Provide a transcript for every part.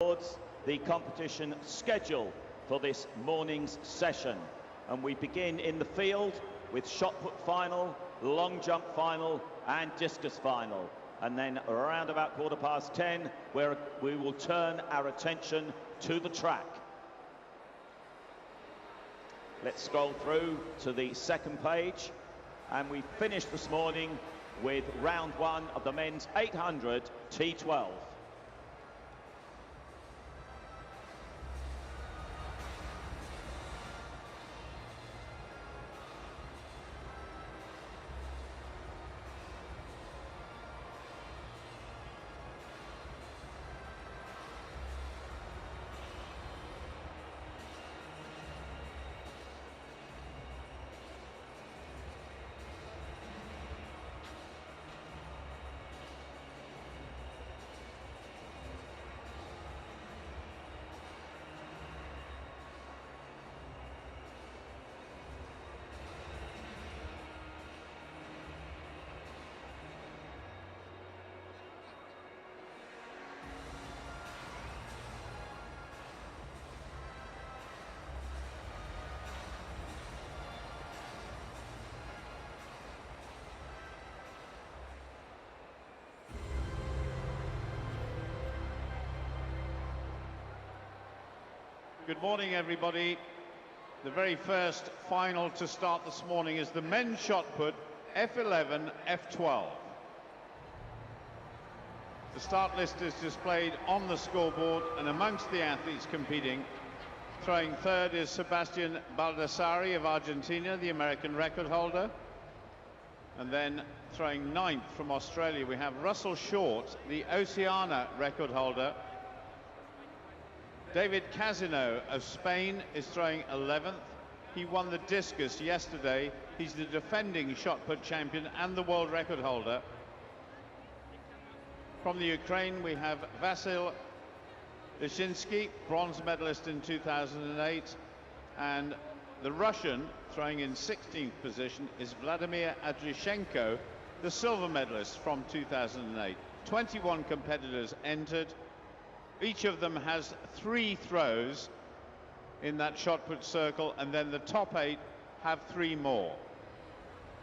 towards the competition schedule for this morning's session, and we begin in the field with shot put final, long jump final and discus final, and then around about 10:15 where we will turn our attention to the track. Let's scroll through to the second page, and we finished this morning with round one of the men's 800 T12. Good morning, everybody. The very first final to start this morning is the men's shot put F11, F12. The start list is displayed on the scoreboard, and amongst the athletes competing, throwing third is Sebastian Baldassari of Argentina, the American record holder. And then throwing ninth from Australia, we have Russell Short, the Oceania record holder. David Casino of Spain is throwing 11th. He won the discus yesterday. He's the defending shot put champion and the world record holder. From the Ukraine, we have Vasyl Lishinsky, bronze medalist in 2008. And the Russian, throwing in 16th position, is Vladimir Adryshenko, the silver medalist from 2008. 21 competitors entered. Each of them has 3 throws in that shot put circle, and then the top 8 have 3 more.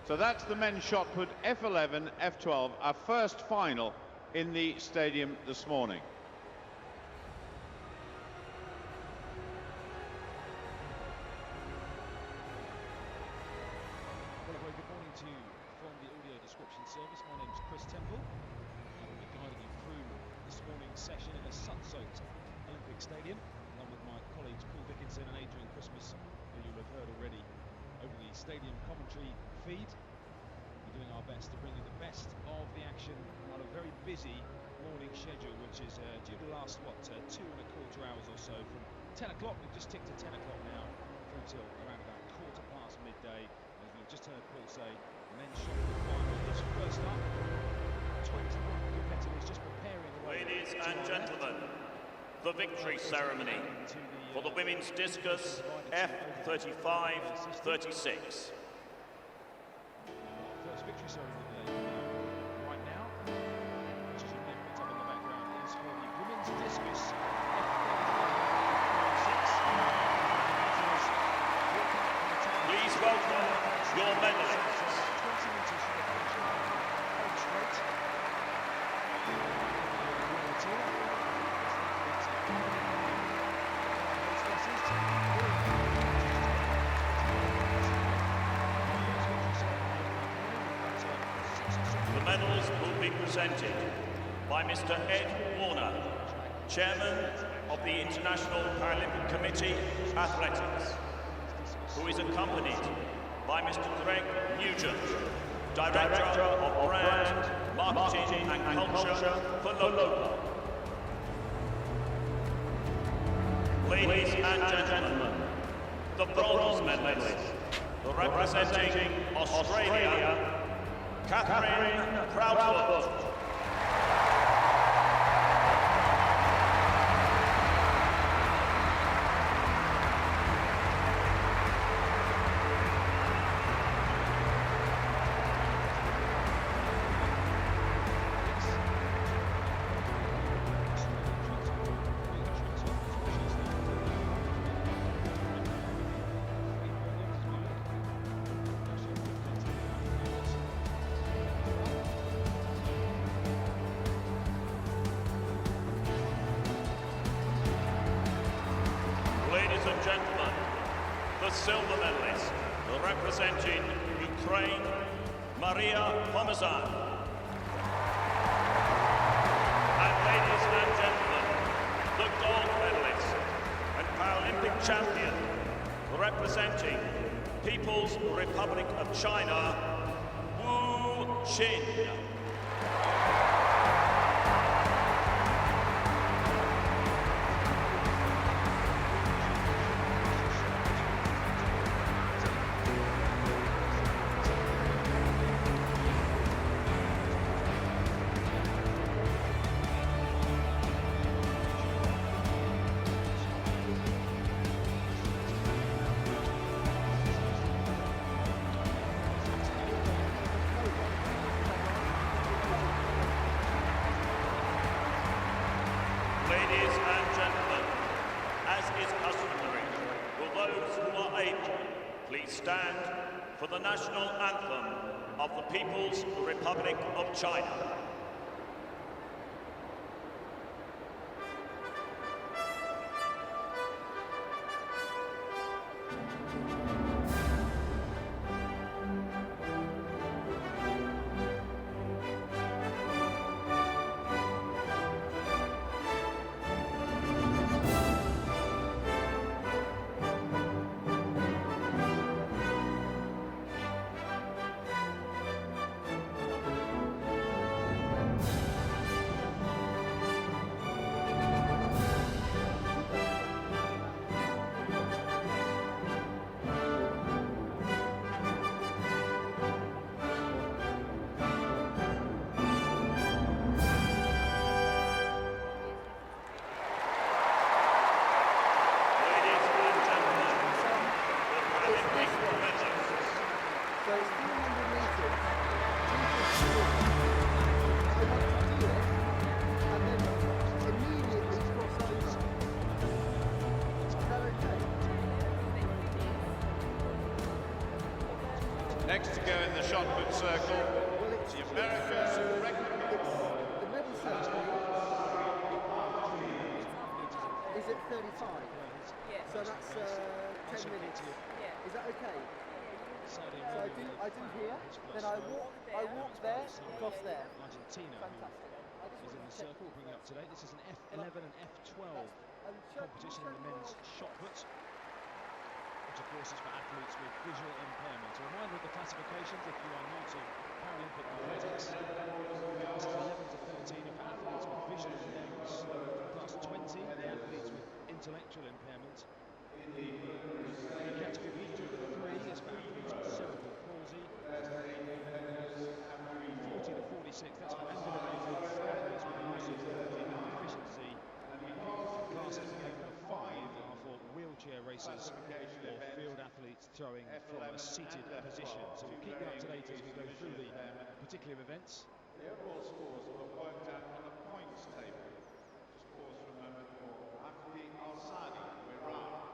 So that's the men's shot put F11, F12, our first final in the stadium this morning. Well, a very good morning to you from the audio description service. My name is Chris Temple. I will be guiding you through this morning's session in a sun-soaked Olympic Stadium, along with my colleagues Paul Dickinson and Adrian Christmas, who you'll have heard already over the stadium commentary feed. We're doing our best to bring you the best of the action on a very busy morning schedule, which is due to last, 2.25 hours or so, from 10 o'clock. We've just ticked to 10 o'clock now, through till around about midday. As we've just heard Paul say, the men's shot put final is first up. 21 competitors just preparing the way. Ladies and gentlemen, the victory ceremony for the women's discus F35-36. First victory ceremony right now. Just remember what's up in the background is for the women's discus F35-36. Please welcome your medalists. The medals will be presented by Mr. Ed Warner, Chairman of the International Paralympic Committee, Athletics, who is accompanied by Mr. Greg Nugent, Director of Brand, Marketing and Culture for Local. Ladies and gentlemen, the bronze medalist, representing Australia, Catherine Proudfoot. gentlemen, the silver medalist, representing Ukraine, Maria Pomazan. And ladies and gentlemen, the gold medalist and Paralympic champion, representing People's Republic of China, Wu Xin. Ladies and gentlemen, as is customary, will those who are able please stand for the national anthem of the People's Republic of China. Next to go in the shot put circle, the America's record. The medal ceremony is at 35. Yeah. So that's 10 minutes. Yeah. Is that okay? So I do here, then I walk there, across there. Argentina, Fantastic. who is in the circle, bringing up to date. This is an F11 and F12 competition in the men's shot put, which of course is for athletes with visual impairment. A reminder of the classifications if you are new to Paralympic athletics. Classes 11 to 13 are for athletes with visual impairments. Class 20 are the athletes with intellectual impairment. Category B to 3 is for athletes with cerebral palsy. 40 to 46, that's for ambulatory athletes with loss of mobility and deficiency. Classes 8 to 5 are for wheelchair racers or field athletes throwing from a seated position. So we'll keep you up to date as we go through the particular events. The overall scores were worked out on the points table. Just pause for a moment for Afdi Al-Sadi of Iran.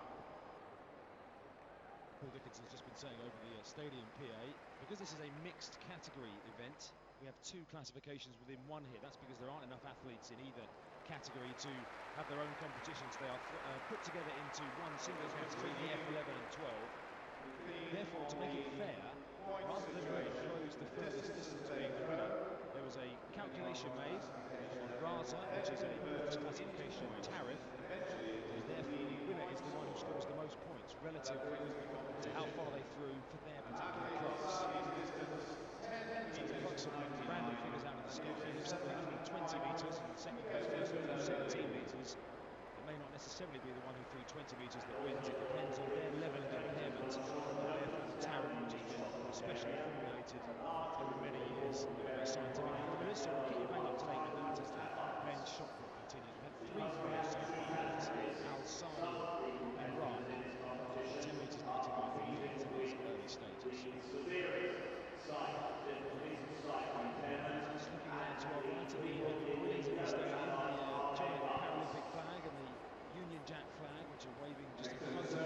Paul Dickinson's just been saying over the stadium PA, because this is a mixed category event, we have two classifications within one here. That's because there aren't enough athletes in either category to have their own competitions. They are put together into one singles category, the F11 and 12. Therefore, to make it fair, rather than whoever throws the furthest distance being the winner, there was a calculation made on RASA, which is a points classification tariff, and therefore the winner is the one who scores the most points relative to how far they threw for their particular class. So to pluck some random figures out of the sky, if somebody threw 20 metres and the second place person threw 17 metres, it may not necessarily be the one who threw 20 metres that wins. It depends on their level of impairment, and therefore the tariff, which has been especially formulated over many years, very scientific formulas. So we'll keep you bang up to date with that as the men's shot put continues. We've had 3 throws so far. That's Al-Sadi and Ryan, 10 metres 95 feet into these early stages. Just looking around to our right, the boys in the stadium, the giant Paralympic flag and the Union Jack flag, which are waving just in front of the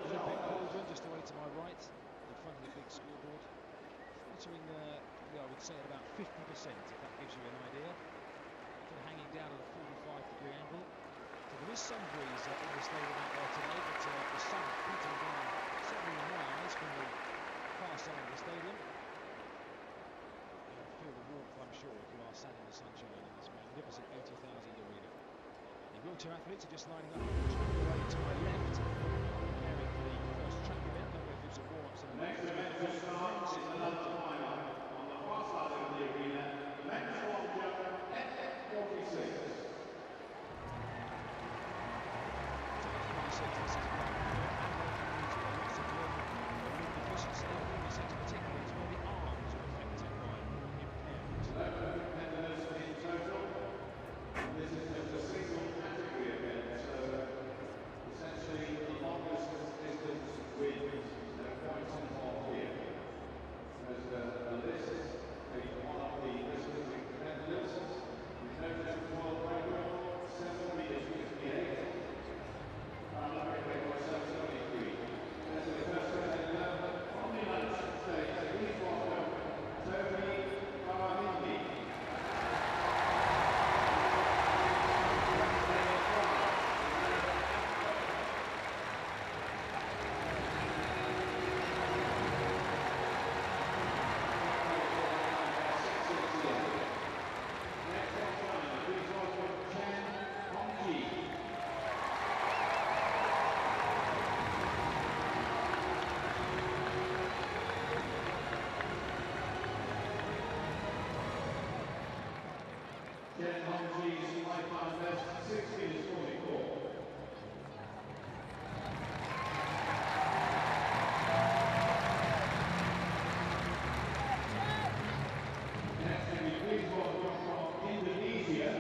Olympic cauldron, just away to my right, in front of the big scoreboard. Fluttering, I would say at about 50%, if that gives you an idea. Sort of hanging down at a 45-degree angle. So there is is some breeze in the stadium out there today, but the sun beating down certainly in my eyes from the far side of the stadium. You'll feel the warmth, I'm sure, if you are sat in the sunshine in this magnificent 80,000 arena. The wheelchair athletes are just lining up away to my left, preparing for the first track event. I'm going to do some warm-ups in a moment. Just starting is another final on the far side of the arena. Men's long jump, F46. This is lots of learning efficiency, particularly it's where the arms are affected by impairment. 11 competitors in total. This is just a single category event, so essentially the longest distance wins. No points involved here. There's a list of one of the listeners competitors. We noted the world record, 7 meters 58. Paralympic record 7:23. As the first competitor on the United States, please welcome Toby Paralympic. Hongji's lifetime best, 6 meters 44. Next, can you please welcome from Indonesia,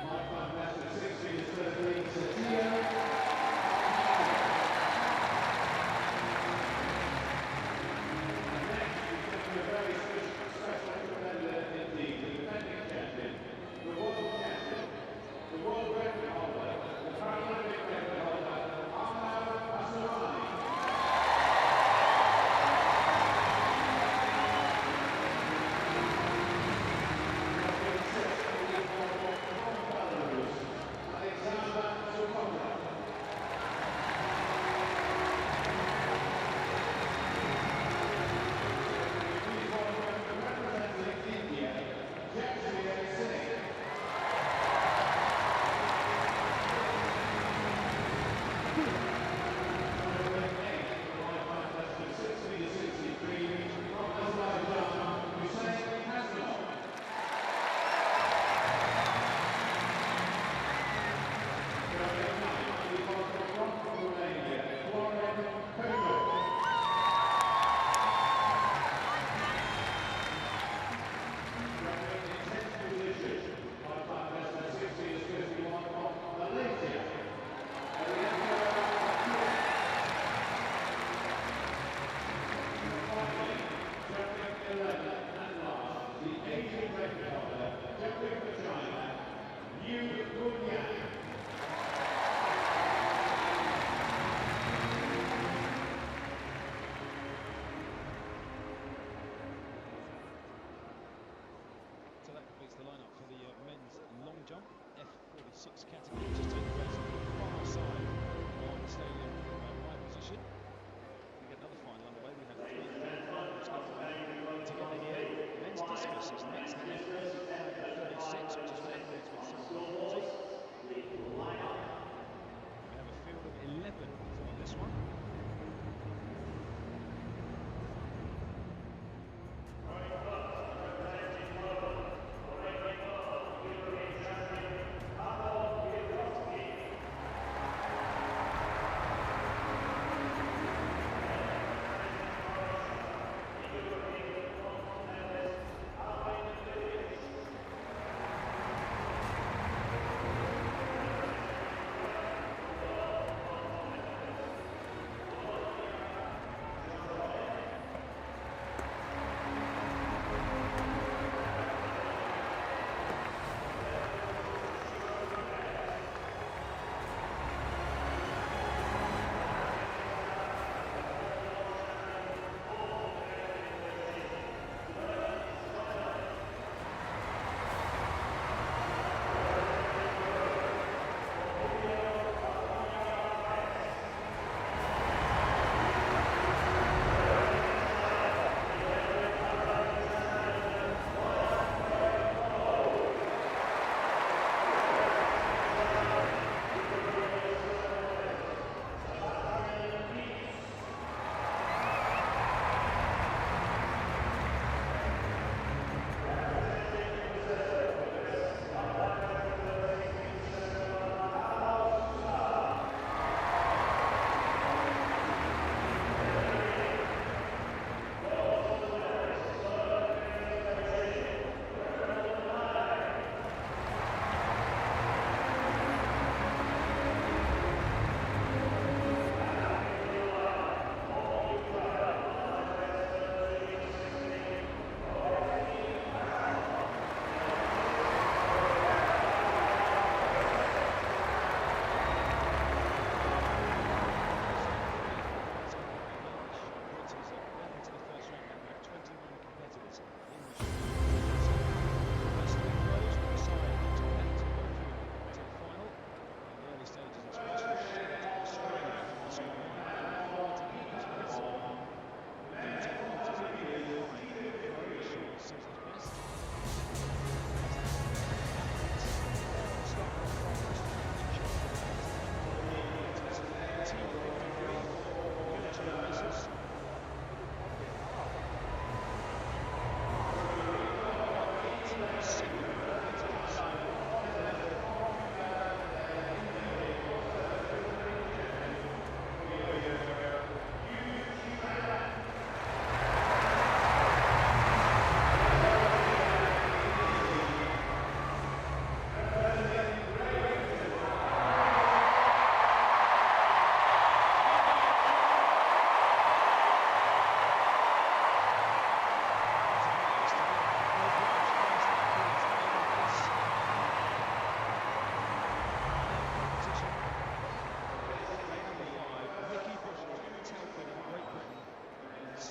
lifetime best of 6 meters 33, Setia. Malaysia.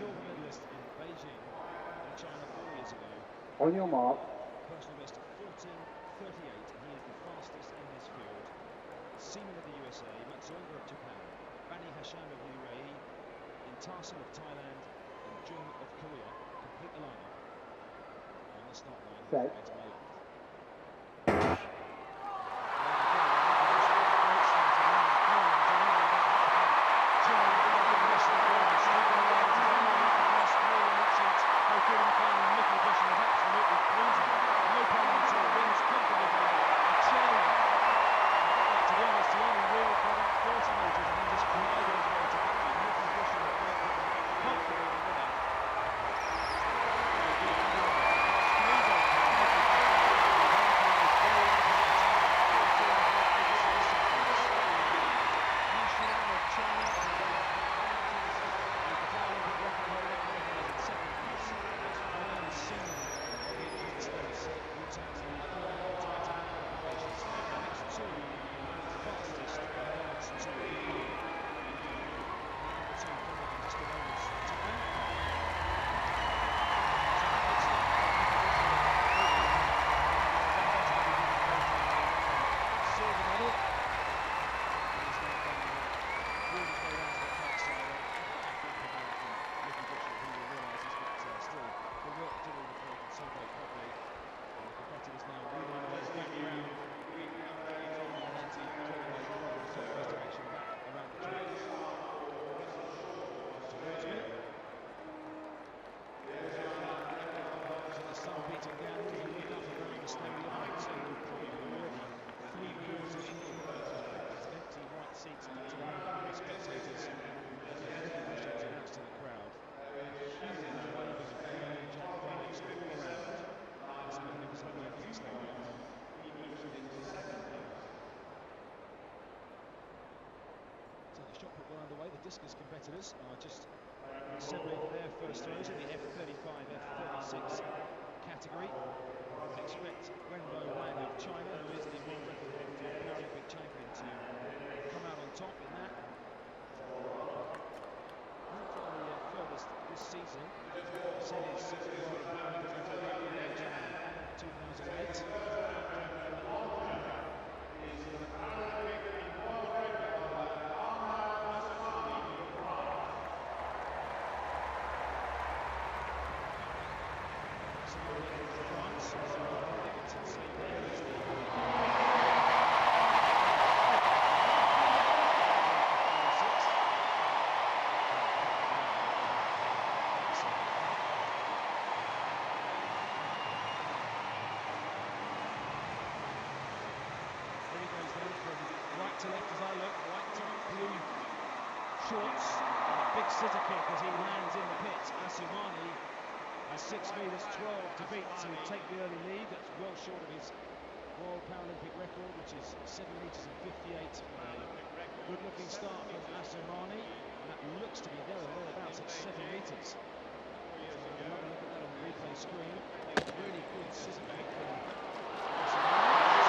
silver medalist in Beijing in China 4 years ago. On your mark. Personal best of 14:38. He is the fastest in this field. Seaman of the USA, Matsuonga of Japan, Bani Hasham of UAE, Intasin of Thailand, and Jung of Korea complete the lineup. On the start line, Set. to my left. Discus competitors are just assembling their first throws in the F35, F36 category. Expect Wenbo Wang of China, who is the world record holding Paralympic champion, to come out on top in that. The furthest this season set his world Paralympic record in January 2008. To left as I look, white top, blue shorts, and a big scissor kick as he lands in the pit. Asumani has 6 metres 12 to beat to take the early lead. That's well short of his World Paralympic record, which is 7 metres and 58. Good looking start from Asumani, and that looks to be there or thereabouts at 7 metres. So we'll have a look at that on the replay screen. Really good scissor kick from Asumani.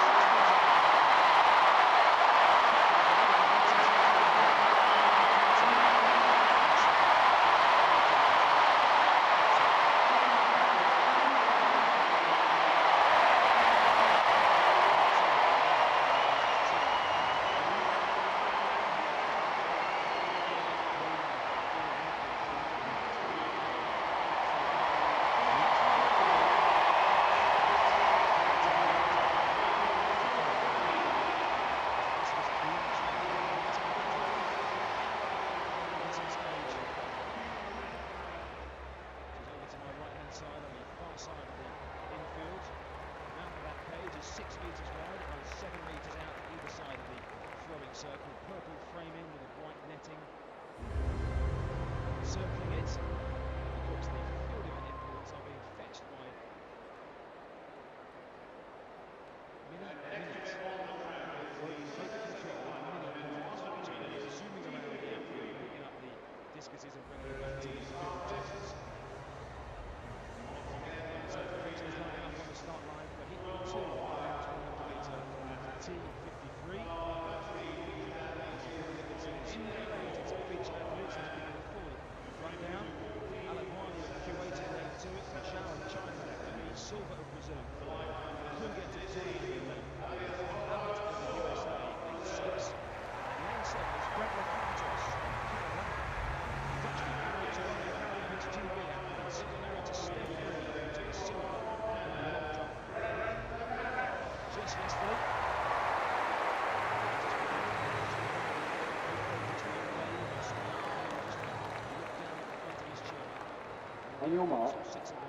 On your mark. 6 of them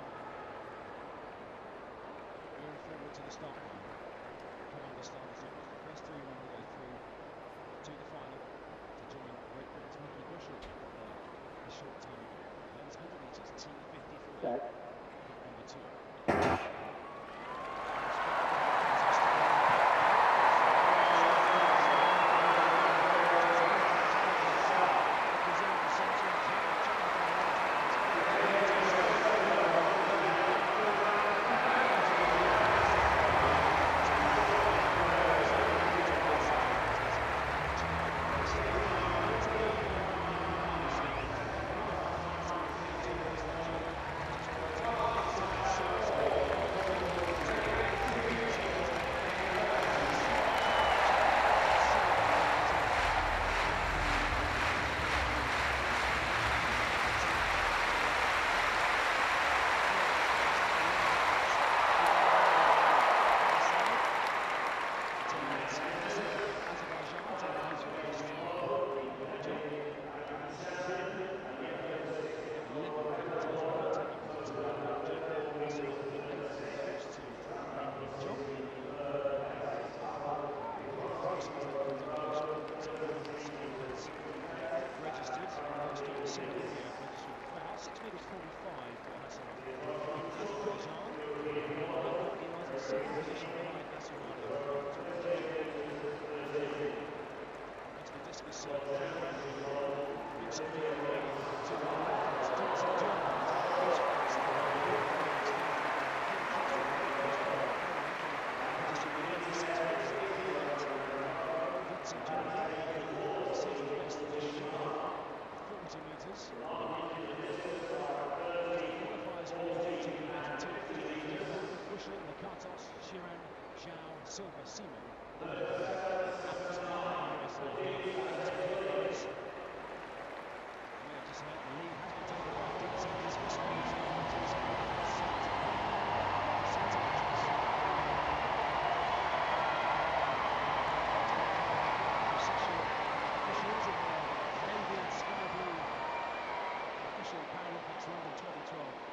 going forward to the start line. Commander starters off. The first 3 men will go through to the final to join Great Britain's Mickey Bushell a short time ago. Men's 100 metres T53. Number 2.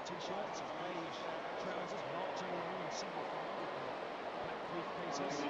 T-shirts, beige trousers, marching along in single file with the black briefcases.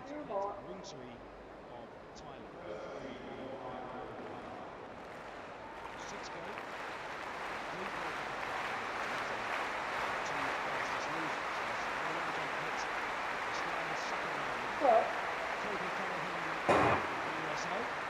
Rungsui of Thailand. 6 go. 3 goals. 2 fastest losers. So long jump hits. Still in the second round. Toby Cunningham from the USA.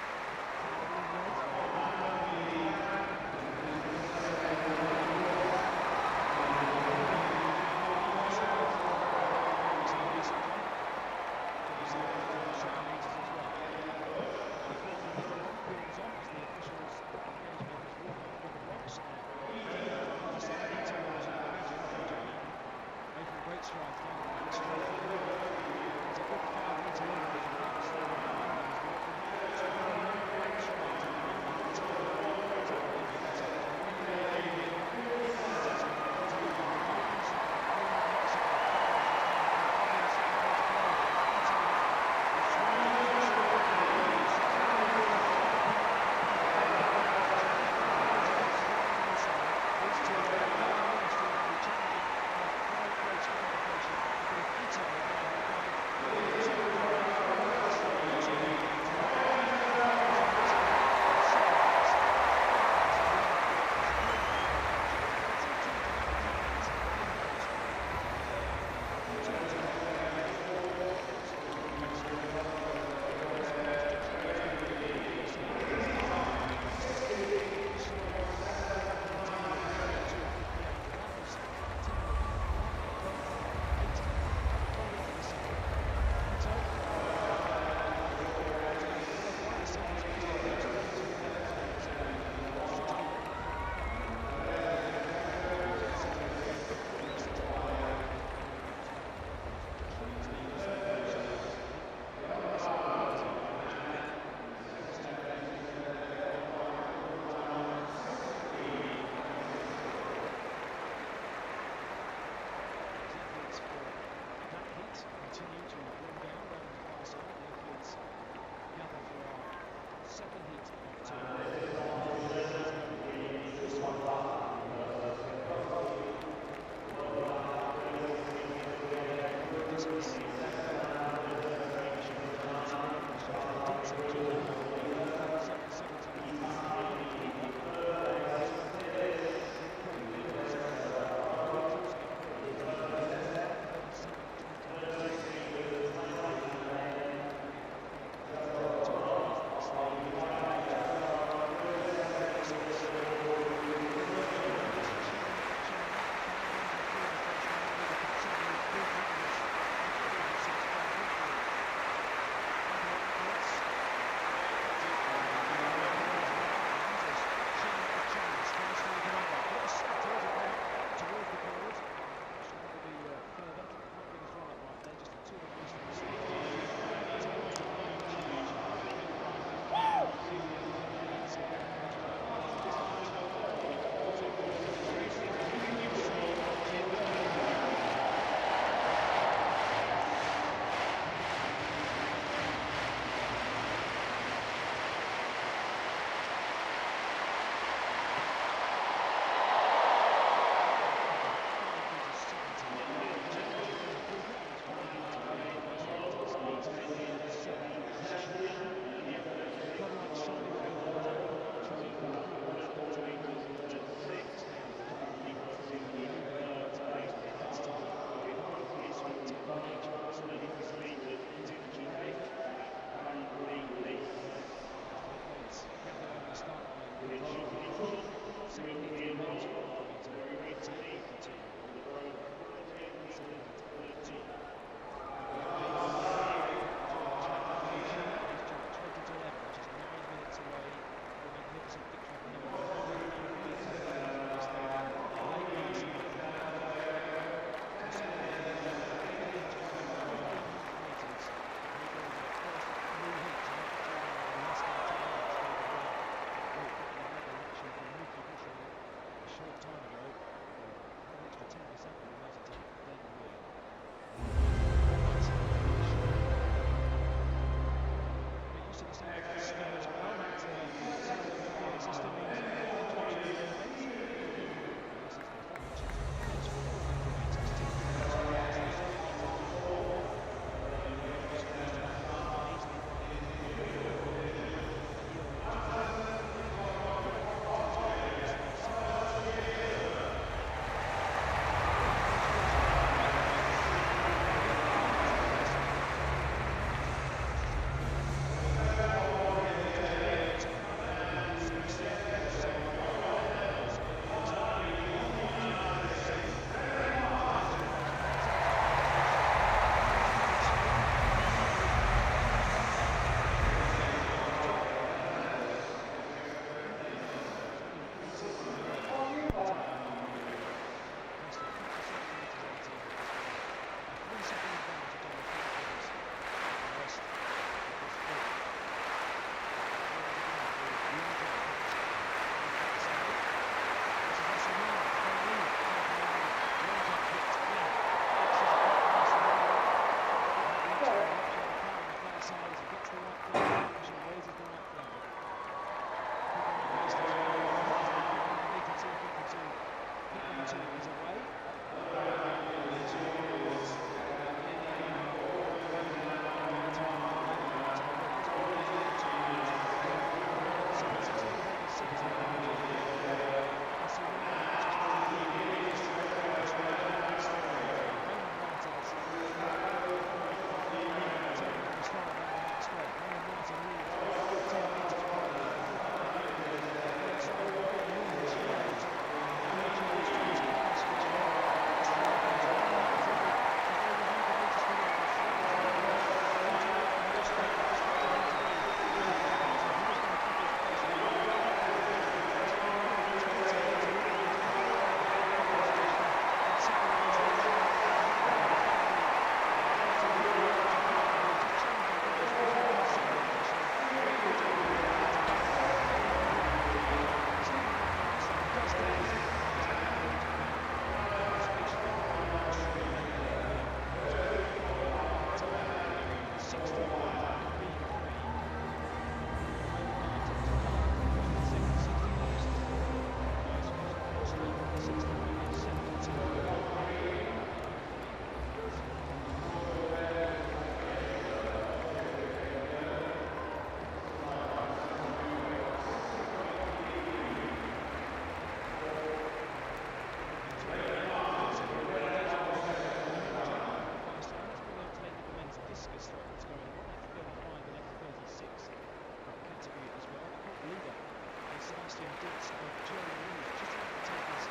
Sebastian Ditz of Germany. Just about to take his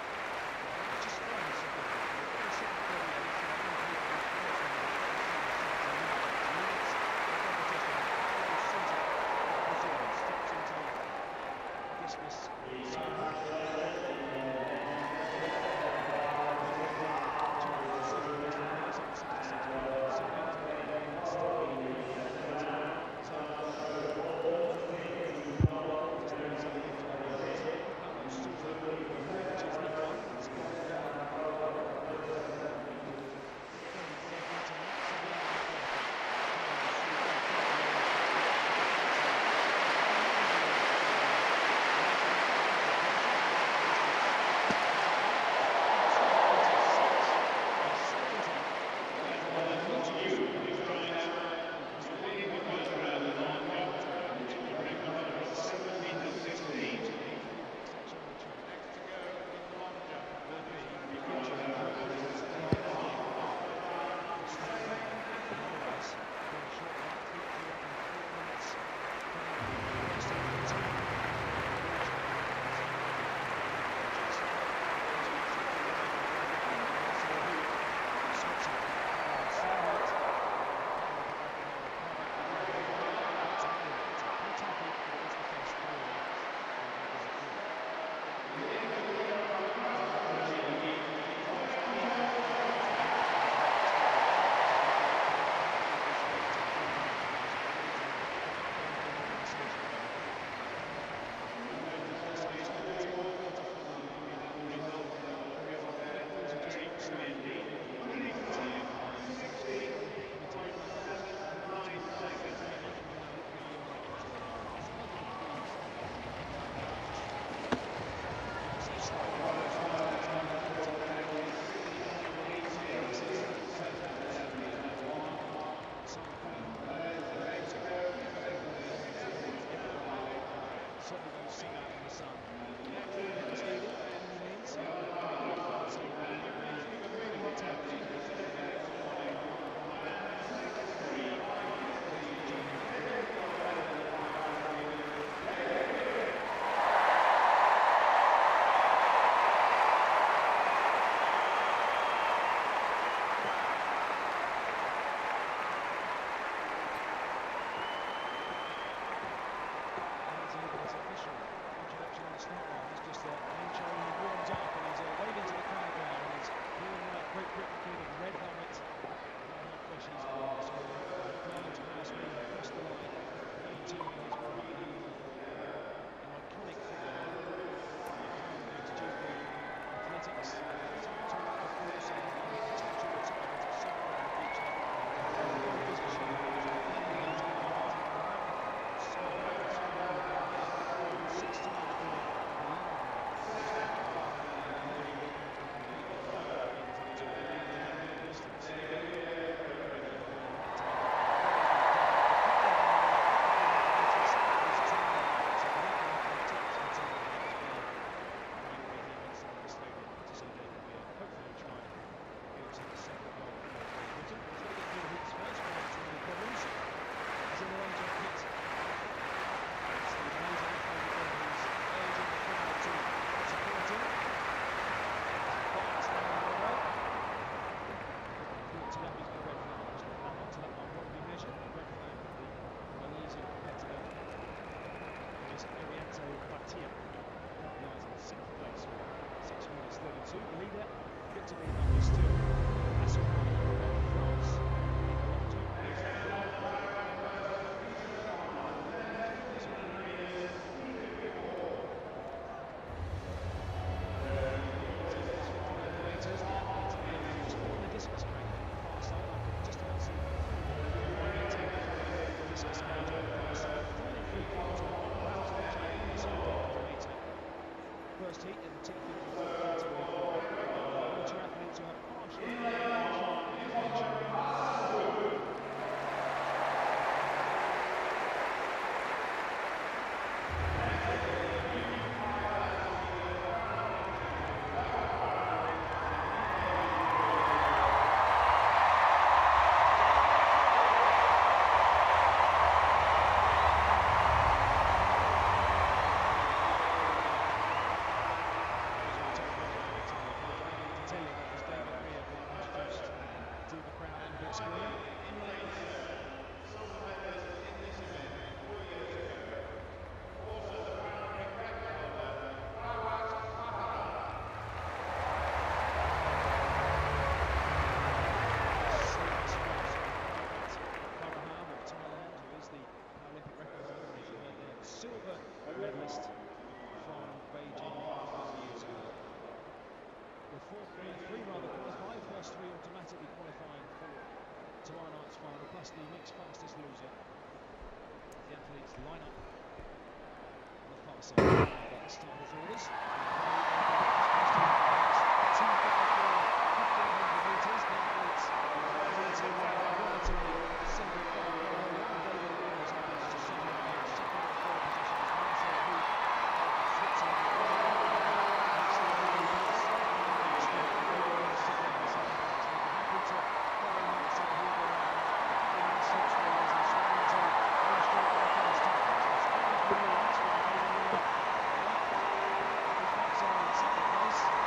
just flying a second. 1 silver medalist from Beijing 5 years ago. The three qualify, first three automatically qualifying for tomorrow night's final, plus the mixed fastest loser. The athletes line up on the far side of the starters' orders. 1500 metres, the athletes relatively single file. David Warner's managed to second and third positions. Marcel Hoop, Switzerland, next to the leaders. Happy to follow Marcel Hoop around in supervises and starting to illustrate their first time. In second place.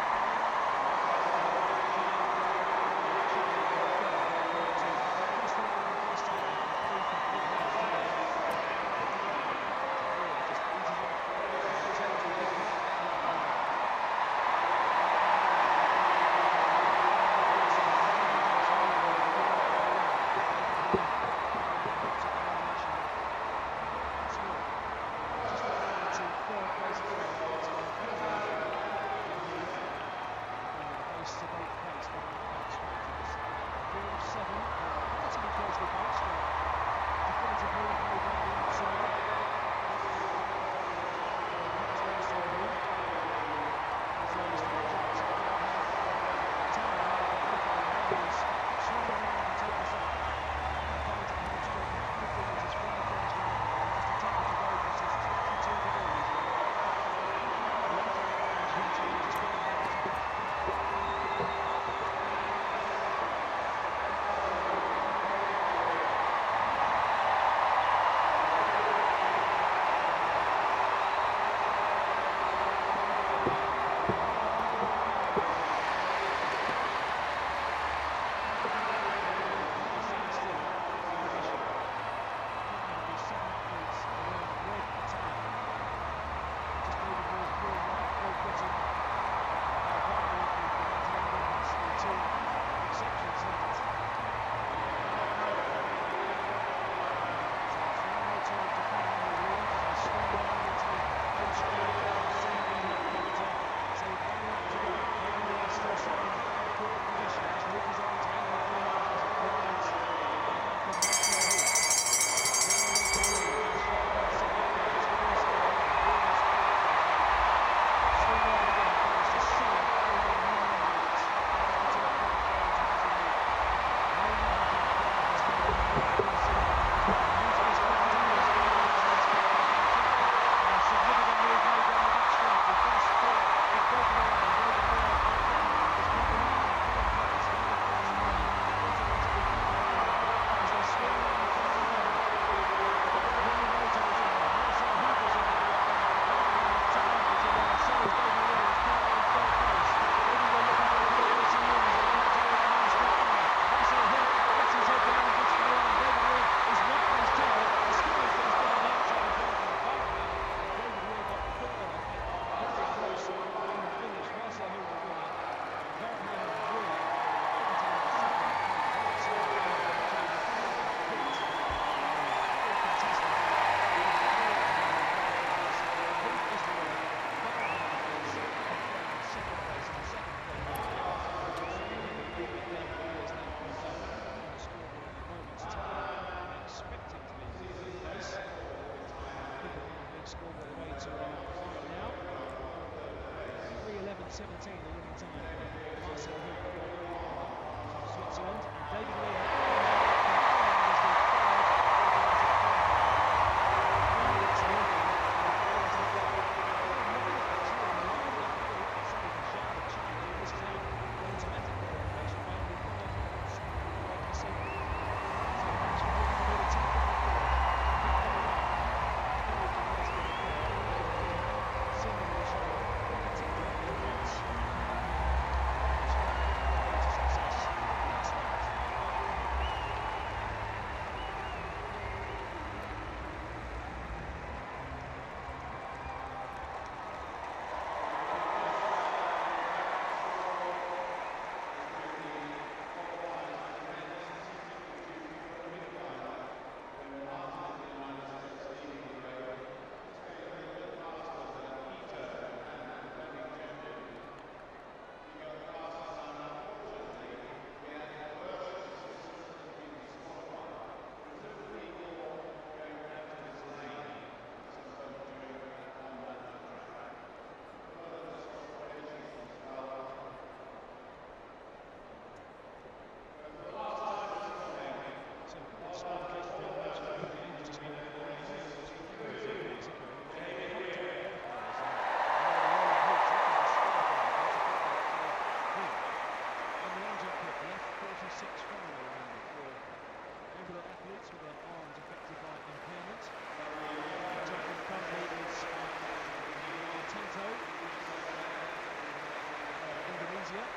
Tunisia.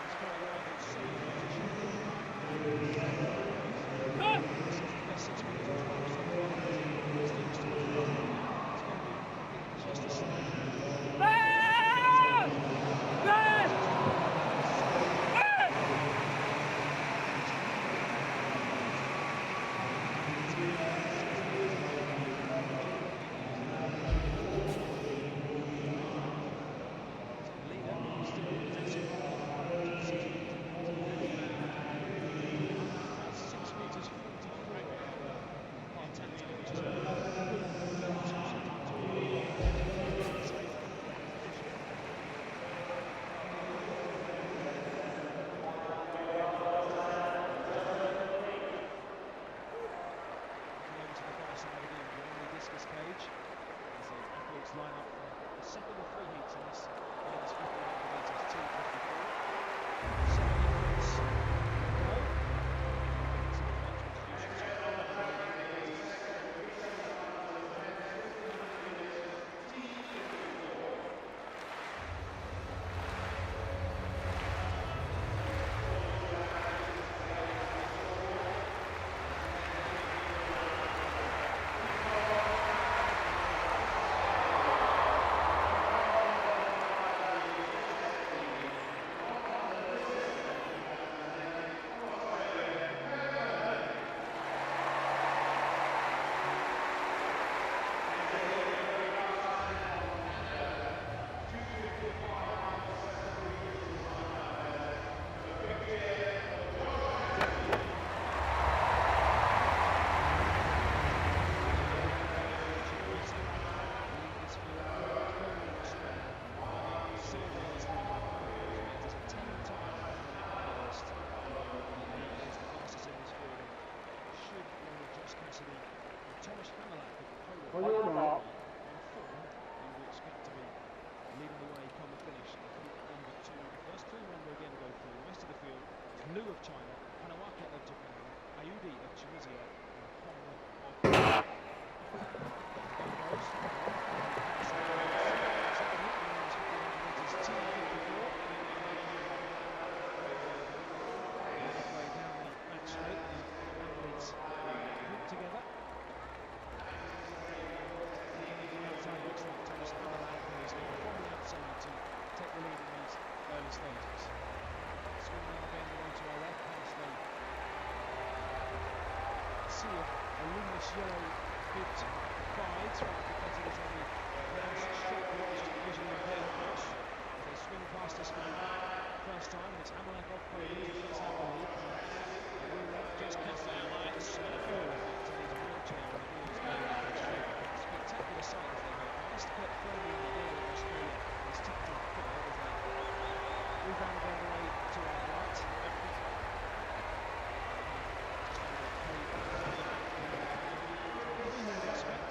It's currently on in second position. This is the best 6 minutes and 12 so far. As things stand right now, it's going to be, I think, just a slightly line up for the second of 3 heats in this men's 1500 metres T54. 7 minutes to go. On your mark. You would expect to be leading the way come the finish. Number 2, the first 3 number again go through. The rest of the field is Lu of China, Hanawake of Japan, Ayudi of Tunisia, and Hong of together. Take the lead in these early stages. Swing now again away to our left past the sea of a luminous yellow bit guides from the competitors on the round straight watch visually impaired course. As they swing past us for the first time, and it's Amalek off Poland who does have the lead. The wheel length just past the line, it's a fuel effect in his wheelchair when the wheels go down the straight. Spectacular sight as they go past, kept firmly in the wheel of Australia. It's tipped to the foot as they rebound again away to our right. Just under 3 minutes expect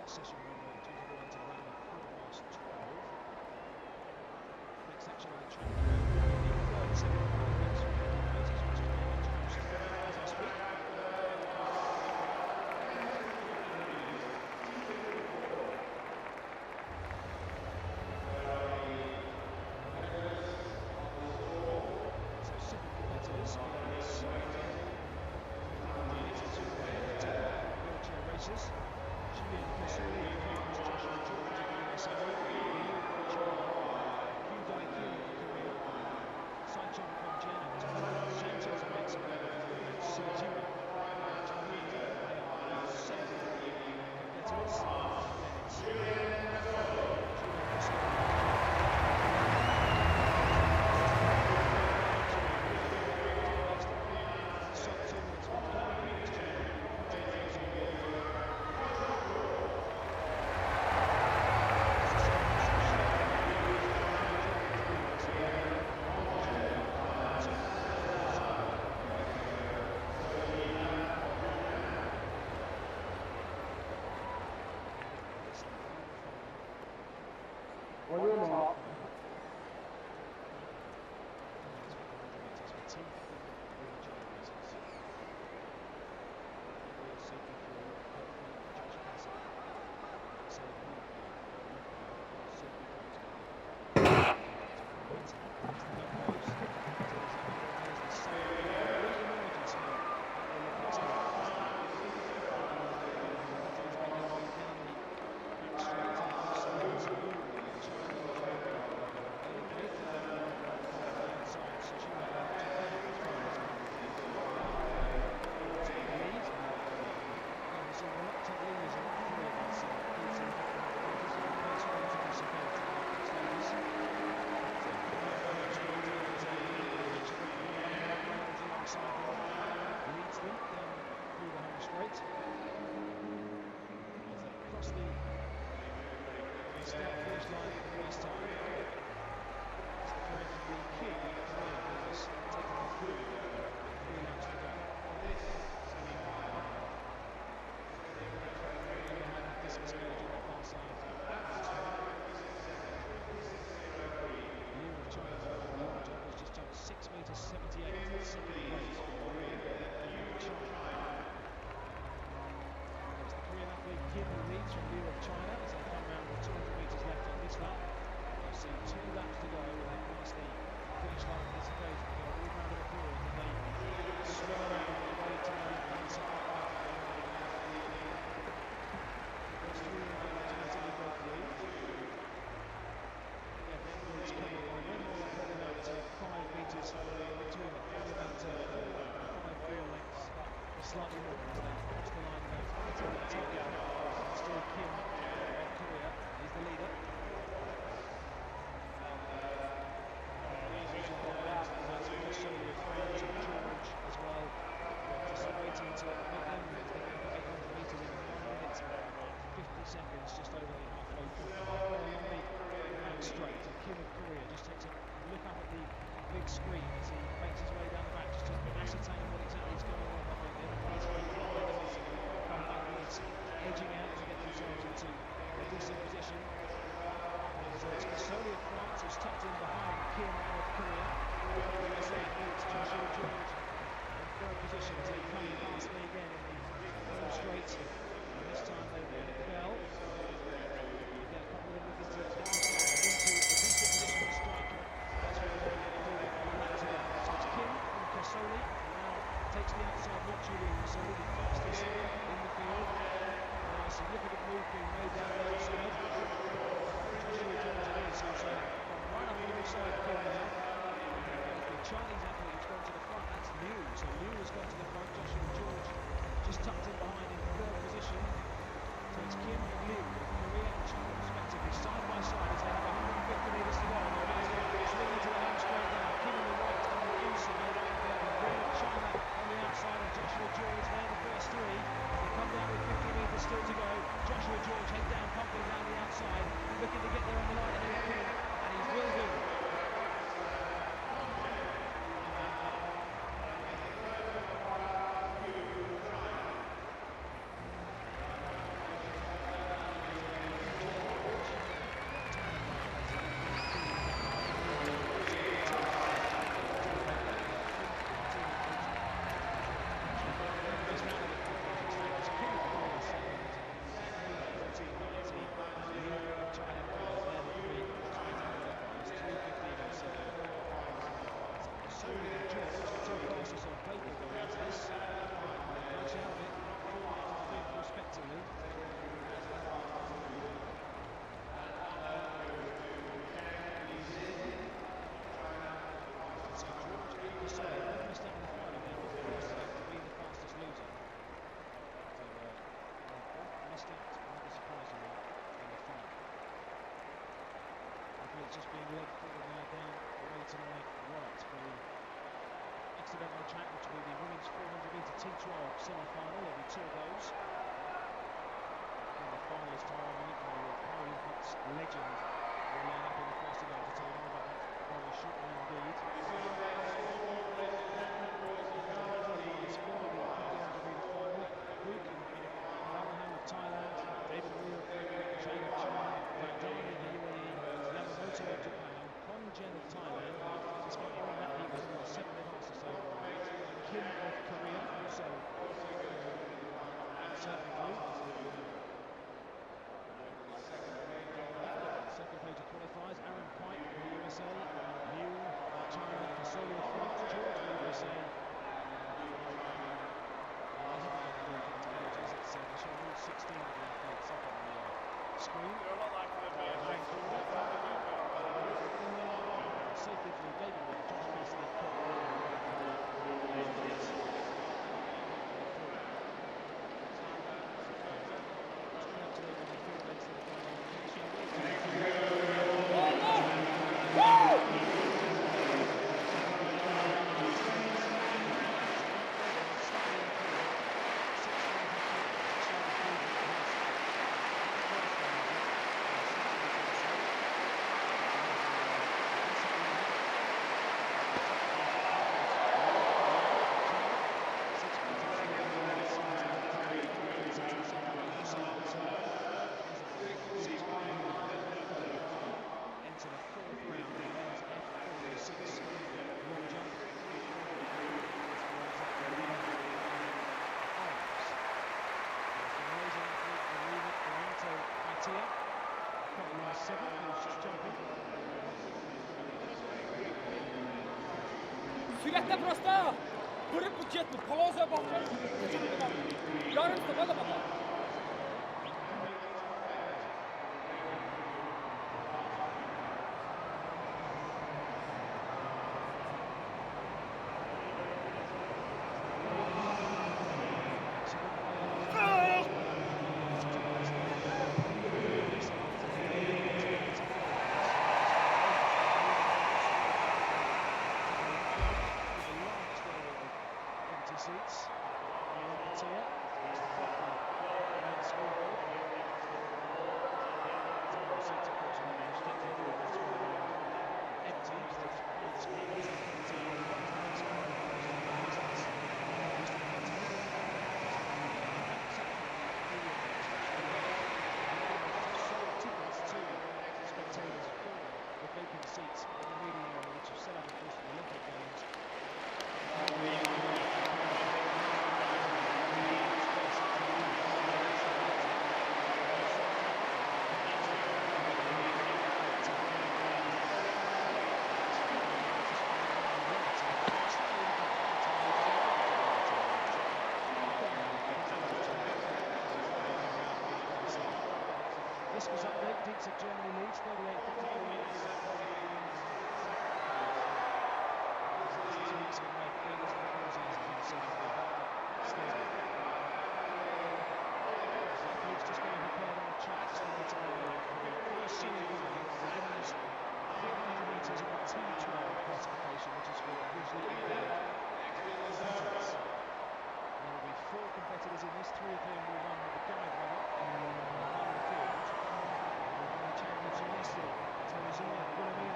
session when due to go into around 12:15. Next action on the track, the third semi-finals for the Paralympics, which is being introduced as I speak. So 7 competitors in this wheelchair races. Julian Casoli in France, Joshua George of the USA, Liu from China, Hu Dai Kim of Korea, Sai Chong from China, Santos of Mexico, and Su Jima from China. They are 7 competitors, and then it's Julian Casoli. Slightly more than that, across the line now. Still Kim of Korea is the leader. Casoli of France and George as well. Just waiting to make them the 800 metres in 1 minute 50 seconds, just over the halfway point. And straight. And Kim of Korea just takes a look up at the big screen as he makes his way down the back just to ascertain what exactly is going on behind him. He's edging out to get themselves into a decent position. So it's Casoli of France who's tucked in behind Kim of Korea. It's Joshua George in third position as they come past me again in the home straight. And this time they will hit the bell. Get a couple of them looking to get themselves into a decent position to strike. That's what they're going to do on the lap to go. So it's Kim from Casoli. Now takes the outside, not Julian Casoli, the fastest in the field. A significant move being made down the outside. Joshua George it is, who's right up alongside Kim now. The Chinese athlete who's gone to the front, that's Liu. So Liu has gone to the front, Joshua George just tucked in behind in third position. So it's Kim and Liu, Korea and China respectively, side by side as they have 150 metres to go. Swinging to the home straight now, Kim on the right on the inside. Korea, China on the outside, and Joshua George there, the first three. They come down with 50 metres still to go. Joshua George head down, pumping down the outside, looking to get there on the line ahead of Kim, and he will do. T12 semi-final. There'll be 2 of those. And the finalist tomorrow night, where the Paralympics legend will line up in the first 11. To tell you more about that very shortly indeed. It's for the Indian intermediate final. Book Malahan of Thailand, David Wheel, Zhang of China, Vandani of the UAE, Yamamoto of Japan, Hongjen of Thailand. Despite all that, he was in the 7th fastest overall. Kim of Korea also certainly through. Second page of qualifiers, Aaron Pike of the USA, Liu of China, Fasoli of France, George of the USA. It's showing all 16 of the athletes up on the screen. Safely through David Wood, Josh Cassidy, Sürekli prosta! Kırık bu jet mi? Poloza bakacağız. Yarın sabah da bakalım. Seats. Seats in the media area, which are set up, of course, for the Olympic Games. This was update. Dietz of Germany leads 38-54 minutes. Athletes just getting prepared on the track, just going to first senior women, the women's 400 metres in the T12 classification, which is for usually competitors. There will be 4 competitors in this, 3 of whom will run with the guide runner and one in the field. The champions are yesterday, Teresina Guillemino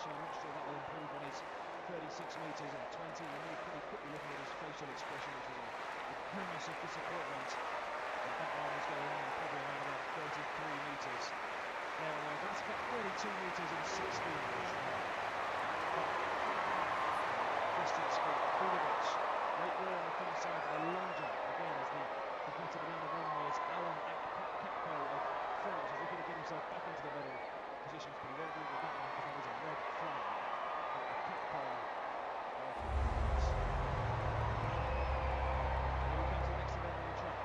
so I'm not sure that will improve on his 36 metres at 20. And then pretty quickly looking at his facial expression, which was a grimace of disappointment. The back line is going on probably around about 33 metres. That's about 32 metres in 16. Distance for Kudovic. Late ball on the far side for the long jump. Again, as the competitor down the runway is Alan Akpakpo of France, who's looking to get himself back into the medal positions, but he won't do it with that one because that was a red flag. But Akpakpo of France. Here we come to the next event on the track.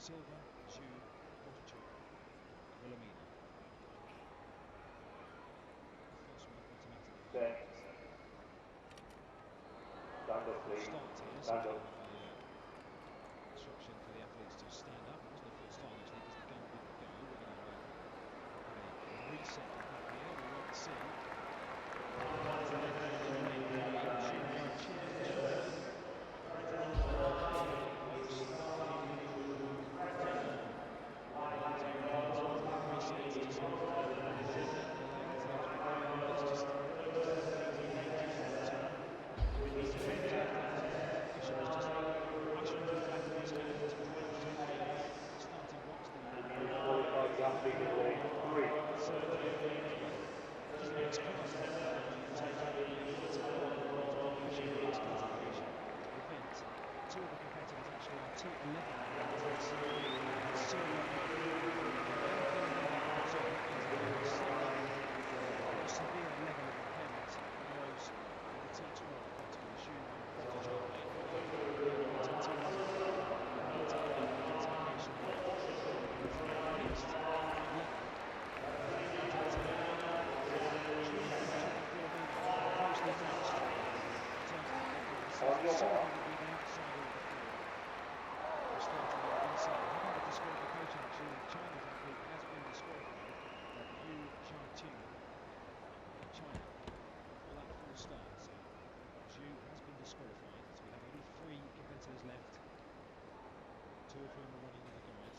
Silva, Zhu, Portugal, Wilhelmina. The first one automatically. Set. Stand up, please. Stand up. Instruction for the athletes to stand up. It wasn't a full start actually because the gun didn't go. We're going to have a reset for that here. We'll wait and see.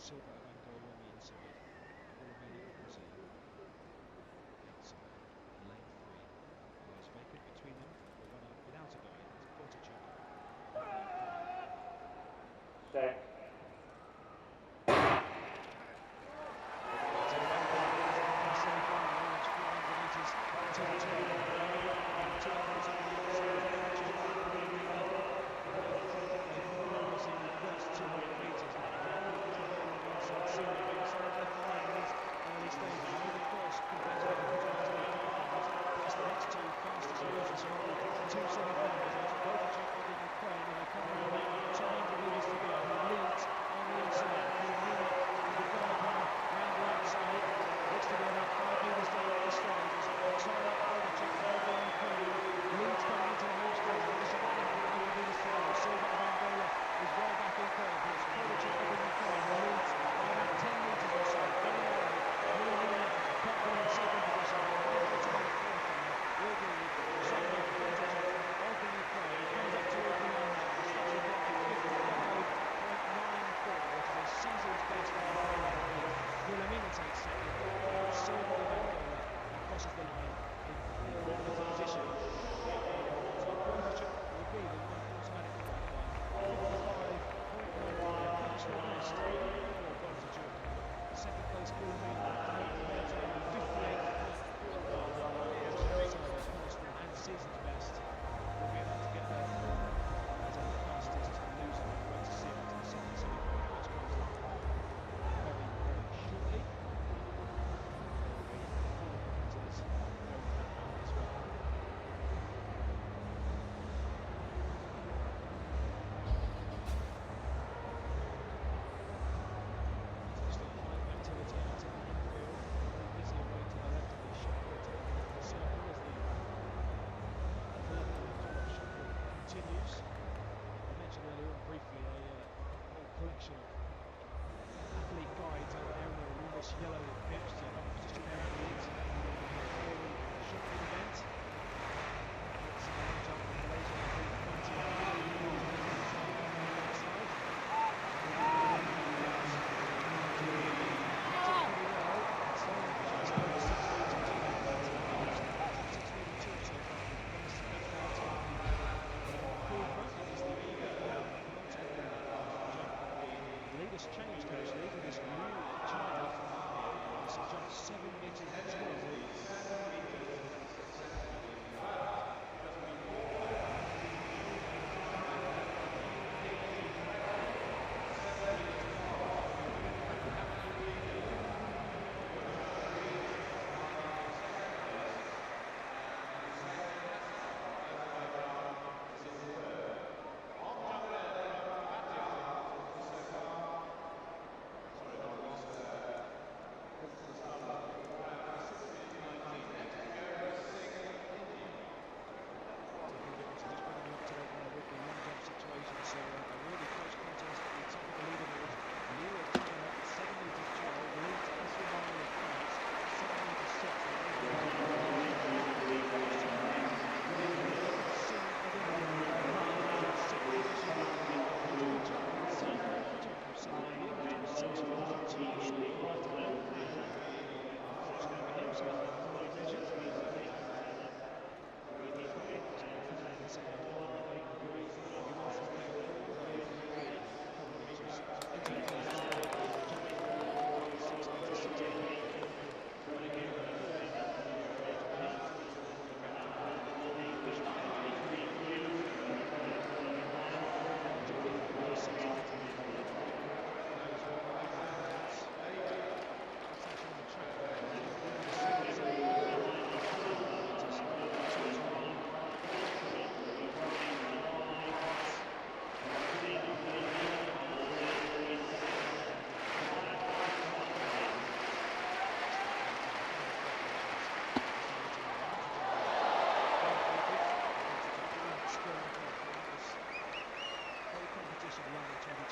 Silva of Angola on the inside. Wilhelmina of Brazil. Outside, lane 3. There's vacant between them. The runner without a guide is Portugal. Set. Looks to be about 5 metres down the straight. China, Kovacic this yellow pitch, so that was just an error in it. Shot put event. It's a long jump from Malaysia, I think 20 latest change actually for this new China. This has jumped 7 metres and 12.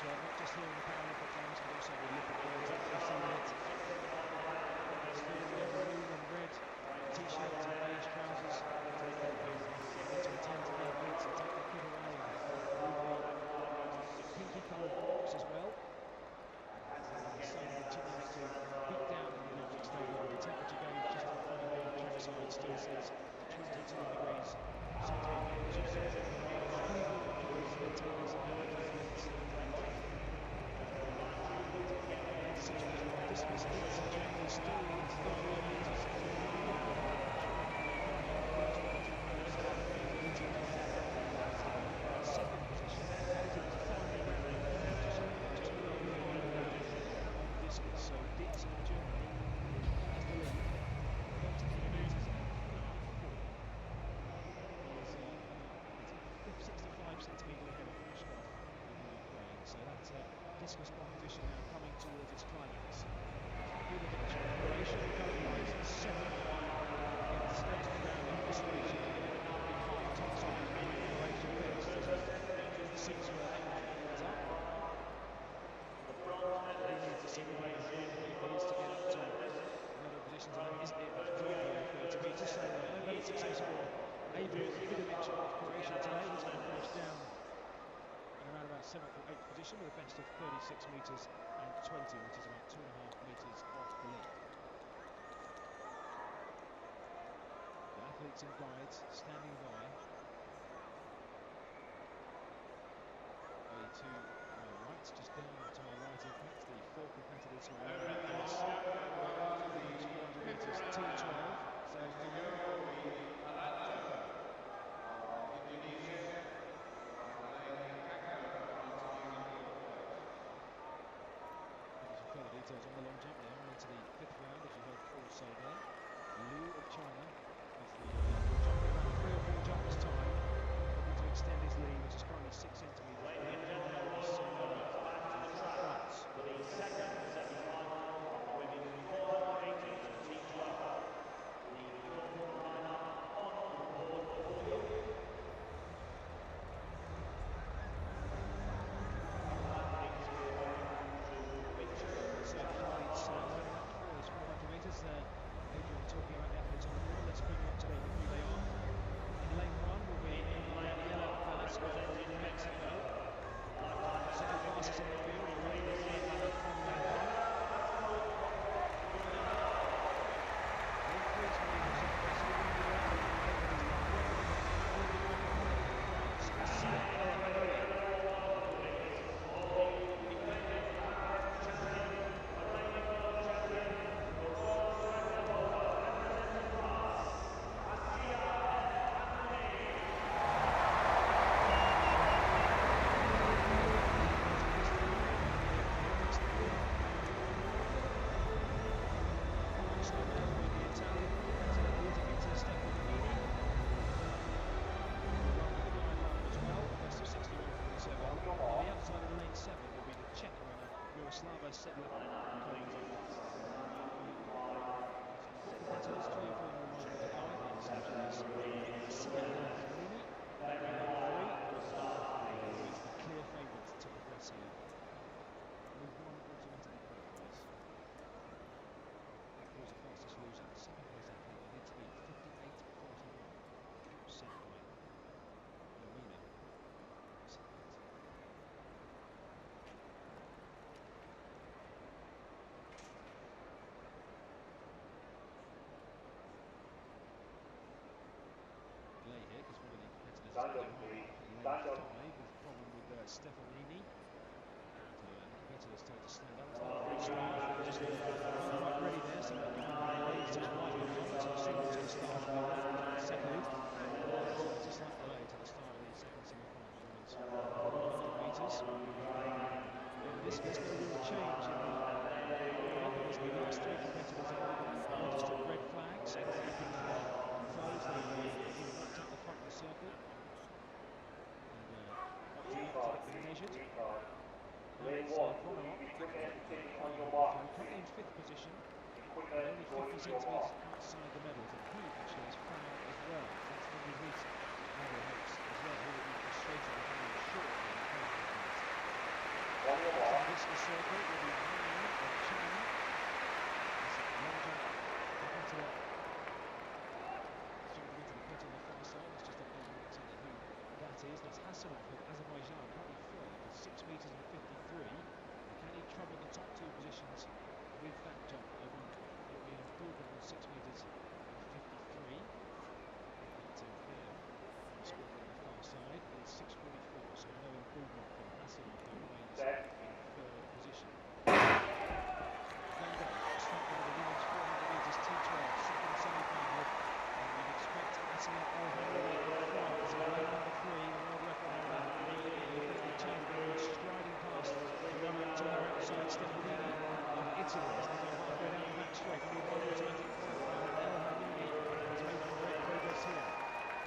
Not just here in the Paralympic Games, but also the Olympic Games. We've seen it. Still the maroon and red t-shirts and beige trousers. They to attend to the events and take their kit away. The pinky coloured box as well. The sun continues to beat down on the Olympic Stadium. The temperature gauge just in front of me on the trackside still says 22 degrees centigrade, which is ideal for spectators and athletes. Discus hits and generally still leads 31 metres. Second position, headed into final round, just below the final round on discus. So Ditz of Germany has the lead, 33 metres and 4. He's 65 centimetres ahead of Pushkov of Ukraine. So that's discus competition now coming towards its climax. Croatia currently is 7th in the statesman round in this region. In half-time time, Croatia best. The 6 were is up. He needs to see the way if he is to get up to another positions, and that isn't it much further than 30 metres. So very successful Adrian Vidovic of Croatia today. He's going to finish down in around about 7th or 8th position with a best of 36 metres and 20, which is about 2.5 metres off the lead. The athletes and guides standing by. To my right, just down to my right, in fact, the 4 competitors who are running this 400 metres T12 semi-final. Further details on the long jump. They are into the 5th round, as you heard also there. Liu of China is the jumping around 3 or 4 jump this time, looking to extend his lead, which is currently 6 centimetres. France. For the second semi-final of the women's 480 T12. The fourth lineup on board for you. So athletes lining up for representing Mexico. Second fastest in the field, already the third runner from Mumbai. Stand up, please. Stand up. With problem with Stefanini. So the competitors told to stand up. Just quite ready there. So just right in front. So soon to the start of the second. Just like delay to the start of the second semi-final. Women's 100 metres. There's no real change in the last three competitors have registered red flags. Looking for foes. They've wrapped up the front of the circle. Measured. Lane 1, on your mark. Currently in fifth position, only 50 centimetres outside the medals, and he actually is fouled as well. That's when we reach medal hopes as well. He will be frustrated with being short in the current points. On your mark. This the circle will be Ryan and China. This is long jump competitor. Jumping into the pit on the far side. It's just a bit of exactly who that is. That's Hassanov from Azerbaijan, currently third with 6 metres and 53. And can he trouble the top two positions with that jump of 112? It will be an improvement on 6 metres and 53. To there, score on the far side is 6:44, so no improvement from Hassanov, who remains in third position. Then straight over the women's 400 metres T12, second semi-final. And we'd expect Hassanov El-Hamili in front as a lane number 3, the world record holder. Striding past the runner to her outside, Stefanini of Italy, as they go halfway down the back straight. With one automatic qualifier, El-Hamili has made great progress here.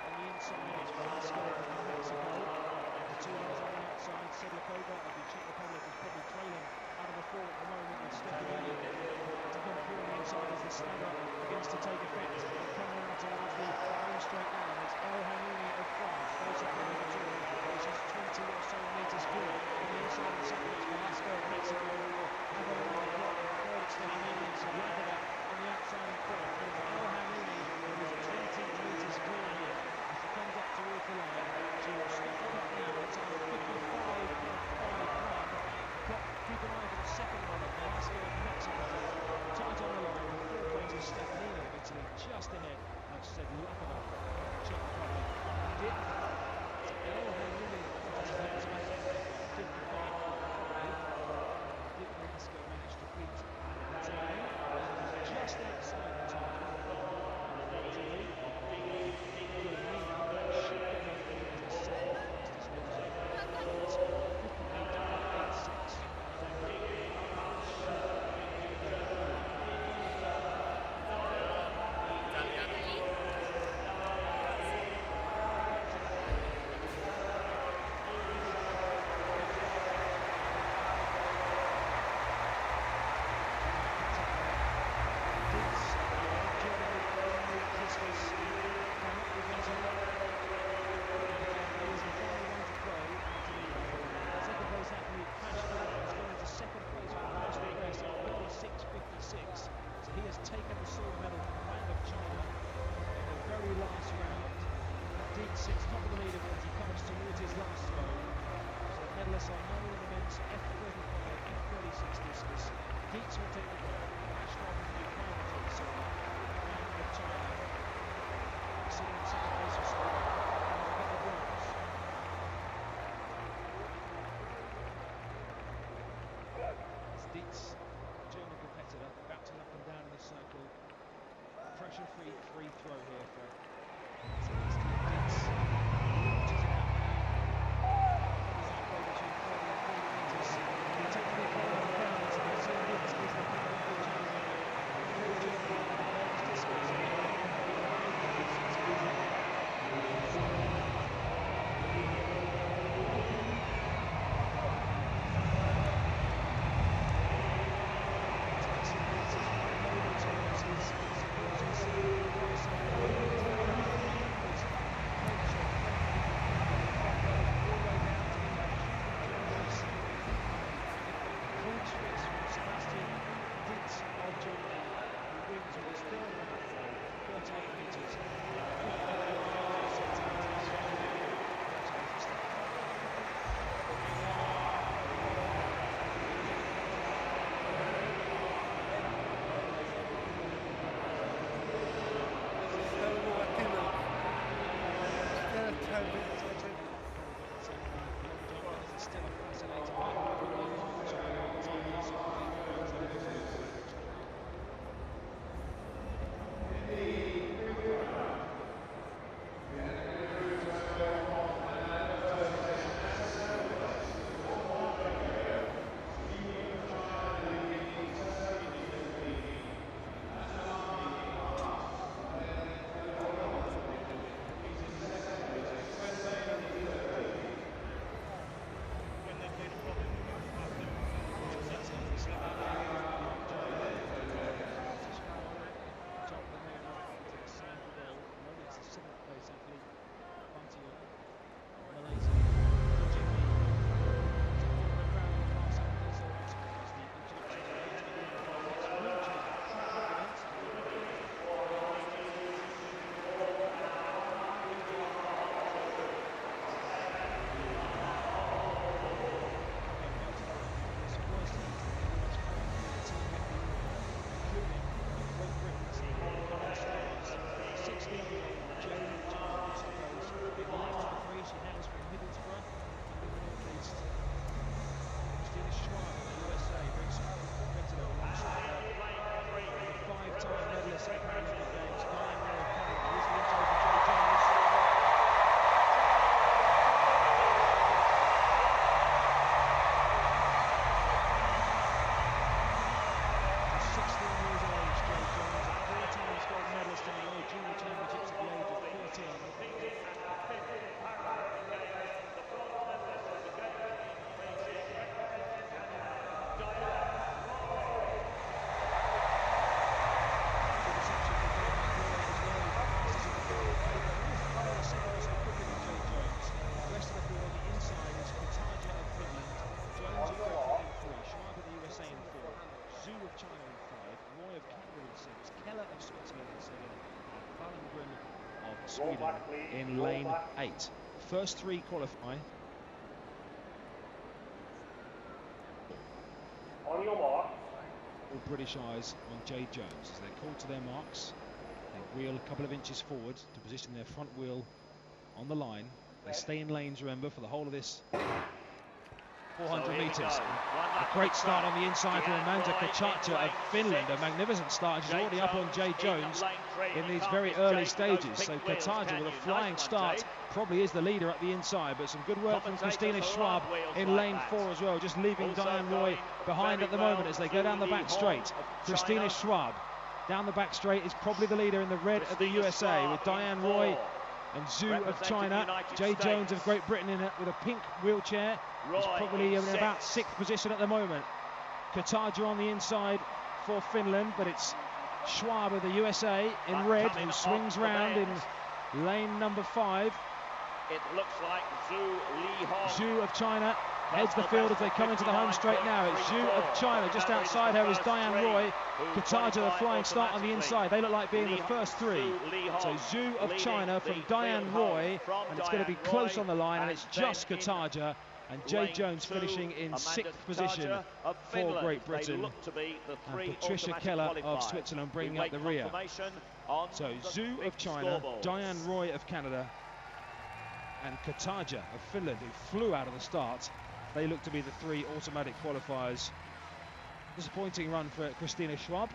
On the inside, it's Velasco from Mexico. The two runners on the outside, Sedlakova of the Czech Republic is probably trailing out of the fall at the moment, with Stefanini to come through on the inside as the stagger begins to take effect. And coming out towards the home straight now, it's El-Hamili of France, close up on the two, which is 20 or so metres forward. On the inside of the second, it's Velasco of Mexico, who will have a run the block. Third, it's Stefanini and Sedlakova on the outside and fourth. But it's El-Hamili who is 20 metres clear here. As she comes up towards the line, she will step it up now. It's under 55.51. Keep an eye for the second runner, Velasco of Mexico. Tight on the line with 4 places, Stefanini of Italy just ahead of Sedlakova of the Czech Republic. Did El-Hamili automatic 55.5. Did Velasco manage to beat Italy? Just outside the time. Unfortunately, that should get her through as the second fastest loser. Velasco 58.86. pressure-free free throw here for his teammates. Launches it out now. Halfway between 30 and 40 metres. He takes the ball out of bounds. Brazil is looking very good. Sweden in lane 8. First three qualify. On your mark. All British eyes on Jay Jones as they're called to their marks. They wheel a couple of inches forward to position their front wheel on the line. They stay in lanes, remember, for the whole of this 400 metres. A great start on the inside for Amanda Kachacha of Finland. A magnificent start. She's already up on Jay Jones in these very early stages. So Kachacha with a flying start probably is the leader at the inside. But some good work from Christina Schwab in lane 4 as well. Just leaving Diane Roy behind at the moment as they go down the back straight. Christina Schwab down the back straight is probably the leader in the red of the USA with Diane Roy and Zhu of China. Jay Jones of Great Britain in it with a pink wheelchair. He's probably in about 6th position at the moment. Kachacha on the inside for Finland, but it's Schwab of the USA in red who swings round in lane number 5. It looks like Zhu of China heads the field as they come into the home straight now. It's Zhu of China. Just outside her is Diane Roy. Kachacha, the flying start on the inside. They look like being the first three. So Zhu of China from Diane Roy, and it's going to be close on the line, and it's just Kachacha and Jay Jones finishing in 6th position for Great Britain. And Patricia Keller of Switzerland bringing up the rear. So Zhu of China, Diane Roy of Canada, and Kachacha of Finland, who flew out of the start. They look to be the 3 automatic qualifiers. Disappointing run for Christina Schwab.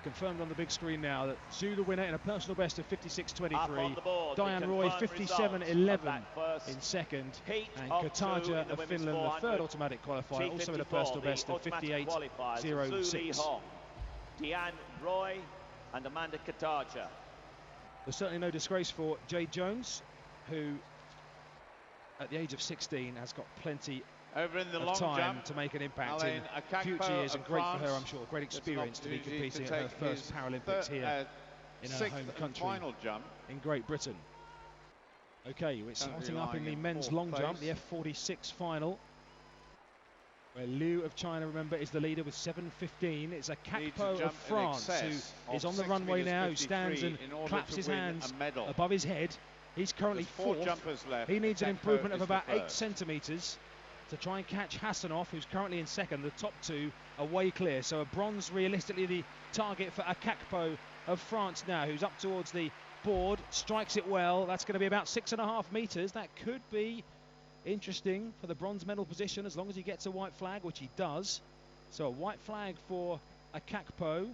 confirmed on the big screen now that Zhu, the winner, in a personal best of 56.23. Board, Diane Roy 57.11 in second, and Kataja of Finland, the third automatic qualifier, also in a personal best of 58.06. Diane Roy and Amanda Kataja. There's certainly no disgrace for Jade Jones, who at the age of 16 has got plenty over in the of long time jump to make an impact Alain in future years, and great for her, France. I'm sure. Great experience to be It's an competing opportunity at her to first take Paralympics here in her sixth home and country final jump. in Great Britain. Okay, it's starting up in the men's long jump, the F46 final, where Liu of China, remember, is the leader with 7.15. It's a Kakpo of France who is on the runway now, who stands and claps his hands above his head. He's currently fourth. He needs an improvement of about 8 centimetres to try and catch Hassanov, who's currently in second. The top two are way clear, so a bronze realistically the target for Kakpo of France now, who's up towards the board, strikes it well. That's going to be about 6.5 metres. That could be interesting for the bronze medal position, as long as he gets a white flag, which he does. So a white flag for Kakpo.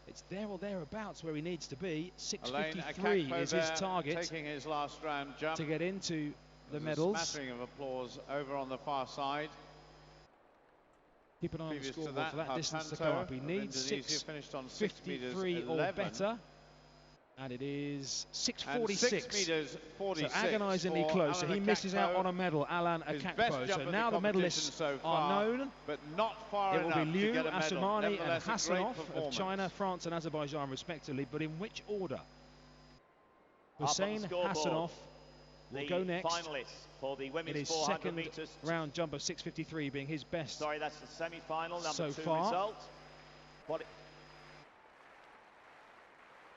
It's there or thereabouts where he needs to be. 6.53 is his target, taking his last round jump to get into the There's medals. A smattering of applause over on the far side. Keep an eye on the scoreboard that, for that distance to go up. He needs 6.53 or better. And it is 6.46. So agonisingly close. So he misses out on a medal, Alain Kakpo. So now the medalists are known. But not far it will be Liu, Assoumani and Hassanov Hassanov of China, France and Azerbaijan respectively. But in which order? Hussein Hassanov will go next. For the women's in his 400 second meters. round jump of 6.53 being his best. Sorry, that's the semi-final, number so 2 far. result.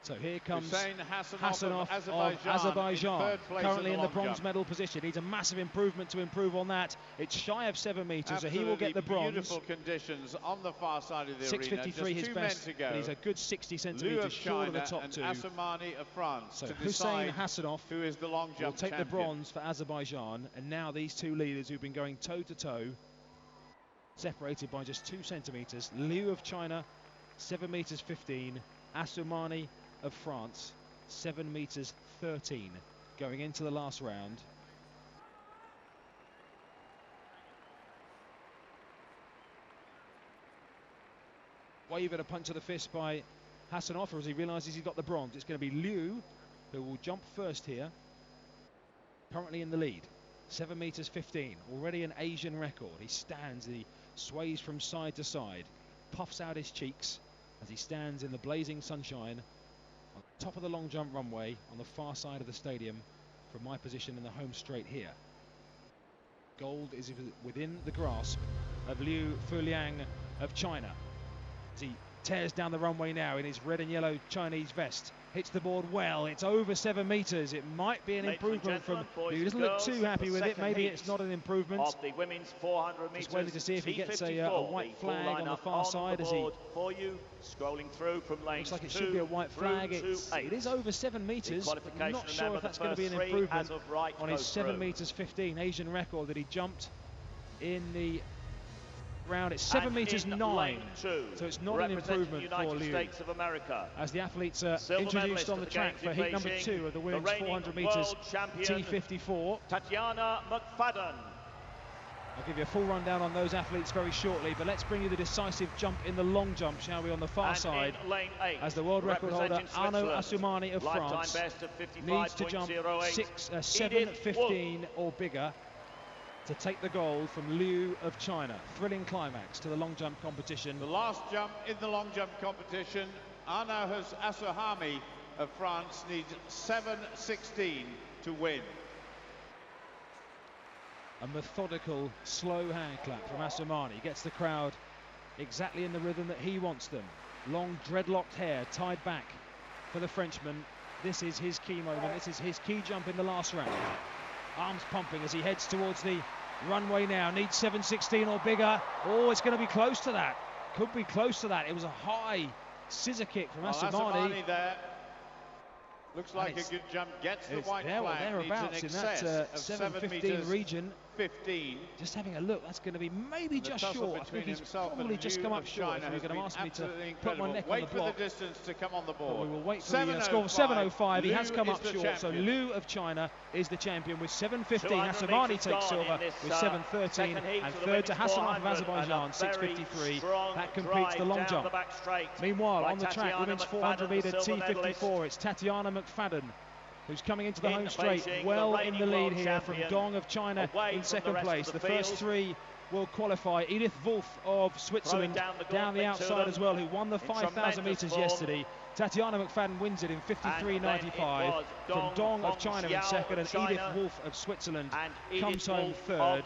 So here comes Hassanov of Azerbaijan, currently in the bronze medal position. Needs a massive improvement to improve on that. It's shy of 7 metres, so he will get the bronze. Beautiful conditions on the far side of the 6.53 his best, but he's a good 60 centimetres short of the top two. Assoumani of France. So Hussein Hassanov who is the long jump will take champion. the bronze for Azerbaijan, and now these two leaders who've been going toe to toe, separated by just 2 centimetres. Liu of China, 7 metres 15. Assoumani of France, 7 metres 13, going into the last round. Wave and a punch of the fist by Hassanov as he realises he's got the bronze. It's going to be Liu who will jump first here, currently in the lead. 7 metres 15, already an Asian record. He stands, he sways from side to side, puffs out his cheeks as he stands in the blazing sunshine on the top of the long jump runway on the far side of the stadium from my position in the home straight here. Gold is within the grasp of Liu Fuliang of China as he tears down the runway now in his red and yellow Chinese vest. Hits the board well. It's over 7 metres. It might be an improvement from Liu. He doesn't look too happy with it. Maybe it's not an improvement. Of the women's 400 meters. Just waiting to see if he gets a white flag on the far side as he for you, scrolling through from lanes. looks like it should be a white flag. It is over 7 metres. I'm not sure if that's going to be an improvement on his 7 metres 15 Asian record that he jumped in the round. It's 7 metres 9, so it's not an improvement for Liu. States of America. As the athletes are introduced on the track for heat number 2 of the women's 400 metres T54. Tatiana McFadden. I'll give you a full rundown on those athletes very shortly, but let's bring you the decisive jump in the long jump, shall we, on the far side, as the world record holder Arnaud Assoumani of France needs to jump 7.15 or bigger to take the gold from Liu of China. Thrilling climax to the long jump competition. The last jump in the long jump competition, Arnaud Assoumani of France needs 7.16 to win. A methodical, slow hand clap from Assoumani. Gets the crowd exactly in the rhythm that he wants them. Long dreadlocked hair tied back for the Frenchman. This is his key moment. This is his key jump in the last round. Arms pumping as he heads towards the runway now. Needs 7.16 or bigger. Oh, it's going to be close to that. Could be close to that. It was a high scissor kick from Assoumani. There. Looks like a good jump. Gets the white flag. Thereabouts in that 7.15 region. 7:15. Just having a look, that's going to be maybe just short. I think he's probably just come up short. You're going to ask me to put my neck on the block. Wait for the distance to come on the board. But we will wait for the score. 7:05. He has come up short. So Liu of China is the champion with 7:15. Asomani takes silver with 7:13, and third to Hassanov of Azerbaijan, 6:53. That completes the long jump. Meanwhile, on the track, women's 400-meter T54, it's Tatiana McFadden who's coming into the home straight, well in the lead here from Dong of China in second place. The first three will qualify. Edith Wolf of Switzerland down the outside as well, who won the 5,000 metres yesterday. Tatiana McFadden wins it in 53.95 from Dong of China in second, and Edith Wolf of Switzerland comes home third.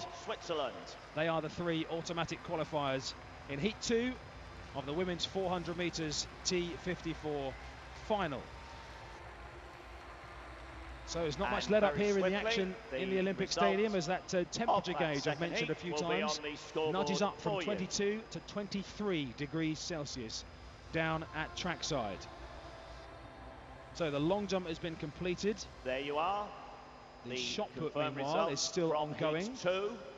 They are the three automatic qualifiers in Heat 2 of the women's 400 metres T54 final. So there's not much let up here in the action in the Olympic Stadium, as that temperature gauge I've mentioned a few times nudges up from 22 to 23 degrees Celsius down at trackside. So the long jump has been completed. There you are. The shot put, meanwhile, is still ongoing,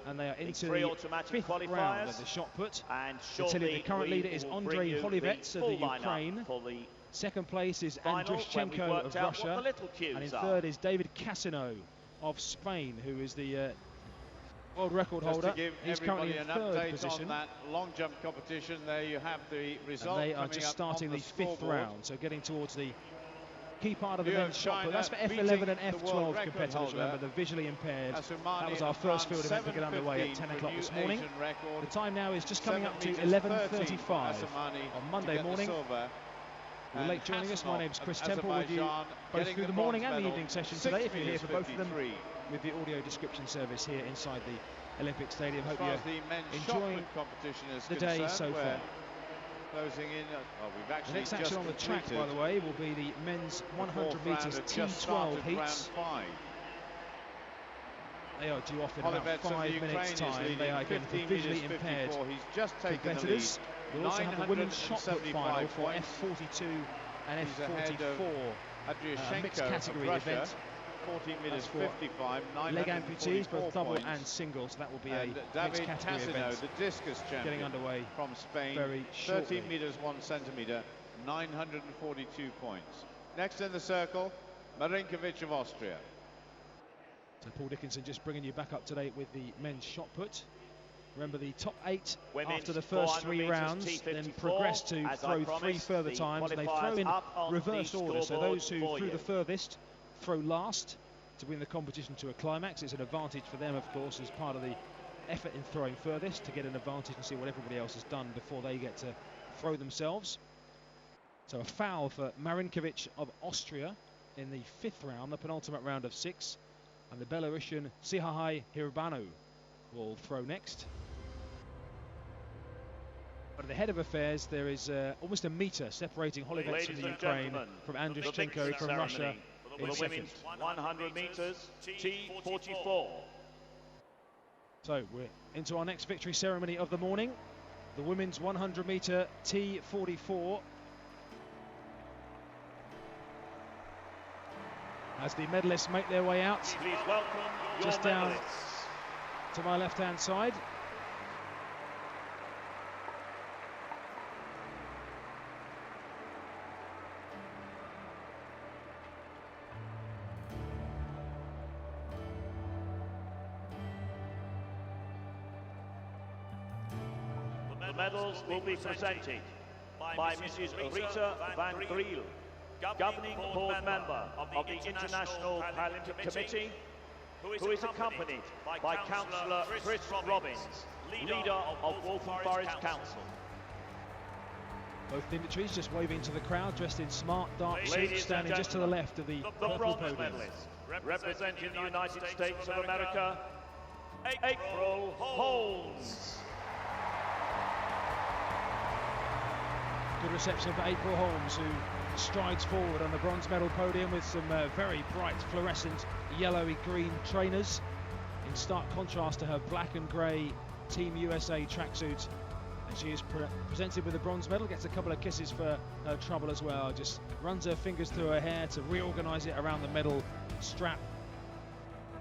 and they are into the fifth round of the shot put. And the current leader is Andrei Holivets of the Ukraine. Second place is Andrishchenko of Russia, and in third is David Casino of Spain, who is the world record holder. He's currently in third position. On that long jump competition, there you have the result. And they are just starting the fifth round, so getting towards the key part of the men's shot put. That's for F11 and F12 competitors, remember, the visually impaired. That was our first field event to get underway at 10 o'clock this morning. The time now is just coming up to 11:35 on Monday morning. If you're late joining us, my name's Chris Temple with you both through the morning and the evening session today, if you're here for both of them, with the audio description service here inside the Olympic Stadium. Hope you're enjoying the day so far. Closing in, the next action on the track, by the way, will be the men's 100 metres T12 heats. They are due off in about 5 minutes' time. They are again for visually impaired competitors. We'll also have the women's shot put final for F42 and F44 mixed category event. 14 meters 55, leg amputees, both double and single, so that will be a mixed category event the discus champion getting underway from Spain, very shortly. 13 meters 1 centimeter, 942 points. Next in the circle, Marinkovic of Austria. So Paul Dickinson just bringing you back up to date with the men's shot put. Remember, the top 8 after the first 3 rounds then progress to throw 3 further times, and they throw in reverse order. So those who threw the furthest throw last to bring the competition to a climax. It's an advantage for them, of course, as part of the effort in throwing furthest, to get an advantage and see what everybody else has done before they get to throw themselves. So a foul for Marinkovic of Austria in the 5th round, the penultimate round of 6, and the Belarusian Sihahai Hirabanu will throw next. But at the head of affairs, there is almost a metre separating Holivets from the Ukraine from Andrishchenko from Russia in second. 100 metres T44. So we're into our next victory ceremony of the morning, the women's 100 metre T44. As the medalists make their way out, please welcome your just down to my left-hand side. The medals will be presented by Mrs. Rita van Driel, Governing Board Member of the International Paralympic Committee, who is accompanied by Councillor Chris Robbins, leader of Waltham Forest Council. Both dignitaries just waving to the crowd, dressed in smart dark suits, standing just to the left of the purple bronze podium. medalist, representing the United States of America, April Holmes. Good reception for April Holmes, who strides forward on the bronze medal podium with some very bright fluorescent yellowy green trainers, in stark contrast to her black and grey Team USA tracksuit. And she is presented with the bronze medal, gets a couple of kisses for her trouble as well, just runs her fingers through her hair to reorganise it around the medal strap.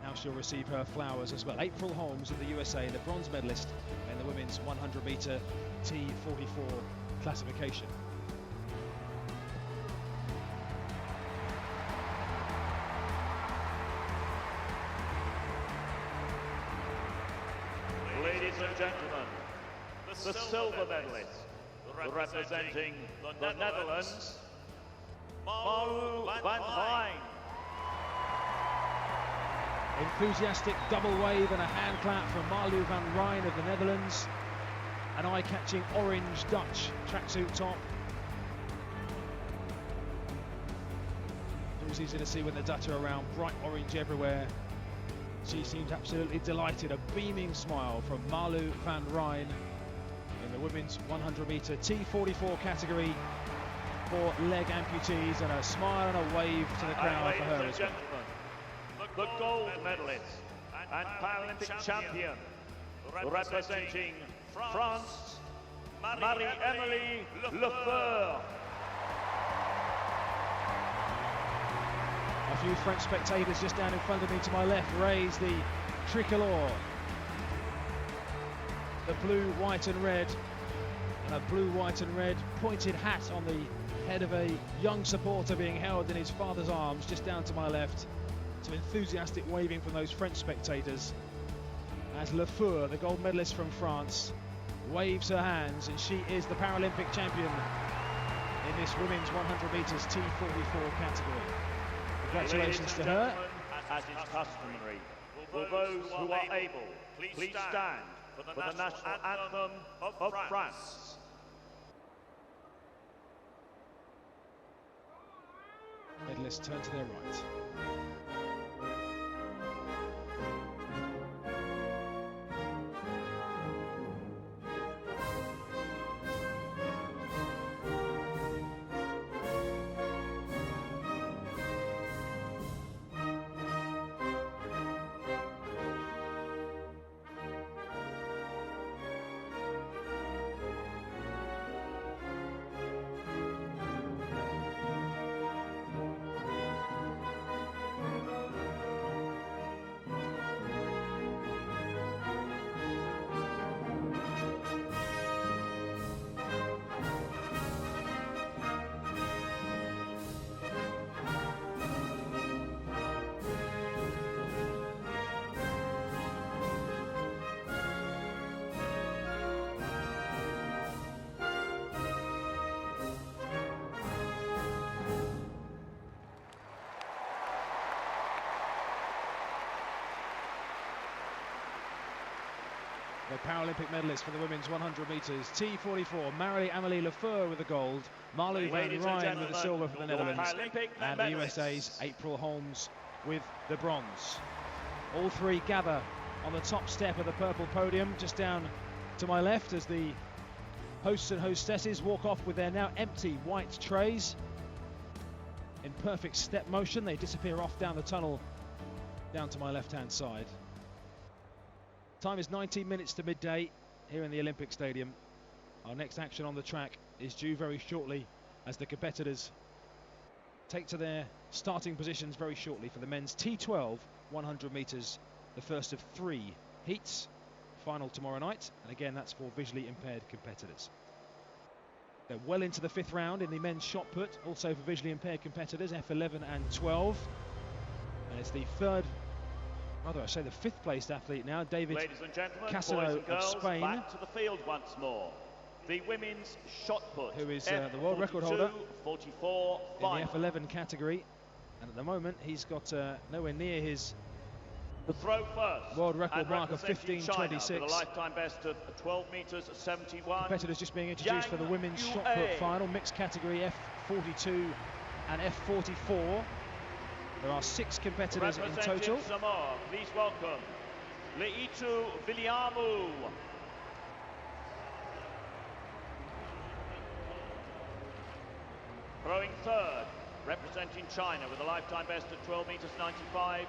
Now she'll receive her flowers as well. April Holmes of the USA, the bronze medalist in the women's 100-metre T44 classification. Ladies and gentlemen, the silver medalist, representing the Netherlands, Malu van Rijn. Enthusiastic double wave and a hand clap from Malu van Rijn of the Netherlands. An eye-catching orange Dutch tracksuit top. It was easy to see when the Dutch are around, bright orange everywhere. She seemed absolutely delighted, a beaming smile from Malu van Rijn in the women's 100-metre T44 category for leg amputees, and a smile and a wave to the crowd for her as well. The gold medalist and Paralympic champion, representing France, Marie-Amélie Lefeur. A few French spectators just down in front of me to my left raise the tricolour, the blue, white and red, and a blue, white and red pointed hat on the head of a young supporter being held in his father's arms just down to my left. Some enthusiastic waving from those French spectators as Lefeur, the gold medalist from France, waves her hands, and she is the Paralympic champion in this women's 100 metres T44 category. Congratulations to her. As is customary, will those who are able please stand for the national anthem of France. Medalists turn to their right. The Paralympic medalist for the women's 100 metres T44, Marie-Amélie Lefeur with the gold, Malu van Rijn with the silver for the Netherlands, and the USA's April Holmes with the bronze. All three gather on the top step of the purple podium, just down to my left, as the hosts and hostesses walk off with their now empty white trays. In perfect step motion, they disappear off down the tunnel, down to my left-hand side. Time is 19 minutes to midday here in the Olympic Stadium. Our next action on the track is due very shortly as the competitors take to their starting positions very shortly for the men's T12 100 metres, the first of 3 heats, final tomorrow night, and again that's for visually impaired competitors. They're well into the 5th round in the men's shot put, also for visually impaired competitors, F11 and 12, and it's the 5th placed athlete now, David Casino of Spain, back to the field once more. The women's shot put, who is the world record holder 44 in the F11 category, and at the moment he's got nowhere near his world record mark of 15:26. A lifetime best of 12 meters 71. Competitors just being introduced for the women's shot put final, mixed category F42 and F44. There are 6 competitors in total. Samoa, please welcome Leitu Viliamu. Throwing third, representing China with a lifetime best of 12 meters 95,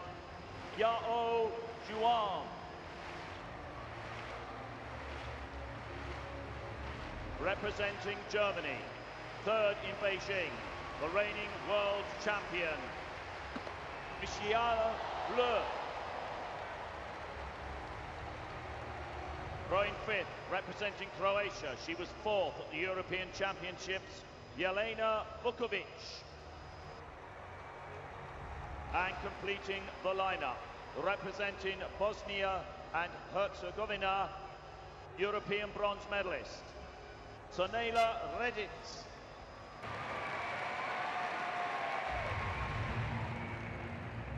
Yao Zhuang. Representing Germany, third in Beijing, the reigning world champion, Michelle Le. Throwing fifth, representing Croatia. She was fourth at the European Championships, Jelena Vukovic. And completing the lineup, representing Bosnia and Herzegovina, European bronze medalist, Sonela Redic.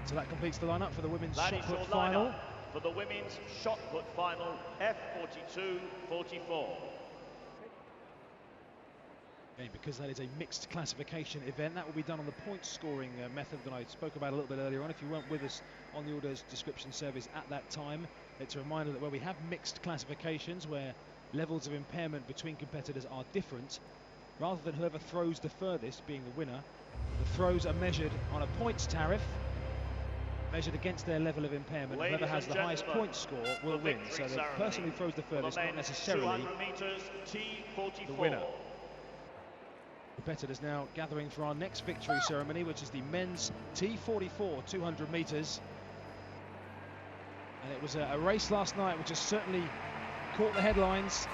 So that completes the lineup for the women's That shot is your put final. lineup for the women's shot put final, F42-44. Again, because that is a mixed classification event, that will be done on the point scoring method that I spoke about a little bit earlier on. If you weren't with us on the orders description service at that time, it's a reminder that where we have mixed classifications, where levels of impairment between competitors are different, rather than whoever throws the furthest being the winner, the throws are measured on a points tariff, measured against their level of impairment. Ladies Whoever has the highest point score will win. So the person who throws the furthest, not necessarily 200 meters, T44. the winner. Competitors now gathering for our next victory ceremony, which is the men's T44 200 metres. And it was a race last night which has certainly caught the headlines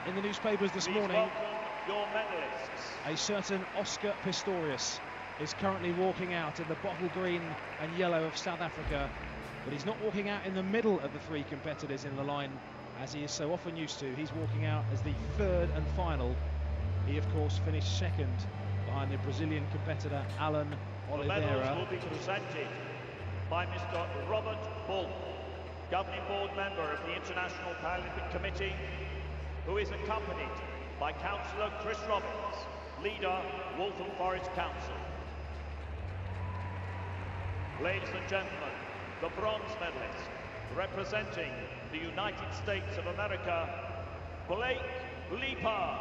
in the newspapers this morning. Welcome your medalists. A certain Oscar Pistorius is currently walking out in the bottle green and yellow of South Africa, but he's not walking out in the middle of the three competitors in the line as he is so often used to. He's walking out as the third and final. He of course finished second behind the Brazilian competitor Alan Oliveira. The medals will be presented by Mr. Robert Bull, governing board member of the International Paralympic Committee, who is accompanied by Councillor Chris Robbins, leader Waltham Forest Council. Ladies and gentlemen, the bronze medalist, representing the United States of America, Blake Leaper.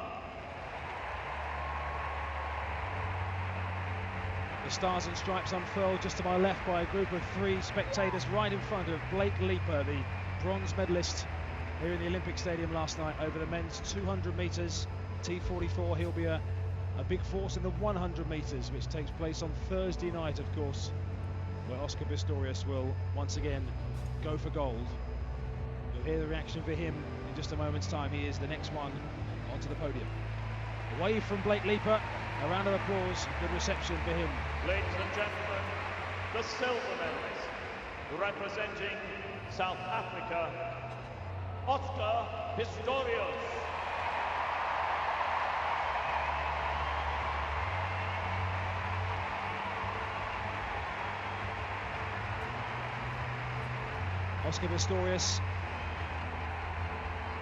The stars and stripes unfurled just to my left by a group of three spectators right in front of Blake Leaper, the bronze medalist here in the Olympic Stadium last night over the men's 200 metres T44. He'll be a big force in the 100 metres, which takes place on Thursday night, of course, where Oscar Pistorius will once again go for gold. You'll hear the reaction for him in just a moment's time. He is the next one onto the podium. A wave from Blake Leaper, a round of applause, good reception for him. Ladies and gentlemen, the silver medalist, representing South Africa, Oscar Pistorius. Oscar Pistorius,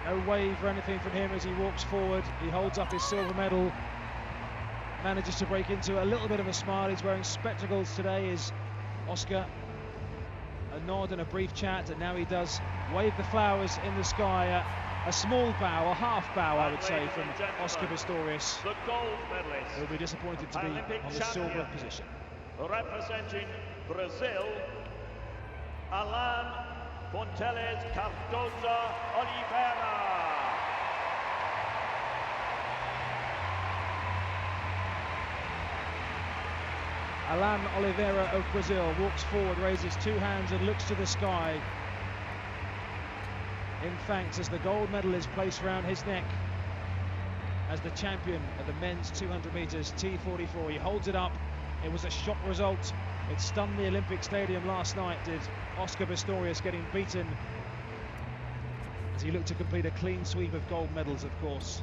no wave or anything from him as he walks forward. He holds up his silver medal, manages to break into a little bit of a smile. He's wearing spectacles today, is Oscar. A nod and a brief chat, and now he does wave the flowers in the sky. A small bow, a half bow, I would say, from Oscar Pistorius. The gold medalist. He'll be disappointed to be on the silver position. Representing Brazil, Alan Fonteles Cardoza Oliveira. Alan Oliveira of Brazil walks forward, raises two hands and looks to the sky in thanks as the gold medal is placed around his neck as the champion of the men's 200 metres T44. He holds it up. It was a shock result. It stunned the Olympic Stadium last night, did Oscar Pistorius, getting beaten as he looked to complete a clean sweep of gold medals, of course,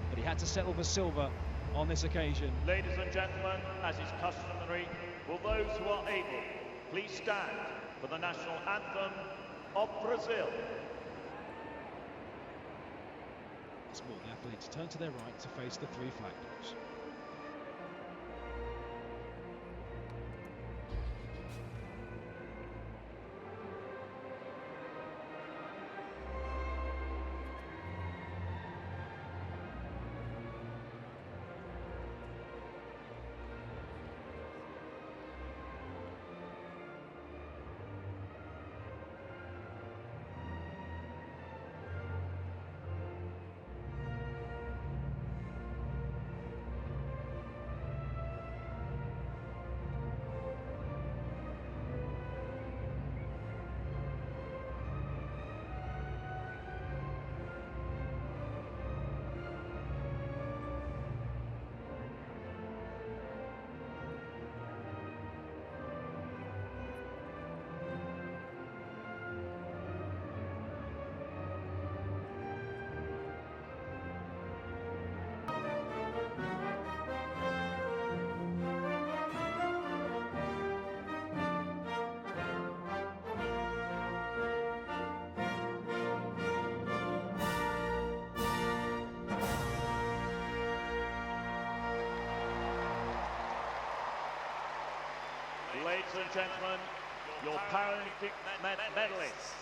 but he had to settle for silver on this occasion. Ladies and gentlemen, as is customary, will those who are able please stand for the national anthem of Brazil. Once more, the athletes turn to their right to face the three flag dogs. ladies and gentlemen, your Paralympic medalists.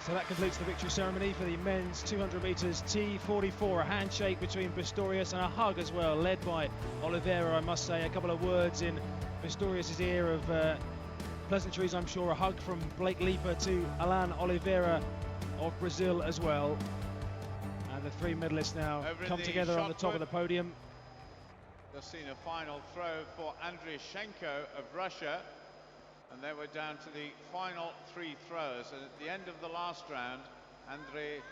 So that completes the victory ceremony for the men's 200 metres T44. A handshake between Pistorius and a hug as well, led by Oliveira. I must say, a couple of words in Pistorius' ear of pleasantries, I'm sure. A hug from Blake Leaper to Alan Oliveira of Brazil as well. And the three medalists now come together on the top of the podium. Just seen a final throw for Andriy Shenko of Russia, and they were down to the final three throws. And at the end of the last round, Andriy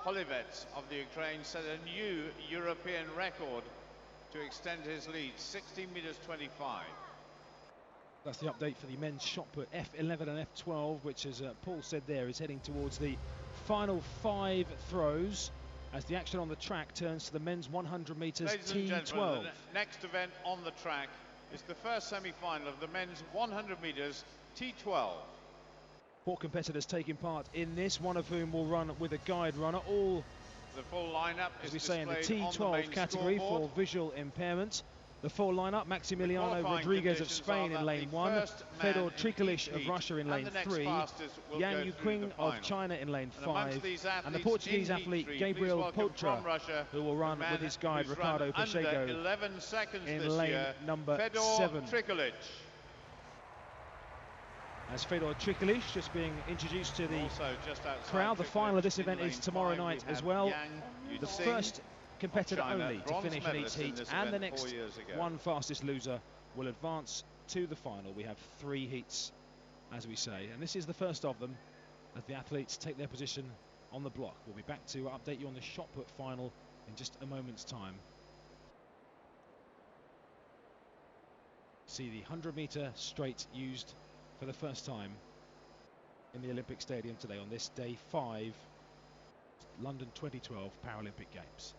Holivets of the Ukraine set a new European record to extend his lead, 16 meters 25. That's the update for the men's shot put, F11 and F12, which, as Paul said there, is heading towards the final 5 throws as the action on the track turns to the men's 100 metres T12. The next event on the track is the first semi-final of the men's 100 metres T12. 4 competitors taking part in this, one of whom will run with a guide runner. All, the full lineup, as we say, in the T12 category for visual impairment. The full lineup: Maximiliano Rodriguez of Spain in lane 1, Fedor Trikulic of Russia in lane 3, Yang Yuqing of China in lane 5, and the Portuguese athlete Gabriel Potra, who will run with his guide Ricardo Pacheco in lane number 7. As Fedor Trikulic just being introduced to the crowd. The final of this event is tomorrow night as well. The first competitor only to finish in each heat, and the next one fastest loser will advance to the final. We have 3 heats, as we say, and this is the first of them as the athletes take their position on the block. We'll be back to update you on the shot put final in just a moment's time. See the 100 metre straight used for the first time in the Olympic Stadium today on this day 5 London 2012 Paralympic Games.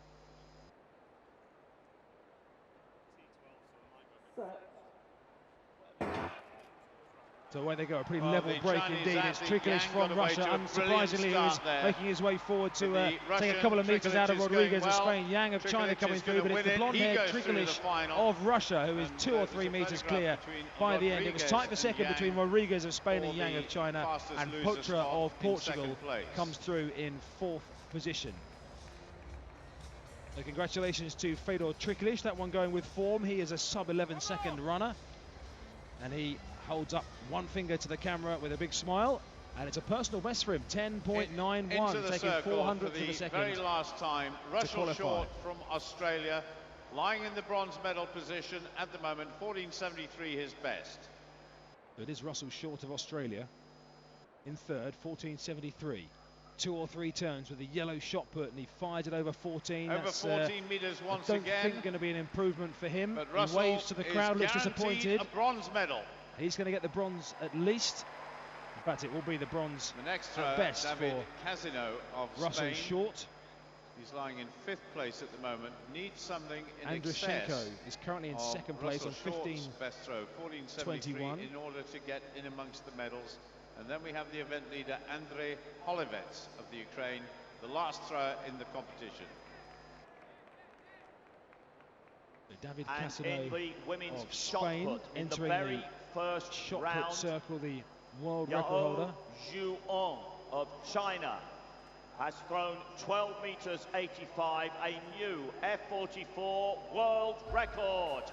So away they go, a pretty level break indeed. It's Trikulic from Russia, unsurprisingly, who is making his way forward to take a couple of metres out of Rodriguez of Spain. Yang of China coming through, but it's the blonde-haired Trikulic of Russia who is 2 or 3 metres clear by the end. It was tight for second between Rodriguez of Spain and Yang of China, and Potra of Portugal comes through in 4th position. So congratulations to Fedor Trikulic, that one going with form. He is a sub-11 second runner, and he holds up one finger to the camera with a big smile, and it's a personal best for him, 10.91, taking 400th of a second. Very last time, Russell Short from Australia, lying in the bronze medal position at the moment, 14.73 his best. It is Russell Short of Australia in third, 14.73. 2 or 3 turns with a yellow shot put, and he fired it over 14. Over 14 metres once again. I don't think going to be an improvement for him. But he Russell waves to the crowd, looks disappointed. A bronze medal. He's going to get the bronze at least. In fact, it will be the bronze the next at best David for Casino of Russell Spain. Short. He's lying in 5th place at the moment. Needs something in Andriy excess Shenko is currently in 2nd place on 15. Best throw, 14.73 in order to get in amongst the medals. And then we have the event leader Andriy Holivets of the Ukraine, the last thrower in the competition. David And Casino in the women's of shot Spain put, in entering the very the first shot round, put circle, the world record holder. Yao Zhuong of China has thrown 12 meters 85, a new F44 world record.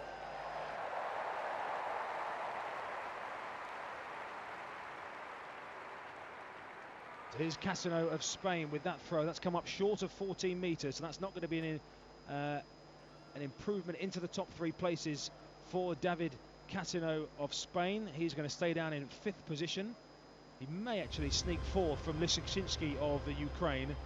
Here's Casino of Spain with that throw. That's come up short of 14 metres, so that's not going to be an improvement into the top 3 places for David Casino of Spain. He's going to stay down in 5th position. He may actually sneak 4th from Lysychinski of the Ukraine,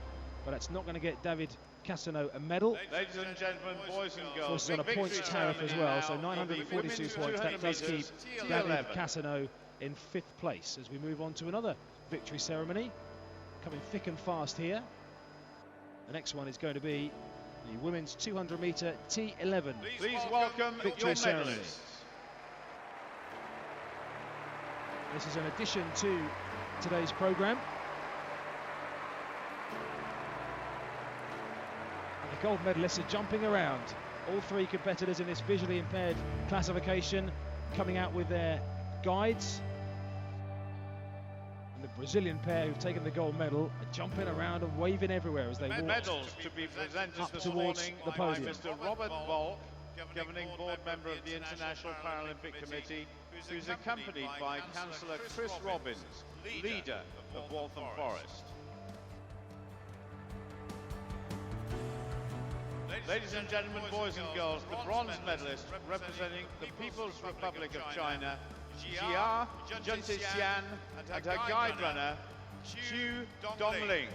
but that's not going to get David Casino a medal. Ladies and gentlemen, boys and girls, this is on a points tariff as well, so 942 points. That does keep David Casino in 5th place as we move on to another victory ceremony. Coming thick and fast here. The next one is going to be the women's 200 metre T11 Please welcome victory your ceremony. medalists. This is an addition to today's programme. And the gold medalists are jumping around. All 3 competitors in this visually impaired classification coming out with their guides. And the Brazilian pair who've taken the gold medal are jumping around and waving everywhere as they walk. Medals to be presented up this towards morning the by podium. Mr. Robert Volk, governing board member of the International Paralympic Committee, who's accompanied by Councillor Chris Robbins, leader of Waltham Forest. Ladies and gentlemen, boys and girls, the bronze medalist representing the People's Republic of China, Jia Juntixian, and her guide runner, Xu Dongling.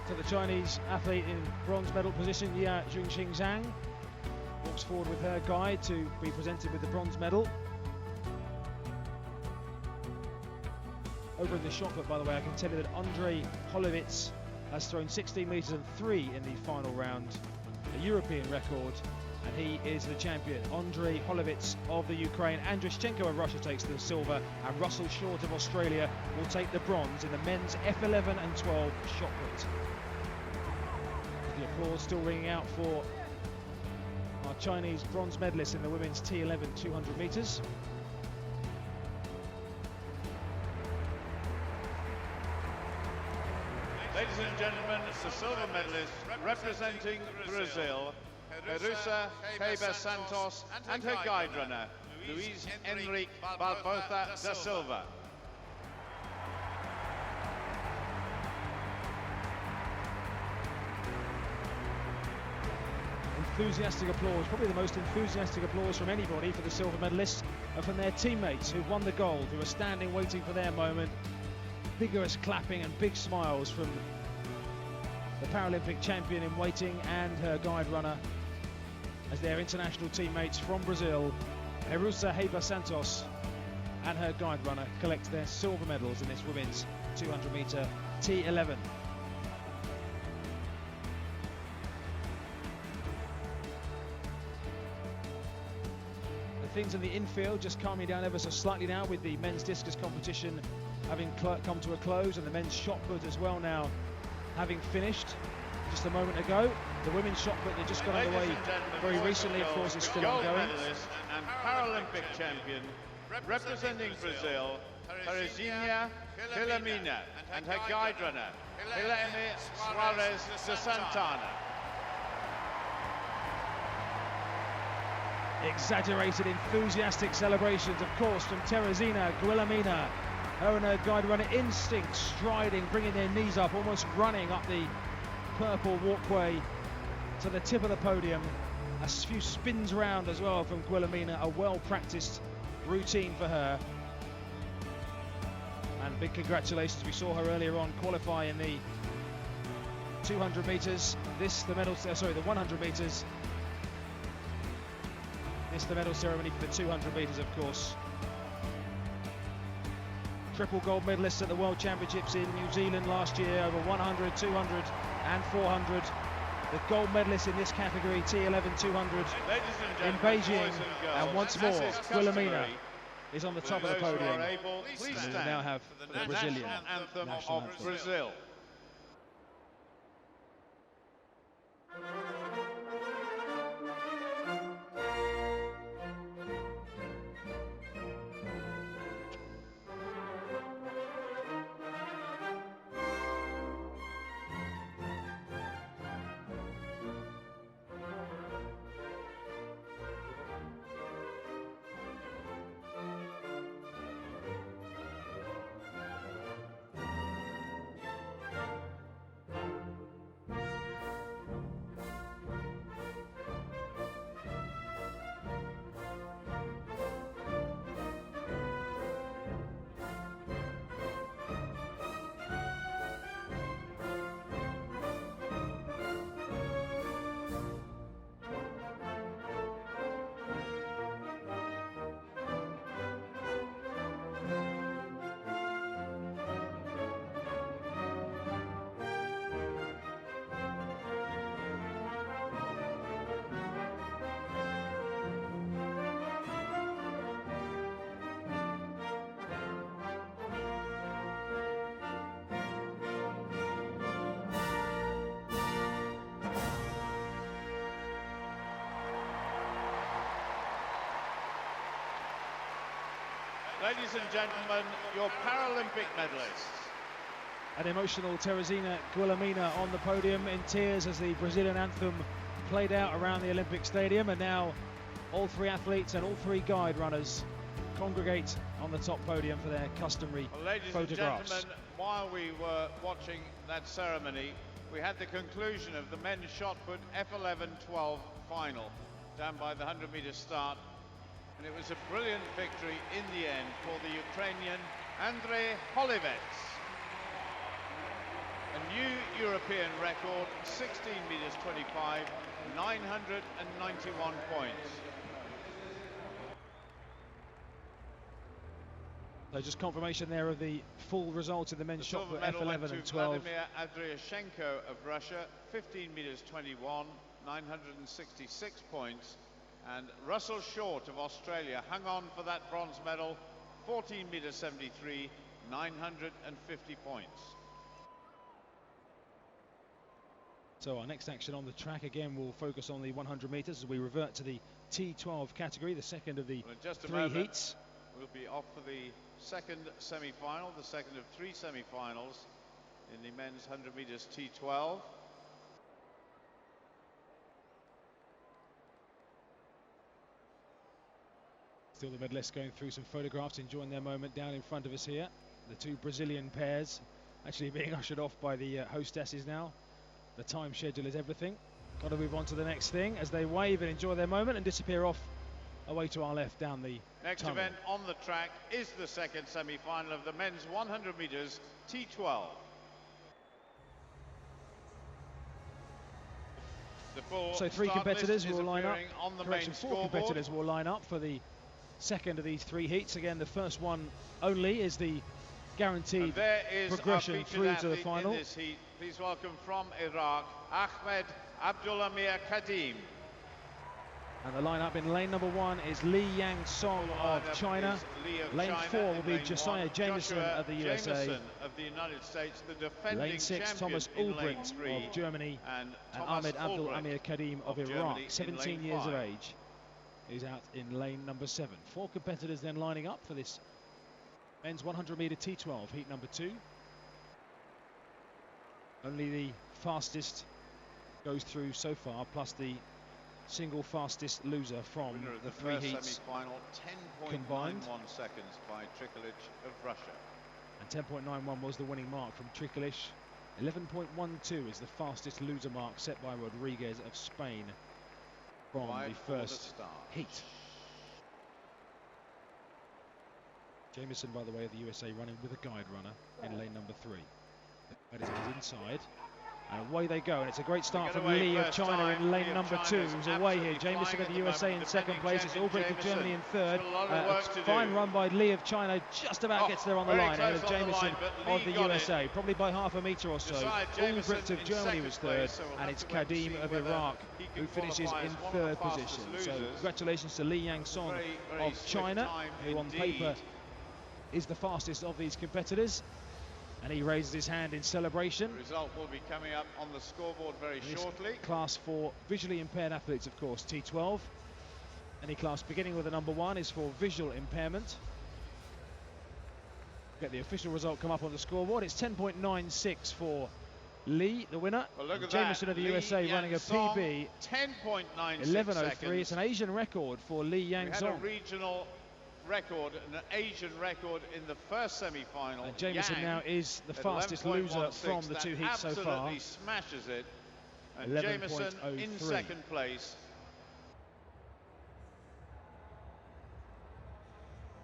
So the Chinese athlete in bronze medal position, Jia Juntixian, walks forward with her guide to be presented with the bronze medal. Over in the shot put, by the way, I can tell you that Andrei Holovitz has thrown 16 metres and 3 in the final round, a European record, and he is the champion. Andrei Holovitz of the Ukraine, Andrishchenko of Russia takes the silver, and Russell Short of Australia will take the bronze in the men's F11 and 12 shot put. The applause still ringing out for our Chinese bronze medalists in the women's T11 200 metres. Ladies and gentlemen, the silver medalist representing Brazil, Jerusa Heber Santos, and her guide runner, Luiz Henrique Barbosa da Silva. Enthusiastic applause, probably the most enthusiastic applause from anybody for the silver medalists and from their teammates who've won the gold, who are standing waiting for their moment. Vigorous clapping and big smiles from the Paralympic champion in waiting and her guide runner as their international teammates from Brazil, Jerusa Heber Santos, and her guide runner collect their silver medals in this women's 200 metre T11. Things in the infield just calming down ever so slightly now, with the men's discus competition having come to a close and the men's shot put as well now having finished just a moment ago. The women's shot put that just got underway very recently, of course, is still gold ongoing. Medalist and Paralympic champion representing Brazil, Terezinha Filomena, and her guide runner, Helene Suarez de Santana. Exaggerated, enthusiastic celebrations, of course, from Terezinha Guillermina. Her and her guide runner, instinct, striding, bringing their knees up, almost running up the purple walkway to the tip of the podium. A few spins round as well from Guillermina, a well-practiced routine for her. And big congratulations, we saw her earlier on qualify in the 200 metres. The 100 metres. This the medal ceremony for the 200 metres, of course. Triple gold medalists at the World Championships in New Zealand last year, over 100, 200 and 400. The gold medalists in this category, T11 200 in Beijing. And once more, Guillermina is on the top of the podium. Please And we stand now have for the Brazilian anthem national of anthem. Brazil. Ladies and gentlemen, your Paralympic medalists. An emotional Teresina Guilhermina on the podium in tears as the Brazilian anthem played out around the Olympic Stadium, and now all three athletes and all three guide runners congregate on the top podium for their customary Ladies photographs. and gentlemen, while we were watching that ceremony, we had the conclusion of the men's shot put F11-12 final down by the 100-meter start, and it was a brilliant victory in the end for the Ukrainian Andrei Holivets. A new European record, 16 meters 25, 991 points. So just confirmation there of the full result of the men's shot put F11 and 12. Vladimir Andriushenko of Russia, 15 meters 21, 966 points. And Russell Short of Australia hung on for that bronze medal, 14 meters 73, 950 points. So our next action on the track again will focus on the 100 meters as we revert to the T12 category, the second of the three heats. We'll be off for the second semi-final, the second of three semi-finals in the men's 100 meters T12. Still the medalists going through some photographs, enjoying their moment down in front of us here. The two Brazilian pairs actually being ushered off by the hostesses now. The time schedule is everything. Got to move on to the next thing as they wave and enjoy their moment and disappear off away to our left down the next tunnel. Event on the track is the second semi-final of the men's 100 meters T12. So three competitors will line up. On the Correction, four competitors will line up for the second of these three heats. Again, the first one only is the guaranteed progression through to the final. In this heat. Please welcome from Iraq, Ahmed Abdulhamir Kadim. And the lineup in lane number 1 is Li Yang Song of China. Lane 4 will be Josiah Jameson of the USA. Of the United States, the defending lane 6, Thomas Ulbricht of Germany. And Ahmed Abdulhamir Kadim of Iraq, 17 years of age. He's out in lane number 7. 4 competitors then lining up for this men's 100 meter T12, heat number 2. Only the fastest goes through so far, plus the single fastest loser from the three heats combined. 10.91 seconds by Trikulic of Russia. And 10.91 was the winning mark from Trikulic. 11.12 is the fastest loser mark set by Rodriguez of Spain from the first heat. Jameson, by the way, of the USA running with a guide runner in lane number 3. That is inside. And away they go, and it's a great start from Li of China in lane number 2, who's away here. Jameson of the USA in second place. It's Ulbricht of Germany in third. A fine run by Li of China, just about gets there on the line, ahead of Jameson of the USA, probably by half a metre or so. Ulbricht of Germany was third, and it's Kadim of Iraq who finishes in third position. So congratulations to Li Yang Song of China, who on paper is the fastest of these competitors. And he raises his hand in celebration. The result will be coming up on the scoreboard very shortly. Class for visually impaired athletes, of course, T12. Any class beginning with a number 1 is for visual impairment. Get the official result come up on the scoreboard. It's 10.96 for Li, the winner. Well, look at Jameson of the USA running a PB 10.96 11.03. It's an Asian record for Li Yang Song. We had a regional record, an Asian record in the first semi-final. And Jameson now is the fastest loser from the 2 heats so far. Absolutely smashes it. And Jameson in second place.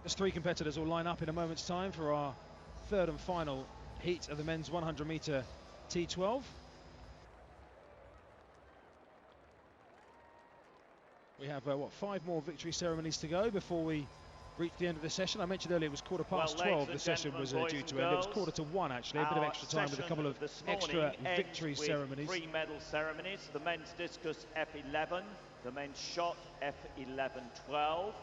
Just 3 competitors will line up in a moment's time for our third and final heat of the men's 100 meter T12. We have, 5 more victory ceremonies to go before we reach the end of the session. I mentioned earlier it was 12:15 the session was due to end. It was 1:45 actually, a bit of extra time with a couple of extra victory ceremonies. 3 medal ceremonies, the men's discus F11, the men's shot F11-12,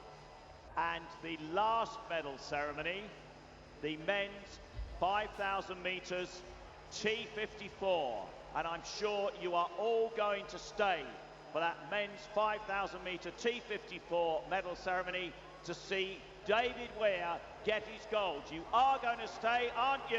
and the last medal ceremony, the men's 5,000 metres T54. And I'm sure you are all going to stay for that men's 5,000 metre T54 medal ceremony to see David Weir get his gold? You are going to stay, aren't you?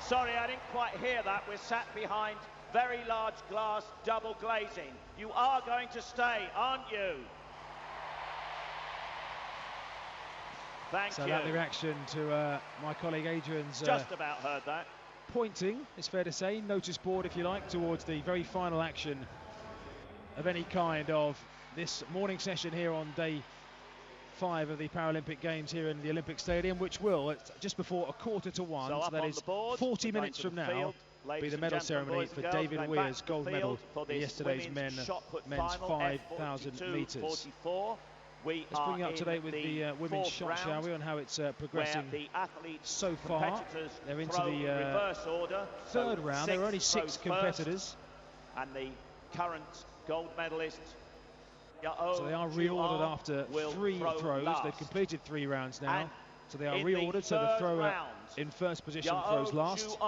Sorry, I didn't quite hear that. We're sat behind very large glass double glazing. You are going to stay, aren't you? Thank you. So that the reaction to my colleague Adrian's just about heard that. Pointing, it's fair to say, notice board if you like, towards the very final action of any kind of this morning session here on day 5 of the Paralympic Games here in the Olympic Stadium, which will, just before 1:45, so that is board, 40 minutes from now, field, be the medal ceremony for David Weir's gold medal in yesterday's men's 5,000 metres. Let's bring you up to date with the women's shot, shall we, on how it's progressing so far. They're into the third round. There are only 6 competitors. And the current gold medalist. So they are reordered after 3 throws. They've completed 3 rounds now. So they are reordered, so the thrower in first position throws last.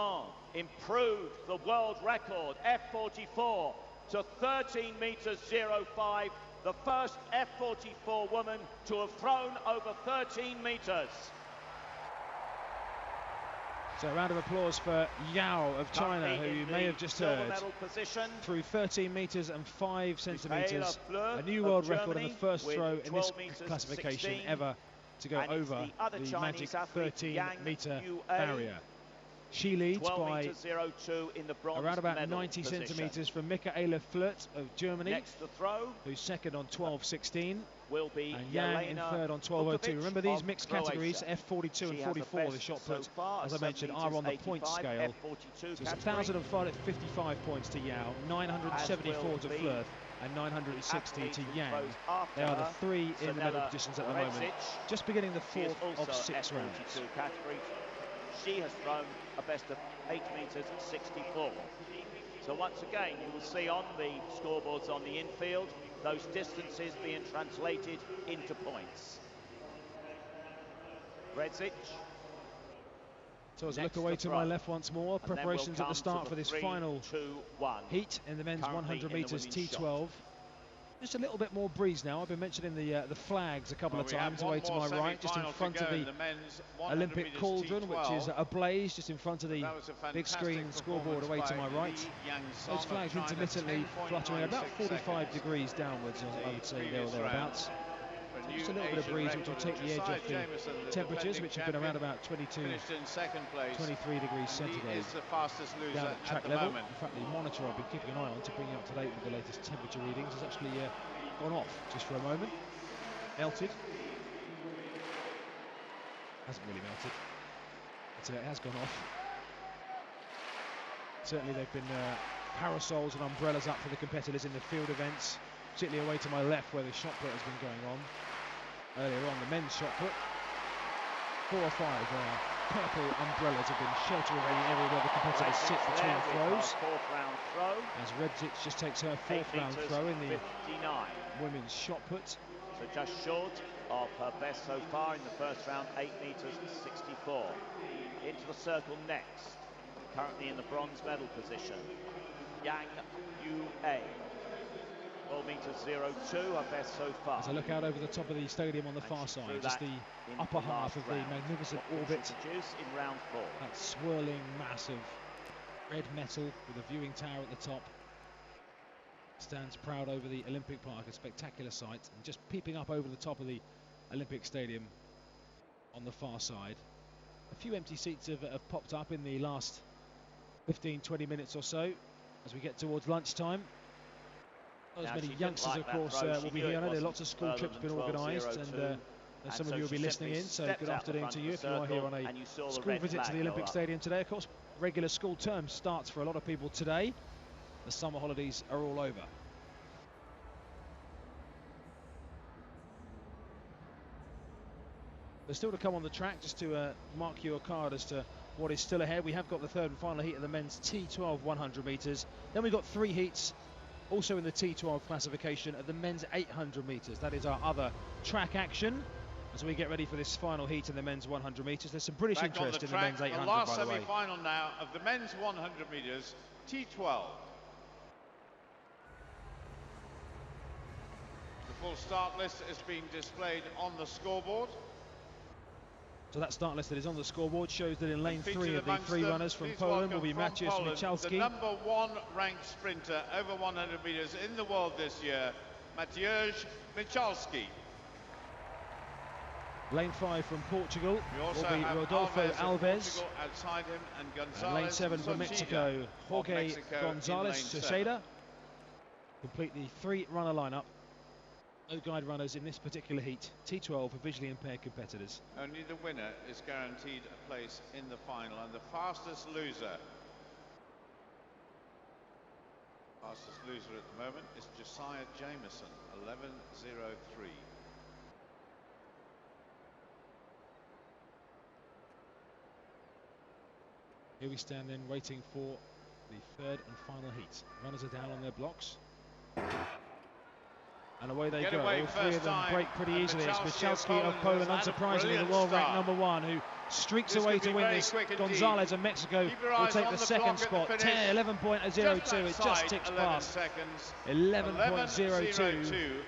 Improved the world record, F44, to 13 metres 05. The first F44 woman to have thrown over 13 metres. So a round of applause for Yao of China, who you may have just heard, through 13 metres and 5 centimetres, a new world record in the first throw in this classification ever to go over the magic 13-metre barrier. She leads by around about 90 centimetres from Michaela Flirt of Germany, who's second on 12.16, and Yang in third on 12.02. Remember, these mixed categories, F42 and 44, the shot puts, as I mentioned, are on the point scale. So it's 1,055 points to Yao, 974 to Flirt, and 960 to Yang. They are the 3 in the medal positions at the moment, just beginning the 4th of 6 rounds. She has thrown a best of 8 metres 64. So once again, you will see on the scoreboards on the infield those distances being translated into points. Redzic. So as I look away to my left once more, preparations at the start for this final heat in the men's 100 metres T12. Just a little bit more breeze now. I've been mentioning the flags a couple of times away to my right, just in front of the Olympic cauldron, which is ablaze just in front of the big screen scoreboard away to my right. Those flags intermittently fluttering about 45 degrees downwards, I would say, there or thereabouts. Just a little bit of breeze which will take the edge off the temperatures, which have been around about 22, 23 degrees centigrade down at track level. In fact, the monitor I've been keeping an eye on to bring you up to date with the latest temperature readings has actually gone off just for a moment. Melted. Hasn't really melted, but it has gone off. Certainly there have been parasols and umbrellas up for the competitors in the field events, particularly away to my left where the shot put has been going on. Earlier on, the men's shot put, 4 or 5 purple umbrellas have been sheltering the area where the competitors sit between throws. As Redzic just takes her 4th round throw in the women's shot put. So just short of her best so far in the first round, 8 metres 64. Into the circle next, currently in the bronze medal position, Yang Yu-A. 12 metres 02, her best so far. As I look out over the top of the stadium on the far side, just the upper half of the magnificent orbit, in round 4. That swirling mass of red metal with a viewing tower at the top stands proud over the Olympic Park, a spectacular sight. And just peeping up over the top of the Olympic Stadium on the far side, a few empty seats have popped up in the last 15-20 minutes or so as we get towards lunchtime. Not as many youngsters, of course, will be here. I know there are lots of school trips been organised, and some of you will be listening in, so good afternoon to you if you are here on a school visit to the Olympic Stadium today. Of course, regular school term starts for a lot of people today. The summer holidays are all over. There's still to come on the track, just to mark your card as to what is still ahead. We have got the 3rd and final heat of the men's T12 100 metres. Then we've got 3 heats also in the T12 classification at the men's 800 metres. That is our other track action as we get ready for this final heat in the men's 100 metres. There's some British interest in the men's 800, the last by the way. semi-final now of the men's 100 metres T12. The full start list is being displayed on the scoreboard. So that start list that is on the scoreboard shows that in lane 3 of the three them, runners from Poland will be Maciej Michalski. The number 1 ranked sprinter over 100 metres in the world this year, Maciej Michalski. Lane 5 from Portugal will be have Rodolfo Alves. Outside him, and And lane 7 from Mexico, Jorge Gonzalez Socieda. Complete the 3-runner lineup. No guide runners in this particular heat. T12 for visually impaired competitors. Only the winner is guaranteed a place in the final, and the fastest loser at the moment is Josiah Jameson, 11:03. Here we stand then waiting for the 3rd and final heat. Runners are down on their blocks. And away they go. All 3 of them break pretty easily. It's Michalski of Poland, unsurprisingly the world ranked number 1, who streaks away to win this. Gonzalez of Mexico will take the 2nd spot. 11.02. It just ticks past. 11.02.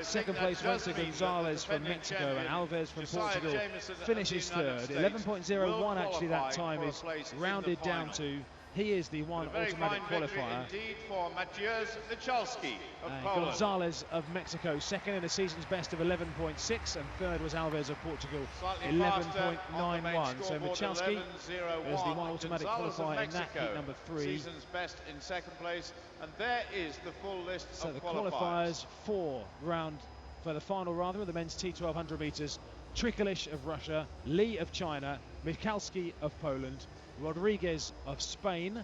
Second place went to Gonzalez from Mexico, and Alves from Portugal finishes 3rd. 11.01 actually that time is rounded down to. He is the one automatic qualifier. For Maciej Michalski of Poland. Gonzalez of Mexico, 2nd in a season's best of 11.6, and 3rd was Alves of Portugal, 11.91. So Michalski is the one automatic qualifier in that heat number 3. Season's best in 2nd place, and there is the full list so of the qualifiers. for the final rather of the men's T1200 metres. Trikalish of Russia, Lee of China, Michalski of Poland, Rodriguez of Spain.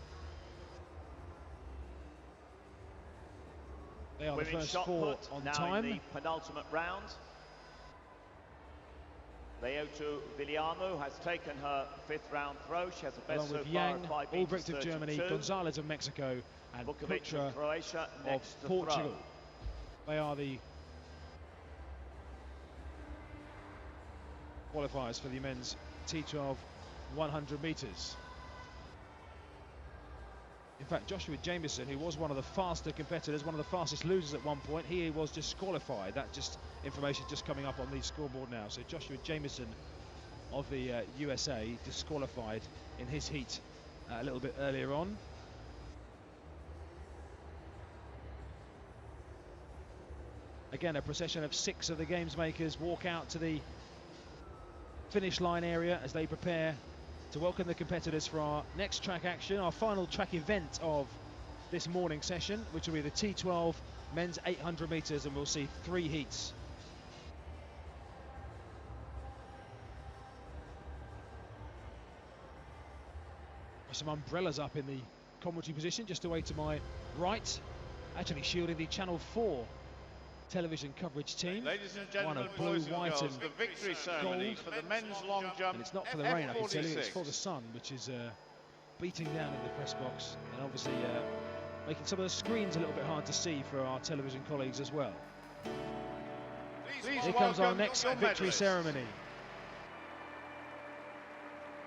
They are the first 4 on now time. In the penultimate round. Leotu Viliamu has taken her 5th round throw. She has a best Along so with far Yang, of 5 Albrecht of 32. Germany, Gonzalez of Mexico, and Vukovic Putra of Croatia of next to Portugal. They are the qualifiers for the men's T12 100 metres. In fact, Joshua Jameson, who was one of the faster competitors, one of the fastest losers at one point, he was disqualified. That just information just coming up on the scoreboard now. So Joshua Jameson of the USA disqualified in his heat a little bit earlier on. Again, a procession of 6 of the games makers walk out to the finish line area as they prepare to welcome the competitors for our next track action, our final track event of this morning session, which will be the T12 men's 800 metres, and we'll see 3 heats. Some umbrellas up in the commentary position just away to my right, actually shielding the Channel 4 television coverage team. Ladies and One gentlemen, of blue, boys and white girls, and the victory ceremony for the men's long jump. And it's not for the rain, I can tell you, it's F46. for the sun, which is beating down in the press box, and obviously making some of the screens a little bit hard to see for our television colleagues as well. Here comes our next victory ceremony.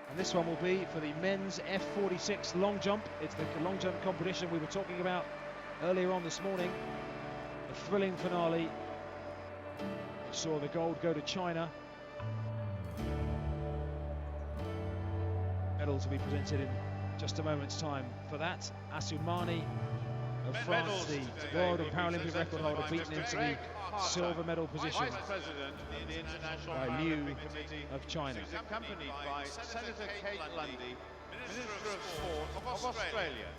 And this one will be for the men's F46 long jump. It's the long jump competition we were talking about earlier on this morning. A thrilling finale. We saw the gold go to China. Medal to be presented in just a moment's time for that. Assoumani of France, the World and Paralympic record holder, beaten into the silver medal position Vice President in the International by Liu Paralympic Committee of China. He's accompanied by Senator Kate Lundy, Minister of Sport of Australia.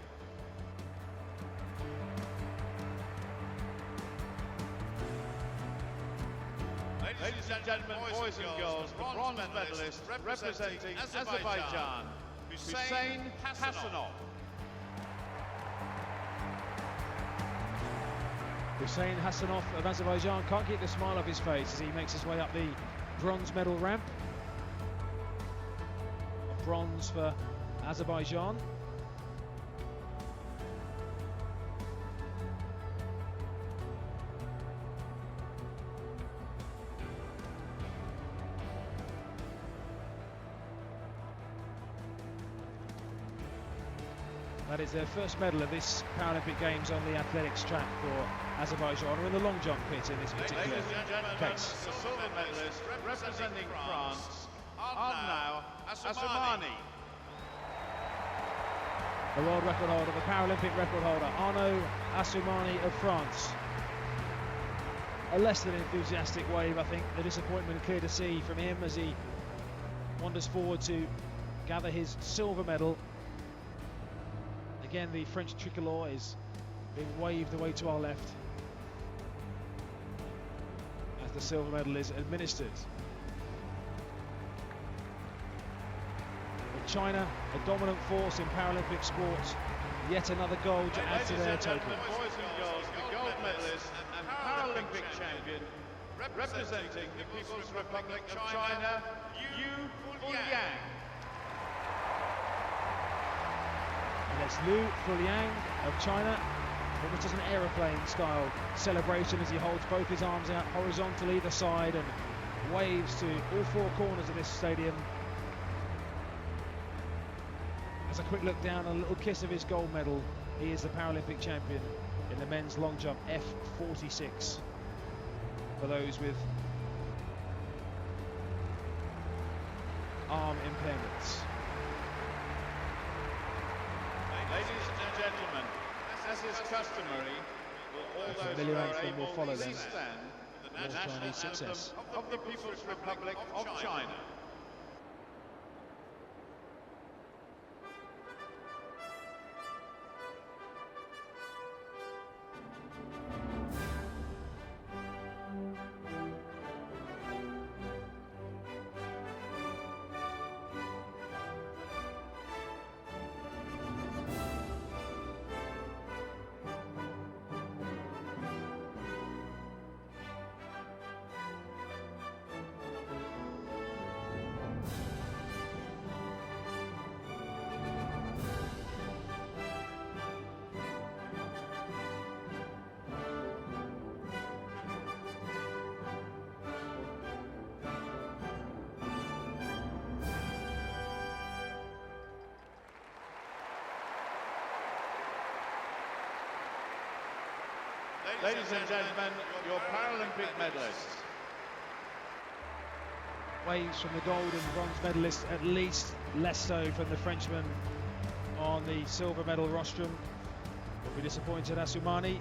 Ladies and gentlemen, boys and girls, the bronze medalist representing Azerbaijan, Hussein Hassanov. Hussein Hassanov of Azerbaijan can't keep the smile off his face as he makes his way up the bronze medal ramp. A bronze for Azerbaijan. That is their first medal of this Paralympic Games on the athletics track for Azerbaijan are in the long jump pit in this particular case. The silver medalist representing France, Arnaud Assoumani. The world record holder, the Paralympic record holder, Arnaud Assoumani of France. A less than enthusiastic wave, I think. The disappointment clear to see from him as he wanders forward to gather his silver medal. Again, the French tricolour is being waved away to our left as the silver medal is administered. With China, a dominant force in Paralympic sports, yet another gold to add to their total. Boys and girls, the gold medalist and Paralympic champion representing the People's Republic of China, Yu Fuliang. And it's Lu Fuliang of China, almost as an aeroplane style celebration as he holds both his arms out horizontally either side and waves to all four corners of this stadium. As a quick look down, a little kiss of his gold medal. He is the Paralympic champion in the men's long jump F46 for those with arm impairments. Ladies and gentlemen, as is customary, all those familiar who are anthem will able follow please them. stand for the More national Chinese anthem success. of the People's Republic of China. Ladies and gentlemen, your Paralympic medalists. Waves from the gold and bronze medalists, at least, less so from the Frenchman on the silver medal rostrum. Will be disappointed. Assoumani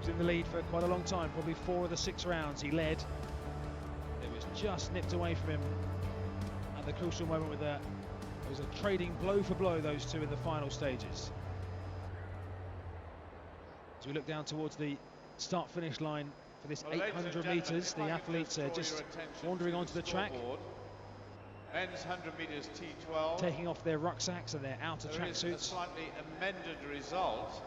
was in the lead for quite a long time, probably 4 of the 6 rounds he led. It was just nipped away from him at the crucial moment with that. It was a trading blow for blow, those two in the final stages. As we look down towards the start-finish line for this 800 metres, the athletes are just wandering onto the track, Men's 100 metres T12. taking off their rucksacks and their outer There is a tracksuits. slightly amended result,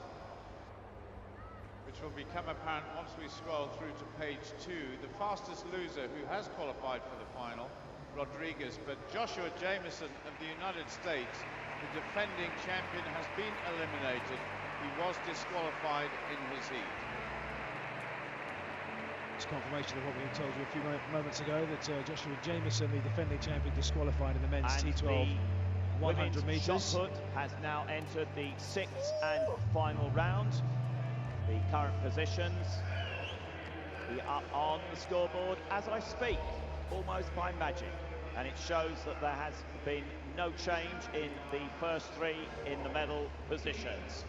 which will become apparent once we scroll through to page 2. The fastest loser who has qualified for the final, Rodriguez, but Joshua Jameson of the United States, the defending champion, has been eliminated. He was disqualified in his heat. It's confirmation of what we told you a few moments ago, that Joshua Jameson, the defending champion, disqualified in the men's T12 100 metres. Shot put has now entered the 6th and final round. The current positions are on the scoreboard as I speak, almost by magic. And it shows that there has been no change in the first 3 in the medal positions.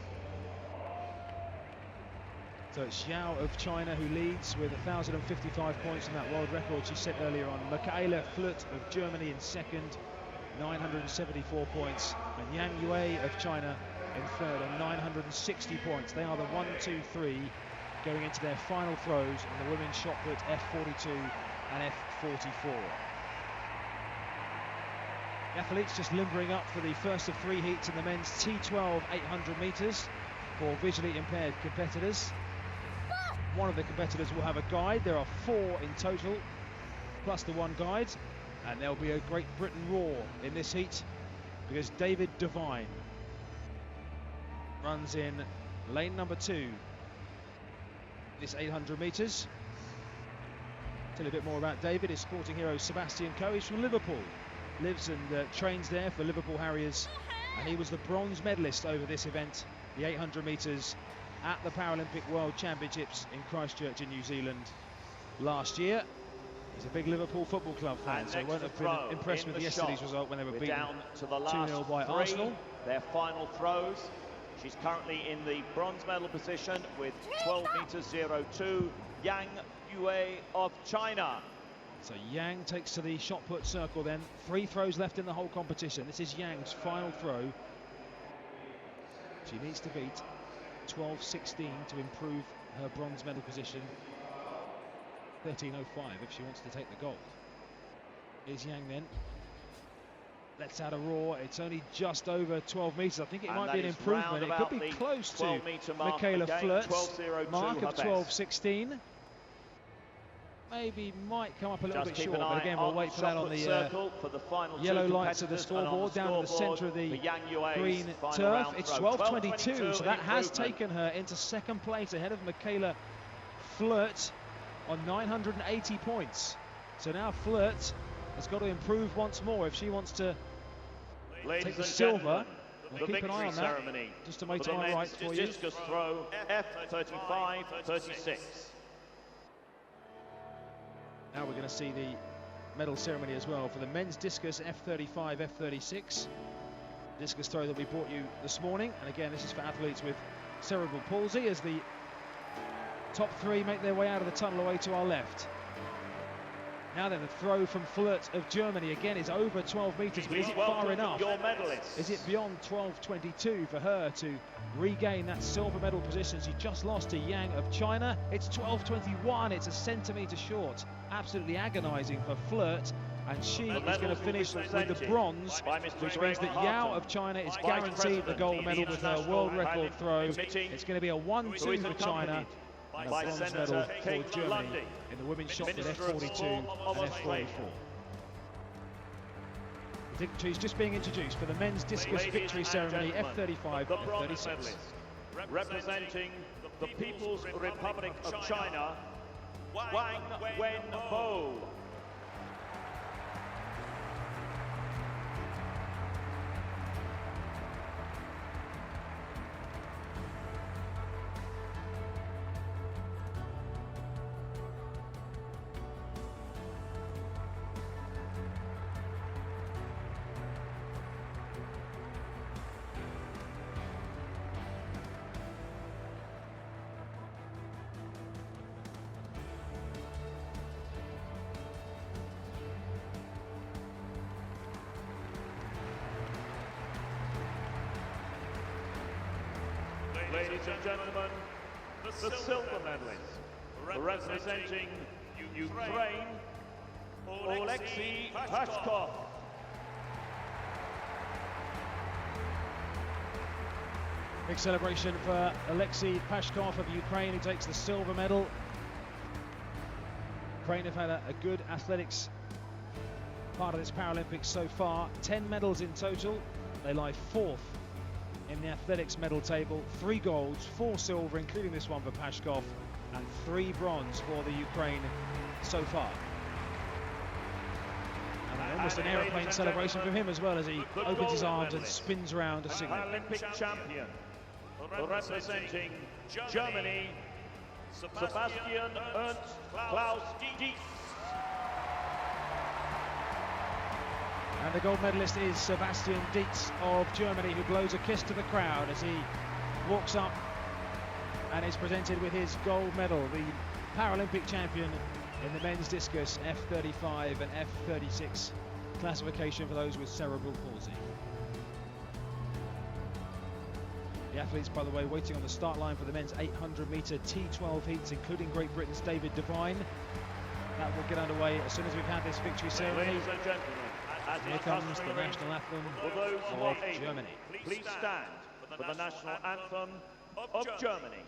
So it's Xiao of China who leads with 1,055 points in that world record she set earlier on. Michaela Flut of Germany in second, 974 points. And Yang Yue of China in third on 960 points. They are the 1, 2, 3 going into their final throws in the women's shot put F42 and F44. The athletes just limbering up for the first of 3 heats in the men's T12 800 metres for visually impaired competitors. One of the competitors will have a guide. There are 4 in total, plus the 1 guide. And there'll be a Great Britain roar in this heat because David Devine runs in lane number 2. This 800 metres. Tell you a bit more about David. His sporting hero Sebastian Coe. He's from Liverpool. Lives and trains there for Liverpool Harriers. And he was the bronze medalist over this event, the 800 metres at the Paralympic World Championships in Christchurch in New Zealand last year. He's a big Liverpool Football Club fan, so he won't have been impressed with yesterday's result when they were beaten down to the last 2-0 by three, Arsenal. Their final throws. She's currently in the bronze medal position with 12 meters 02, Yang Yue of China. So Yang takes to the shot put circle then. 3 throws left in the whole competition. This is Yang's final throw. She needs to beat 12.16 to improve her bronze medal position. 13.05 if she wants to take the gold. Here's Yang then. Lets out a roar. It's only just over 12 metres. I think it might be an improvement. It could be close to Michaela Flirt's mark of 12.16. Maybe might come up a little bit short, but again we'll wait for that on the yellow lights of the scoreboard down in the centre of the green turf. It's 12.22, so that has taken her into second place ahead of Michaela Flirt on 980 points. So now Flirt has got to improve once more if she wants to take the silver. We'll keep an eye on that just to make time right for you. Discus throw F35-36. Now we're going to see the medal ceremony as well for the men's discus F35, F36. Discus throw that we brought you this morning. And again, this is for athletes with cerebral palsy as the top 3 make their way out of the tunnel away to our left. Now then, the throw from Flirt of Germany again is over 12 metres, but is it far enough? Is it beyond 12.22 for her to regain that silver medal position she just lost to Yang of China? It's 12.21, it's a centimetre short. Absolutely agonising for Flirt, and she is going to finish with the bronze, which means that Yao of China is guaranteed the gold medal with her world record throw. It's going to be a 1-2 for China and a bronze medal for Germany in the women's shot put F42 and F44. The victory is just being introduced for the men's discus victory ceremony F35 and F36. Representing the People's Republic of China, Wang Wenbo. Ladies and gentlemen, the silver medalist, representing Ukraine, Oleksiy Pashkov. Big celebration for Oleksiy Pashkov of Ukraine, who takes the silver medal. Ukraine have had a good athletics part of this Paralympics so far. 10 medals in total. They lie 4th in the athletics medal table. 3 golds, 4 silver, including this one for Pashkov, and 3 bronze for the Ukraine so far. And almost an aeroplane celebration from him as well, as he opens his arms and spins round to signal. Paralympic champion, representing Germany, Sebastian Ernst Klaus Dietz. And the gold medalist is Sebastian Dietz of Germany, who blows a kiss to the crowd as he walks up and is presented with his gold medal. The Paralympic champion in the men's discus F35 and F36 classification for those with cerebral palsy. The athletes, by the way, waiting on the start line for the men's 800-metre T12 heats, including Great Britain's David Devine. That will get underway as soon as we've had this victory ceremony. Ladies and gentlemen, as here comes the national anthem of Germany. Please stand for the national anthem of Germany.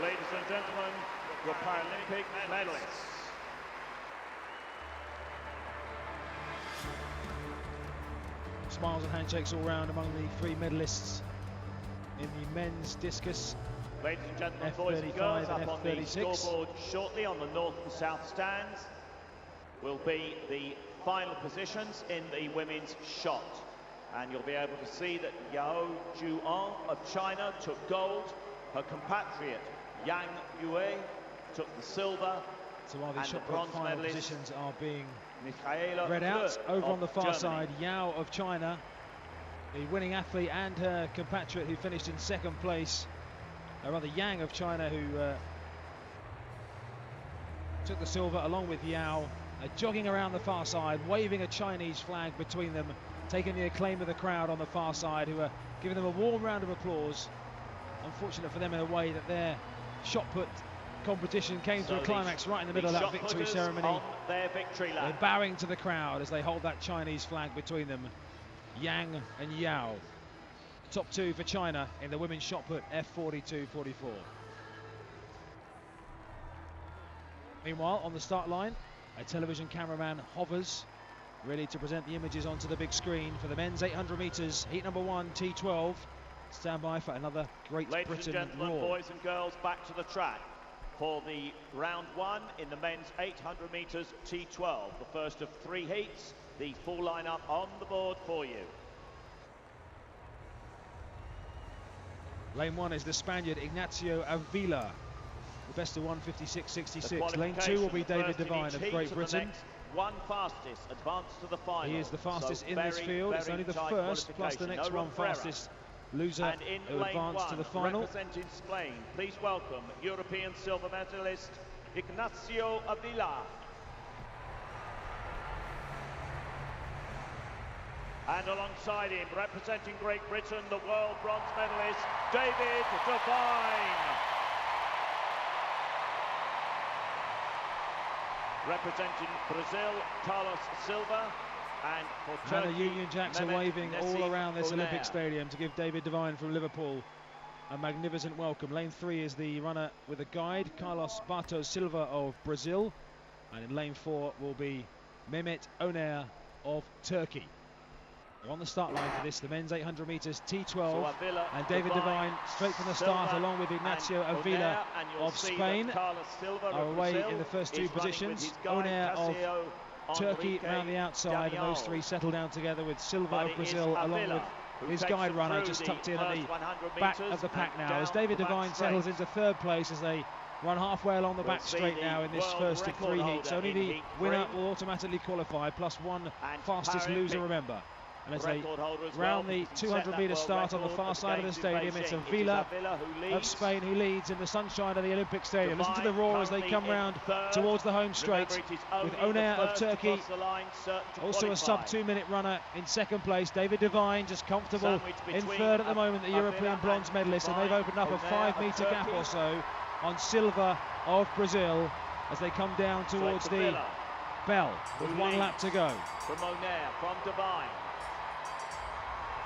ladies and gentlemen, your Paralympic medalists. Smiles and handshakes all round among the three medalists in the men's discus. Ladies and gentlemen, boys and F35 girls, and up on the F36. scoreboard shortly on the north and south stands will be the final positions in the women's shot. And you'll be able to see that Yao Juan of China took gold. Her compatriot Yang Yue took the silver. So while the and shot the bronze put final medalist positions are being Michaela read out, Klug over of on the far Germany. side, Yao of China, the winning athlete, and her compatriot who finished in second place, or rather Yang of China, who took the silver along with Yao, jogging around the far side, waving a Chinese flag between them, taking the acclaim of the crowd on the far side, who are giving them a warm round of applause. Unfortunate for them in a way that their shot put competition came to a climax right in the middle of that victory ceremony. On their victory lap. They're bowing to the crowd as they hold that Chinese flag between them. Yang and Yao. Top two for China in the women's shot put F42-44. Meanwhile, on the start line, a television cameraman hovers, ready to present the images onto the big screen for the men's 800 metres, heat number 1, T12. Stand by for another Great Ladies Britain and gentlemen, roar. boys and girls, back to the track for the round 1 in the men's 800 metres T12. The first of 3 heats, the full lineup on the board for you. Lane 1 is the Spaniard Ignacio Avila, the best of 156.66. Lane 2 will be David Devine of Great Britain. One fastest advanced to the final. He is the fastest So in this very, field. It's very only the tight first plus the qualification. next No one room for error. fastest loser And in who lane advanced to the 1, final. representing Spain, please welcome European silver medalist Ignacio Avila. And alongside him, representing Great Britain, the world bronze medalist David Devine. Representing Brazil, Carlos Silva. And for And Turkey, the Union Jacks are Mehmet waving all Nesip around this Uner. Olympic Stadium to give David Devine from Liverpool a magnificent welcome. Lane 3 is the runner with a guide, Carlos Bartos Silva of Brazil. And in lane 4 will be Mehmet Uner of Turkey. On the start line for this, the men's 800 metres T12, So Avila, and David Devine straight from the start, Silva, along with Ignacio and Avila Uner, and you'll of see Spain, that Carlos Silva are of away Brazil in the first two is running with positions. his guide, Uner of Casio Turkey Enrique around the outside, and those Damião. three settle down together with Silva But of it Brazil, is along Avila with who his takes guide them runner through just the tucked in at first the 100 back metres of the pack and now, as down David the back Devine straight. settles into third place as they run halfway along the We'll back see straight the now in this world first of record 3 holder heats. Only in the heat winner 3. will automatically qualify, plus one And fastest loser, Paralympic remember. And as they record holder as round well, the because he set 200 that metre world start on the record far at side of the Games in stadium, it's Beijing. Avila who of leads. Spain who leads in the sunshine of the Olympic Stadium. Listen to the Devine roar as they currently come in round third. towards the home straight, Remember, it is with only the Uner of first to Turkey, cross the line, certain to also a qualify. sub-2 minute runner in second place. David Devine just comfortable Sandwiched in between third at the moment, the Avila European and bronze medalist, and they've Devine. opened up a Uner 5 of metre gap Turkey. or so on Silva of Brazil as they come down Straight towards to the Villa. bell with Who 1 leads. lap to go. From Uner, from Devine.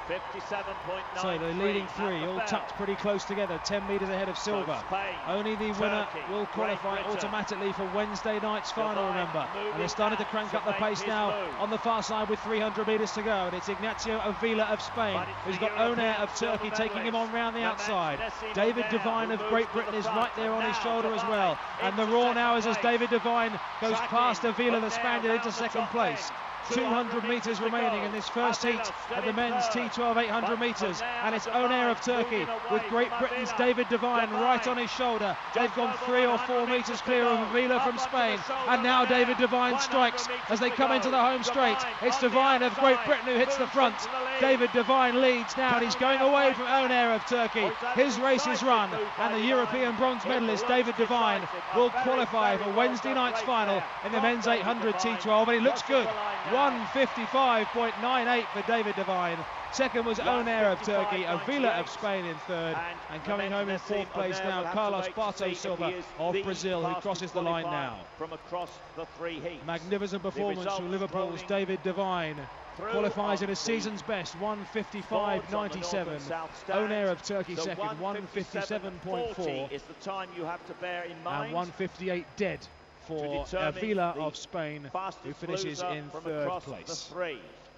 57.9. So the leading three all tucked pretty close together, 10 metres ahead of Silva. Only the winner Turkey, will qualify Great Britain. automatically for Wednesday night's final, Devine remember. And they're moving starting to back crank to up the make pace his now move. on the far side with 300 metres to go. And it's Ignacio Avila of Spain But it's who's the got Uner European of Turkey silver taking him on round the medalist, outside. Mehmet Nesip David Uner, Devine who of moves Great to Britain the is front. right there on his Now shoulder as Devine well. And the into roar second now is as place. David Devine goes Tracking past Avila, the Uner Spaniard, round into the second top place. end. 200 metres remaining in this first heat of the men's T12 800 metres, and it's Uner of Turkey with Great Britain's David Devine right on his shoulder. They've gone 3 or 4 metres clear of Avila from Spain, and now David Devine strikes as they come into the home straight. It's Devine of Great Britain who hits the front. David Devine leads now, and he's going away from Uner of Turkey. His race is run, and the European bronze medalist David Devine will qualify for Wednesday night's final in the men's 800 T12, and he looks good. 1:55.98 for David Devine. Second was Uner of Turkey, Avila of Spain in third, and coming home in fourth place now, Carlos Bartos Silva of Brazil, who crosses the line now. From across the 3 heats. Magnificent performance from Liverpool's David Devine. qualifies at a season's best, 1:55.97. Onair of Turkey second, 1:57.4. is the time you have to bear in mind. And 1:58 dead for Avila of Spain, who finishes in third place.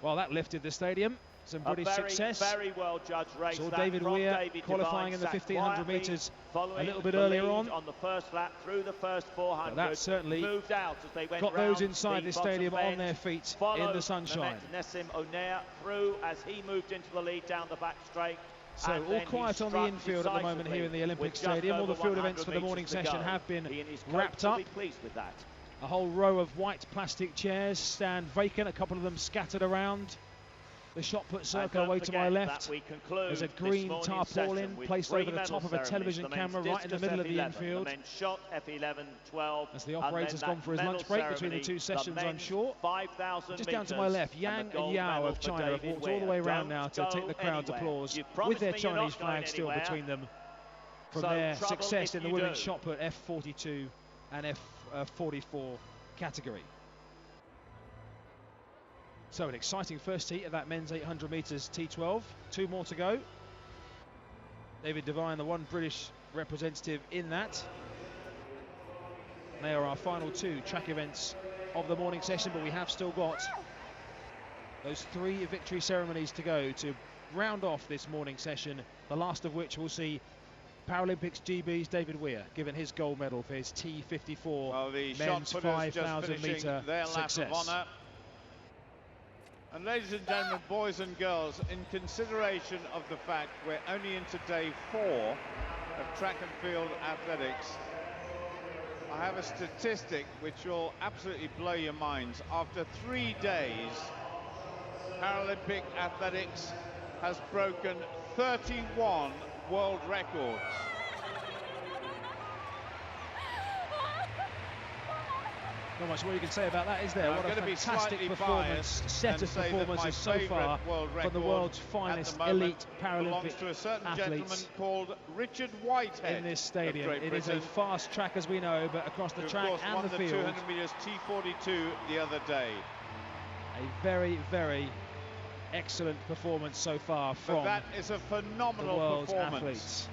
Well, that lifted the stadium. Some British success. Very well judged race. Saw David Weir qualifying in the 1500 metres a little bit earlier on the first lap through the first 400. But that certainly moved out as they went got those inside the stadium on their feet in the sunshine. Nessim Onair through as he moved into the lead down the back straight. So all quiet on the infield at the moment here in the Olympic Stadium. All the field events for the morning session have been wrapped up. A whole row of white plastic chairs stand vacant, a couple of them scattered around. The shot put circle away to my left. There's a green tarpaulin placed over the top of a television camera right in the middle of the infield. As the operator's gone for his lunch break between the two sessions, I'm sure. Just down to my left, Yang and Yao of China have walked all the way around now to take the crowd's applause with their Chinese flag still between them from their success in the women's shot put F42 and F44 category. So an exciting first heat of that men's 800 metres T12. 2 more to go. David Devine, the one British representative in that. They are our final 2 track events of the morning session, but we have still got those 3 victory ceremonies to go to round off this morning session, the last of which will see Paralympics GB's David Weir given his gold medal for his T54 men's 5,000 metre success. And ladies and gentlemen, boys and girls, in consideration of the fact we're only into day 4 of track and field athletics, I have a statistic which will absolutely blow your minds. After 3 days, Paralympic athletics has broken 31 world records. Not much more you can say about that, is there? What a fantastic performance, set of performances so far from the world's finest elite Paralympic to a certain athletes gentleman called Richard Whitehead in this stadium. It is a fast track, as we know, but across the track and the field. 200 metres T42 the other day. A very, very excellent performance so far from that is a phenomenal the world's performance. athletes.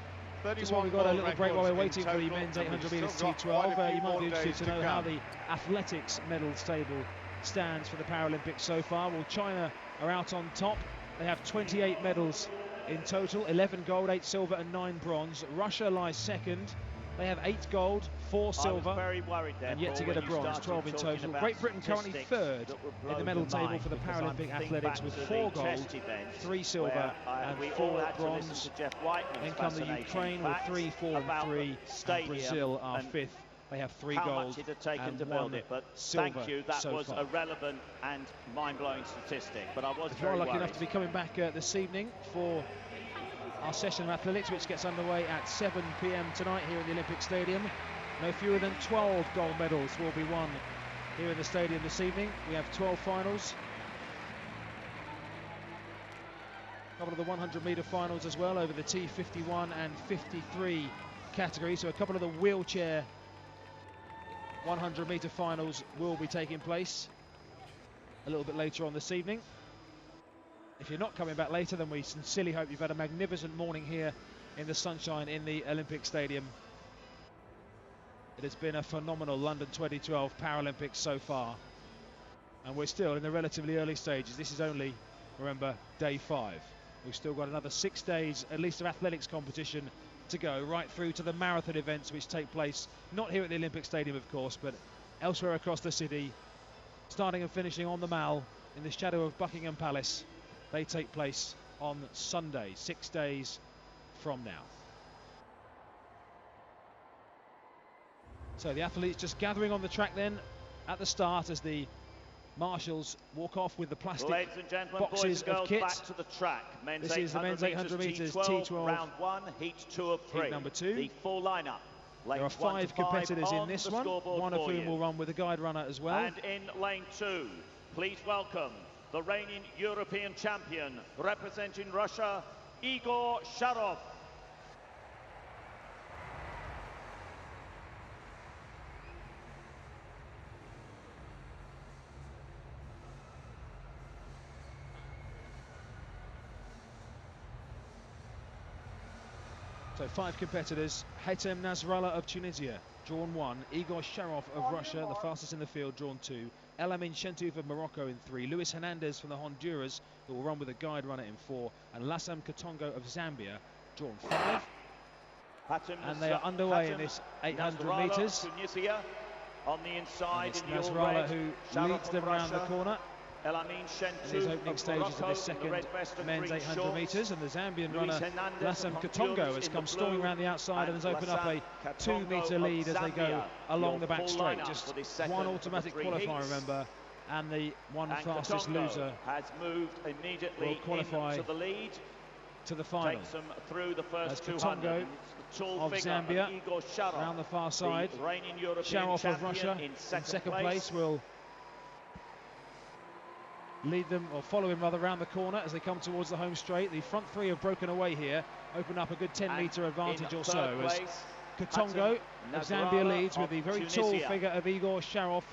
Just while we've got a little break while we're waiting for the men's 800 metres T12, you might be interested to know how the athletics medals table stands for the Paralympics so far. Well, China are out on top. They have 28 medals in total, 11 gold, 8 silver and 9 bronze. Russia lies second. They have 8 gold, 4 silver, and yet to get a bronze, 12 in total. Great Britain currently third in the medal table for the Paralympic athletics with 4 gold, 3 silver and 4 bronze. Then come the Ukraine with 3, 4 and 3, and Brazil are 5th. They have 3 gold and 1 silver that was a relevant and mind-blowing statistic. But I was if you're lucky enough to be coming back this evening for our session of athletics, which gets underway at 7 p.m. tonight here in the Olympic Stadium. No fewer than 12 gold medals will be won here in the stadium this evening. We have 12 finals. A couple of the 100 metre finals as well over the T51 and 53 categories. So a couple of the wheelchair 100 metre finals will be taking place a little bit later on this evening. If you're not coming back later, then we sincerely hope you've had a magnificent morning here in the sunshine in the Olympic Stadium. It has been a phenomenal London 2012 Paralympics so far. And we're still in the relatively early stages. This is only, remember, day 5. We've still got another 6 days, at least, of athletics competition to go, right through to the marathon events which take place, not here at the Olympic Stadium, of course, but elsewhere across the city, starting and finishing on the Mall in the shadow of Buckingham Palace. They take place on Sunday, 6 days from now. So the athletes just gathering on the track then at the start as the marshals walk off with the plastic boxes of kit. Back to the track. This is the men's 800 metres T12 round 1, heat 2 of 3. Heat number 2. The full lineup. There are 5 competitors in this one of whom will run with a guide runner as well. And in lane 2, please welcome the reigning European champion representing Russia, Igor Sharov. So 5 competitors. Hatem Nasrallah of Tunisia, drawn 1. Igor Sharov of Russia, the fastest in the field, drawn 2. El Amin Shentouf of Morocco in 3. Luis Hernandez from the Honduras, who will run with a guide runner in 4. And Lassam Katongo of Zambia, drawn 5. And they are underway in this 800 metres. Tunisia on the inside. And it's Nasrallah who leads them round the corner. El Amin In his opening stages of this second men's 800 metres, and the Zambian runner Lassam Katongo has come storming around the outside and has opened up a 2-metre lead as they go along the back straight. Just one automatic qualifier, remember, and the one fastest loser has moved immediately will qualify to the lead to the final. Takes them through the first As 200. Katongo of Zambia around the far side. Sharov of Russia in second place will lead them, or follow him rather, round the corner as they come towards the home straight. The front three have broken away here, open up a good 10-metre advantage or so, as Katongo of Zambia leads with the very tall figure of Igor Sharov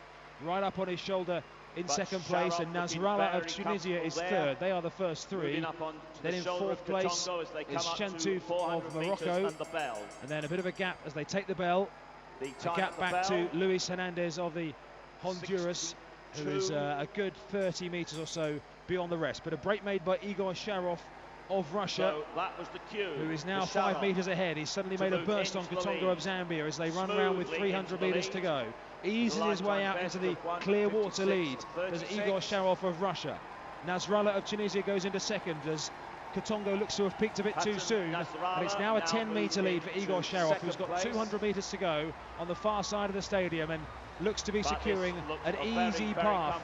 right up on his shoulder in second place, and Nasrallah of Tunisia is third. They are the first 3. Then in fourth place is Shentouf of Morocco, and then a bit of a gap as they take the bell. A gap back to Luis Hernandez of the Honduras, who is a good 30 metres or so beyond the rest. But a break made by Igor Sharov of Russia, who is now 5 metres ahead. He's suddenly made a burst on Katongo of Zambia as they run around with 300 metres to go. Eases his way out into the clear water lead as Igor Sharov of Russia. Nasrallah of Tunisia goes into second as Katongo looks to have peaked a bit too soon, and it's now a 10-metre lead for Igor Sharov, who's got 200 metres to go on the far side of the stadium and looks to be securing an easy path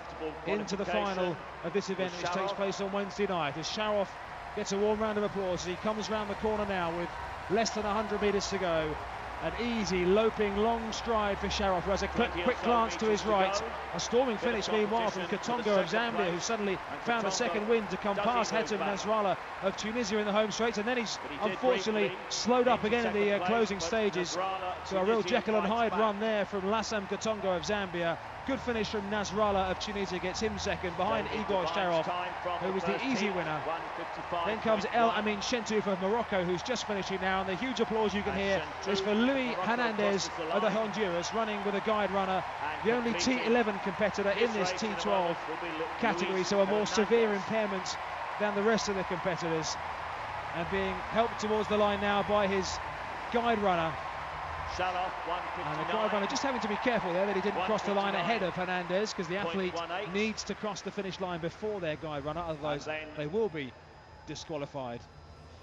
into the final of this event, which takes place on Wednesday night, as Sharov gets a warm round of applause as he comes round the corner now with less than 100 metres to go. An easy, loping, long stride for Sharov, who has a quick glance to his right. A storming finish, meanwhile, from Katongo of Zambia, who suddenly found a second wind to come past Hatem Nasrallah of Tunisia in the home straight. And then he's unfortunately slowed up again in the closing stages. So a real Jekyll and Hyde run there from Lassam Katongo of Zambia. Good finish from Nasrallah of Tunisia, gets him second behind Igor Sharov, who was the easy winner. Then comes El Amin Shentouf of Morocco, who's just finishing now, and the huge applause you can hear is for Luis Hernandez of the Honduras, running with a guide runner, the only T11 competitor in this T12 category, so a more severe impairment than the rest of the competitors, and being helped towards the line now by his guide runner. And the guide runner just having to be careful there that he didn't cross the line ahead of Hernandez, because the athlete needs to cross the finish line before their guide runner, otherwise they will be disqualified.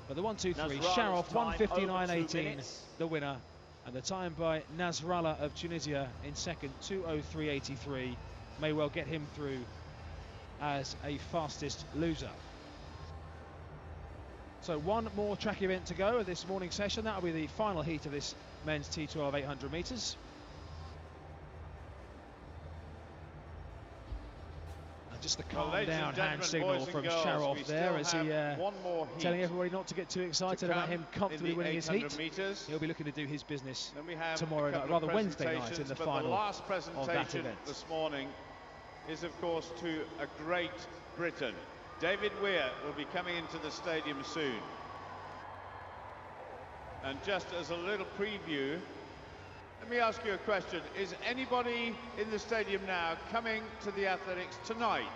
But the 1-2-3, Sharov 1:59.18, the winner, and the time by Nasrallah of Tunisia in second, 2:03.83, may well get him through as a fastest loser. So one more track event to go at this morning session. That'll be the final heat of this men's T12 800 metres. And just the calm down hand signal from Sharov there as he telling everybody not to get too excited about him comfortably winning his heat. He'll be looking to do his business tomorrow night, rather Wednesday night, in the final the last of presentation that event. this morning is of course to a great Britain. David Weir will be coming into the stadium soon. And just as a little preview, let me ask you a question. Is anybody in the stadium now coming to the athletics tonight?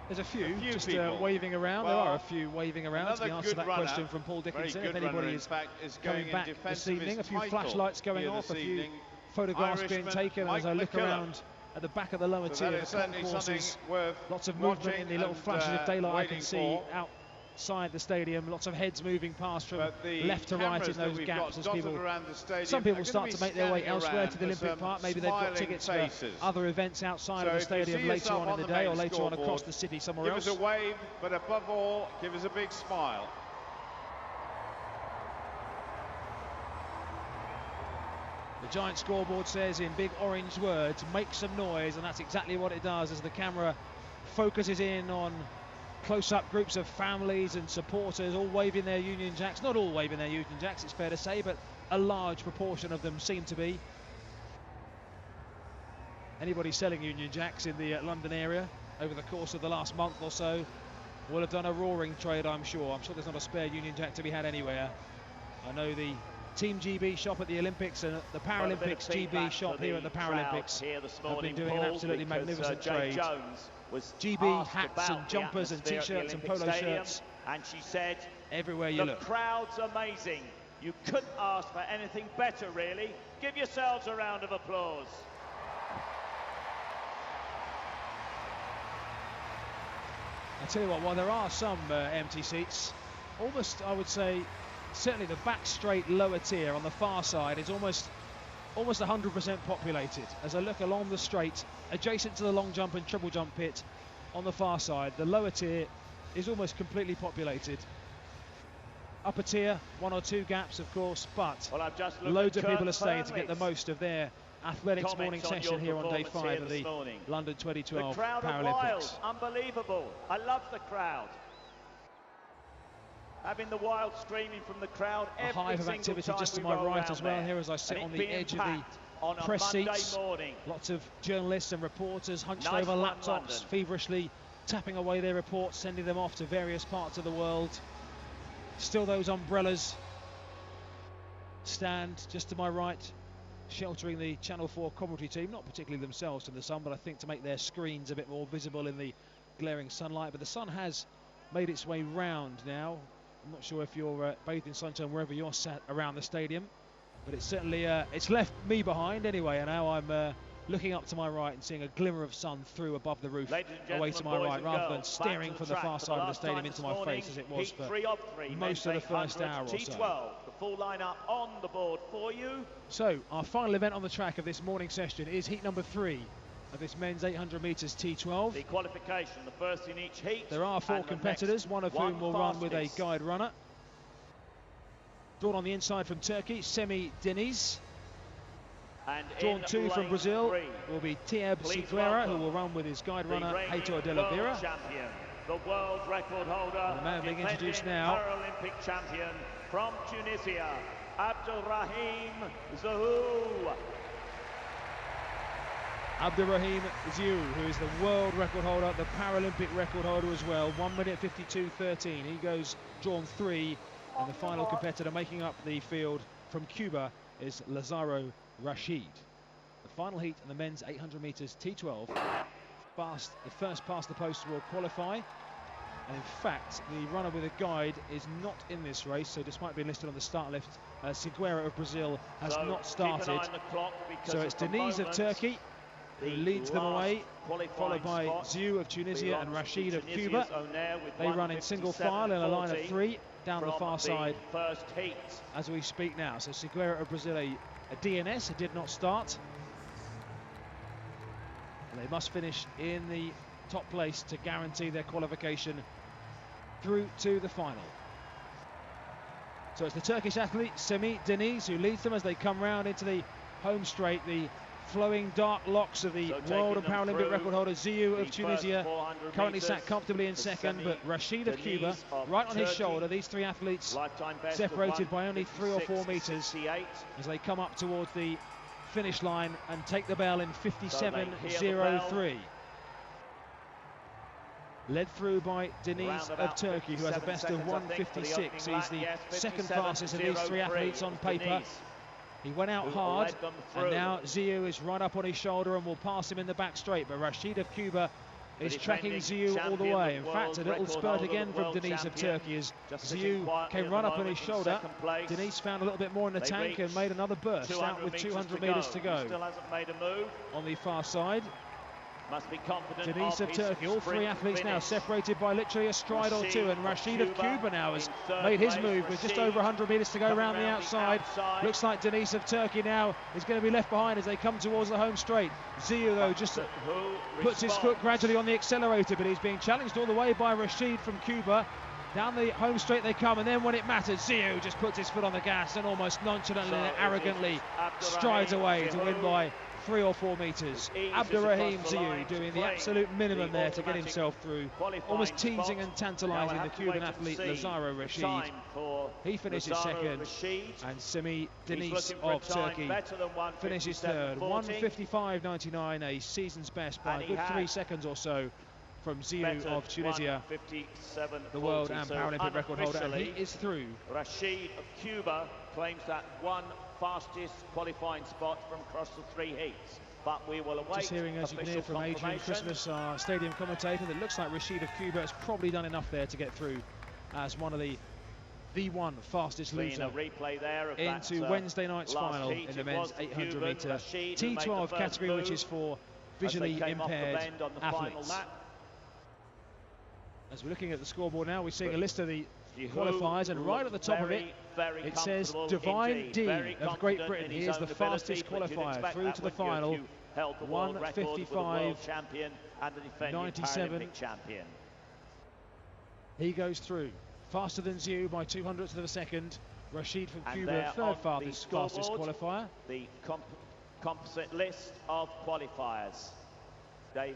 There's a few just people waving around. Well, there are a few waving around to the answer to that question from Paul Dickinson. If anybody is coming back this evening, a few flashlights going off, a few photographs being taken as I look around at the back of the lower tier, the concourses. Lots of movement in the little flashes of daylight I can see outside the stadium. Lots of heads moving past from left to right in those gaps as some people start to make their way elsewhere to the Olympic Park. Maybe they've got tickets for other events outside of the stadium later on in the day, or later on across the city somewhere else. Give us a wave, but above all, give us a big smile. The giant scoreboard says in big orange words, make some noise, and that's exactly what it does as the camera focuses in on close-up groups of families and supporters all waving their Union Jacks. Not all waving their Union Jacks, it's fair to say, but a large proportion of them seem to be. Anybody selling Union Jacks in the London area over the course of the last month or so will have done a roaring trade, I'm sure. I'm sure there's not a spare Union Jack to be had anywhere. I know the Team GB shop at the Olympics and the Paralympics GB shop here at the Paralympics have been doing an absolutely magnificent trade. GB hats and jumpers and t-shirts and polo shirts. And she said, everywhere you the look. crowd's amazing. You couldn't ask for anything better, really. Give yourselves a round of applause. I tell you what, while there are some empty seats, almost, I would say, certainly the back straight lower tier on the far side is almost 100% populated. As I look along the straight, adjacent to the long jump and triple jump pit on the far side, the lower tier is almost completely populated. Upper tier, one or two gaps, of course, but loads of people are staying to get the most of their athletics morning session here on day 5 of the London 2012 Paralympics. The crowd are wild, unbelievable. I love the crowd. Having the wild screaming from the crowd. A hive of activity just to my right as well here as I sit on the edge of the press seats. Lots of journalists and reporters hunched over laptops, feverishly tapping away their reports, sending them off to various parts of the world. Still those umbrellas stand just to my right, sheltering the Channel 4 commentary team, not particularly themselves from the sun, but I think to make their screens a bit more visible in the glaring sunlight. But the sun has made its way round now. I'm not sure if you're bathed in sunshine wherever you're sat around the stadium, but it's certainly it's left me behind anyway, and now I'm looking up to my right and seeing a glimmer of sun through above the roof away to my right, rather than staring from the far side of the stadium into my face as it was for most of the first hour or so. The full lineup on the board for you. So our final event on the track of this morning session is heat number 3 of this men's 800 metres T12. The qualification, the first in each heat. There are 4 competitors, one of whom will run with a guide runner. Drawn on the inside from Turkey, Semi Deniz. Drawn 2 from Brazil will be Tieb Seguera, who will run with his guide runner, Heitor de la Vera. Champion, the world record holder, the man being introduced now. Paralympic champion from Tunisia, Abdelrahim Zahou. Abdelrahim Zahou, who is the world record holder, the Paralympic record holder as well, 1 minute 52.13. He goes drawn 3, and the final competitor making up the field from Cuba is Lazaro Rashid. The final heat in the men's 800 metres T12. The first past the post will qualify. And in fact, the runner with a guide is not in this race, so despite being listed on the start list, Seguera of Brazil has not started. So it's Deniz of Turkey who leads them away, followed by Zahou of Tunisia and Rashid of Cuba. They run in single file in a line of 3 down the far side as we speak now. So Seguera of Brazil, a DNS, who did not start. And they must finish in the top place to guarantee their qualification through to the final. So it's the Turkish athlete Semi Deniz who leads them as they come round into the home straight. The flowing dark locks of the world and Paralympic record holder Zahou of Tunisia, currently sat comfortably in second, but Rashid of Cuba right on his shoulder. These 3 athletes separated by only 3 or 4 metres as they come up towards the finish line and take the bell in 57.03. Led through by Deniz of Turkey, who has a best of 1:56. He's the second fastest of these 3 athletes on paper. He went out hard, and now Zahou is right up on his shoulder and will pass him in the back straight. But Rashid of Cuba is tracking Zahou all the way. In fact, a little spurt again from Deniz of Turkey as Zahou came right up on his shoulder. Deniz found a little bit more in the tank and made another burst out with 200 metres to go. Still hasn't made a move. On the far side, must be confident Deniz of Turkey, all 3 athletes now separated by literally a stride or 2, and Rashid of Cuba now has made his move with just over 100 metres to go around the outside. Looks like Deniz of Turkey now is going to be left behind as they come towards the home straight. Zahou, though, just puts his foot gradually on the accelerator, but he's being challenged all the way by Rashid from Cuba. Down the home straight they come, and then when it matters, Zahou just puts his foot on the gas and almost nonchalantly and arrogantly strides away to win by 3 or 4 metres. Abdelrahim Zahou doing the absolute minimum there to get himself through, almost teasing and tantalising the Cuban athlete Lazaro Rashid. He finishes second, and Semi Deniz of Turkey finishes third. 1:55.99, a season's best by a good 3 seconds or so from Ziu of Tunisia, the world and Paralympic record holder, and he is through. Rashid of Cuba claims that one fastest qualifying spot from across the 3 heats. But we will await. Just hearing, as you can hear from Adrian Christmas, our stadium commentator, that looks like Rashid of Cuba has probably done enough there to get through as one of the one fastest loser into Wednesday night's final in the men's 800 metre T12 category, which is for visually impaired athletes. As we're looking at the scoreboard now, we're seeing a list of the qualifiers, and right at the top of it, it says Divine D of Great Britain. He is the fastest qualifier through to the final, 1:55.97. He goes through. Faster than Ziu by 200ths of a second. Rashid from Cuba, third fastest qualifier. The composite list of qualifiers.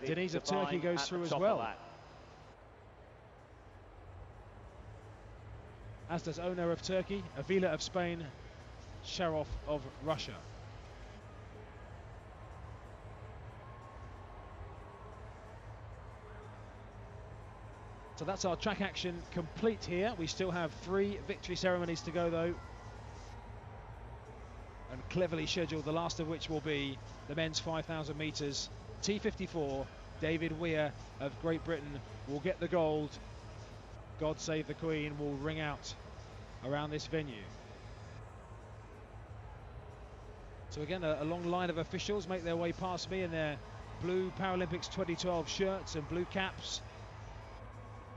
Deniz of Turkey goes through as well. As does Oner of Turkey, Avila of Spain, Sharov of Russia. So that's our track action complete here. We still have 3 victory ceremonies to go though, and cleverly scheduled, the last of which will be the men's 5,000 metres T54. David Weir of Great Britain will get the gold. God Save the Queen will ring out around this venue. So again, a long line of officials make their way past me in their blue Paralympics 2012 shirts and blue caps,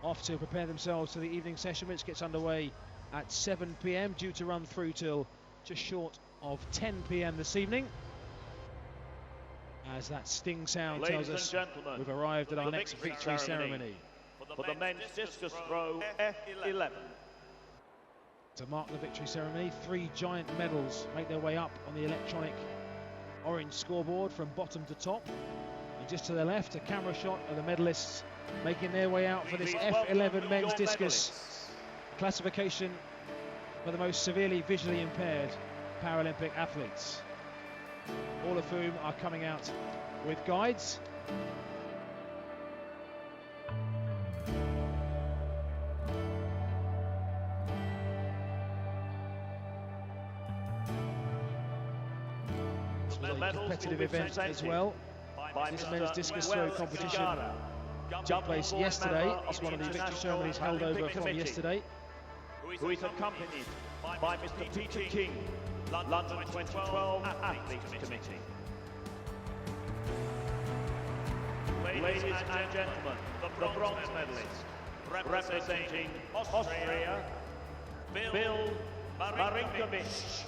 off to prepare themselves for the evening session, which gets underway at 7 p.m, due to run through till just short of 10 p.m. this evening. As that sting sound tells us we've arrived at our next victory ceremony. For the men's discus throw F11. To mark the victory ceremony, 3 giant medals make their way up on the electronic orange scoreboard from bottom to top. And just to the left, a camera shot of the medalists making their way out for this F11 men's discus classification for the most severely visually impaired Paralympic athletes, all of whom are coming out with guides. Competitive event as well. This men's discus throw competition took place yesterday. It's one of the victory ceremonies held over from yesterday. Who is accompanied by Mr. Peter King, London 2012 Athletes Committee. Ladies and gentlemen, the bronze medalist representing Austria, Bill Marinkovic.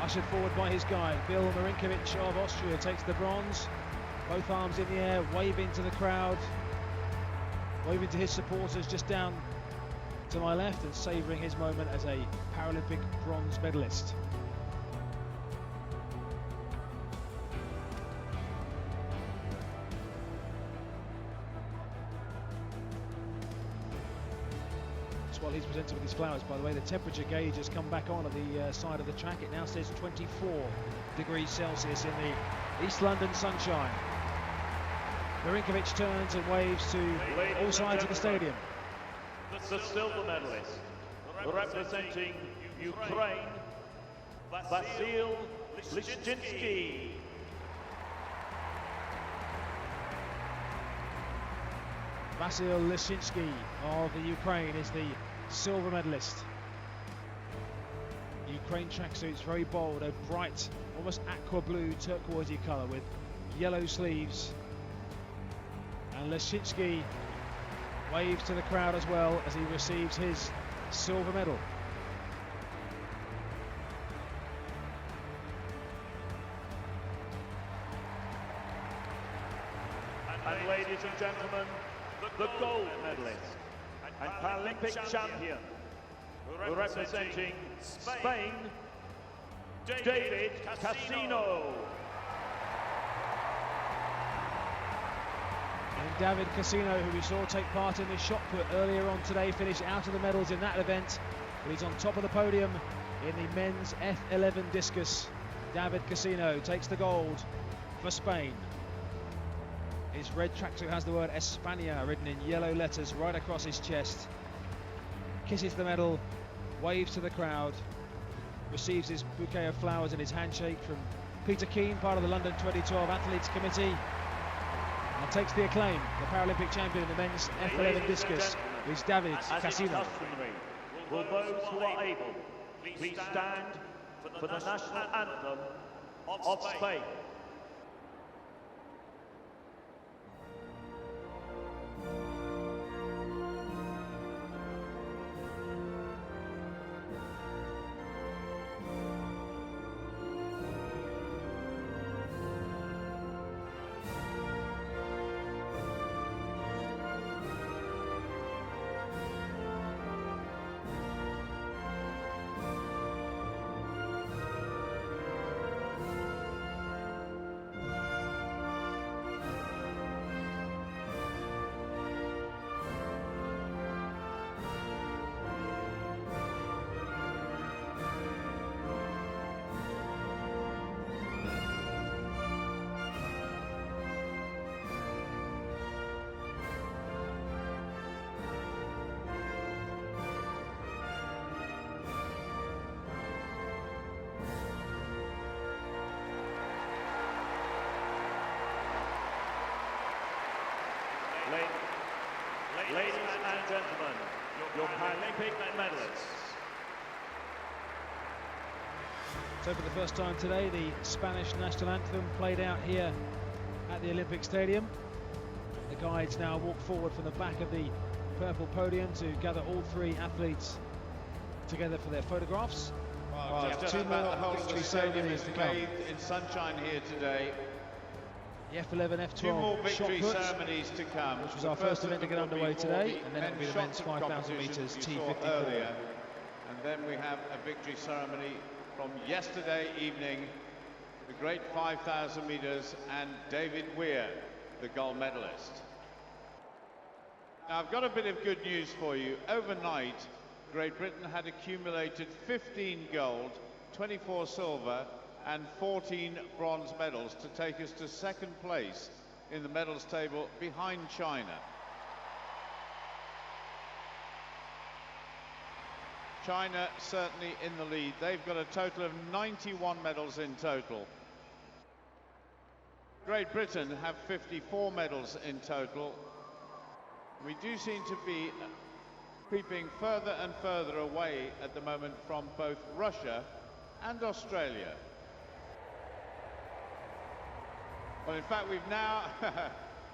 Ushered forward by his guide, Bill Marinkovic of Austria takes the bronze. Both arms in the air, waving to the crowd, waving to his supporters just down to my left, and savouring his moment as a Paralympic bronze medalist. While he's presented with his flowers, by the way, the temperature gauge has come back on at the side of the track. It now says 24 degrees Celsius in the East London sunshine. Marinkovic turns and waves to all sides of the stadium. The silver medalist representing Ukraine, Vasyl Lishchinsky. Vasyl Lishchinsky of the Ukraine is the silver medalist. Ukraine tracksuits, very bold, a bright, almost aqua blue turquoisey colour with yellow sleeves. And Lishchinsky waves to the crowd as well as he receives his silver medal. And ladies and gentlemen, the gold medalist and Paralympic champion, representing Spain, David Casino. And David Casino, who we saw take part in the shot put earlier on today, finished out of the medals in that event, but he's on top of the podium in the men's F11 discus. David Casino takes the gold for Spain. His red tracksuit has the word España written in yellow letters right across his chest. Kisses the medal, waves to the crowd, receives his bouquet of flowers and his handshake from Peter Keane, part of the London 2012 Athletes Committee, and takes the acclaim. The Paralympic champion in the men's F11 discus is David Casino. Will those who are able please stand for the national anthem of Spain. Ladies and gentlemen, your Paralympic medalists. So for the first time today, the Spanish national anthem played out here at the Olympic Stadium. The guides now walk forward from the back of the purple podium to gather all three athletes together for their photographs. Well, just about the whole of the stadium is bathed in sunshine here today. The F11, F12 Two more victory shot put, ceremonies to come. which was our first event to get underway today, and then it'll be the men's 5,000 metres T54. Earlier. And then we have a victory ceremony from yesterday evening, the great 5,000 metres, and David Weir, the gold medalist. Now I've got a bit of good news for you. Overnight, Great Britain had accumulated 15 gold, 24 silver, and 14 bronze medals to take us to second place in the medals table behind China. China certainly in the lead. They've got a total of 91 medals in total. Great Britain have 54 medals in total. We do seem to be creeping further and further away at the moment from both Russia and Australia. Well, in fact, we've now,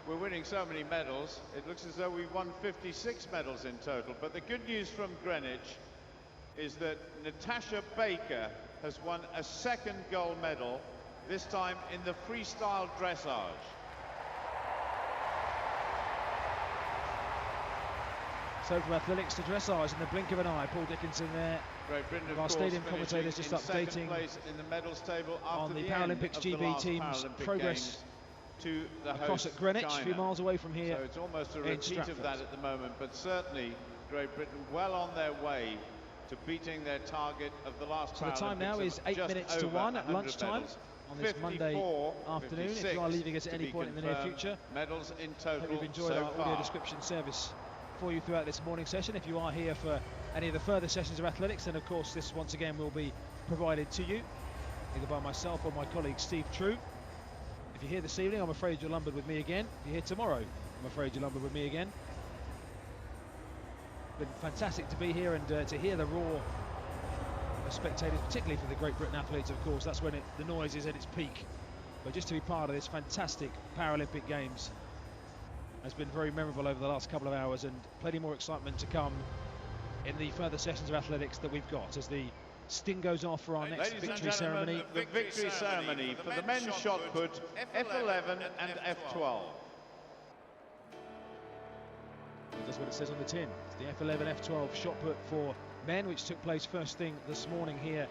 we're winning so many medals, it looks as though we've won 56 medals in total. But the good news from Greenwich is that Natasha Baker has won a second gold medal, this time in the freestyle dressage. So from athletics to dressage in the blink of an eye. Paul Dickinson there. Great Britain, our stadium commentators just updating in the medals table after on the Paralympics GB team's progress to the across at Greenwich, a few miles away from here. So it's almost a repeat of that at the moment, but certainly Great Britain well on their way to beating their target of the last Paralympics. So the time now is 8 minutes to 1 at lunchtime on this Monday afternoon. If you are leaving us at any point in the near future, medals in total. hope you've enjoyed our audio description service for you throughout this morning session. If you are here for any of the further sessions of athletics, then of course this once again will be provided to you either by myself or my colleague Steve True. If you're here this evening, I'm afraid you're lumbered with me again. If you're here tomorrow, I'm afraid you're lumbered with me again. Been fantastic to be here and to hear the roar of spectators, particularly for the Great Britain athletes, of course. That's when the noise is at its peak. But just to be part of this fantastic Paralympic Games has been very memorable over the last couple of hours, and plenty more excitement to come in the further sessions of athletics that we've got as the sting goes off for our next victory ceremony. The victory ceremony for the men's shot put, F11 and F12. That's what it says on the tin. It's the F11, F12 shot put for men, which took place first thing this morning here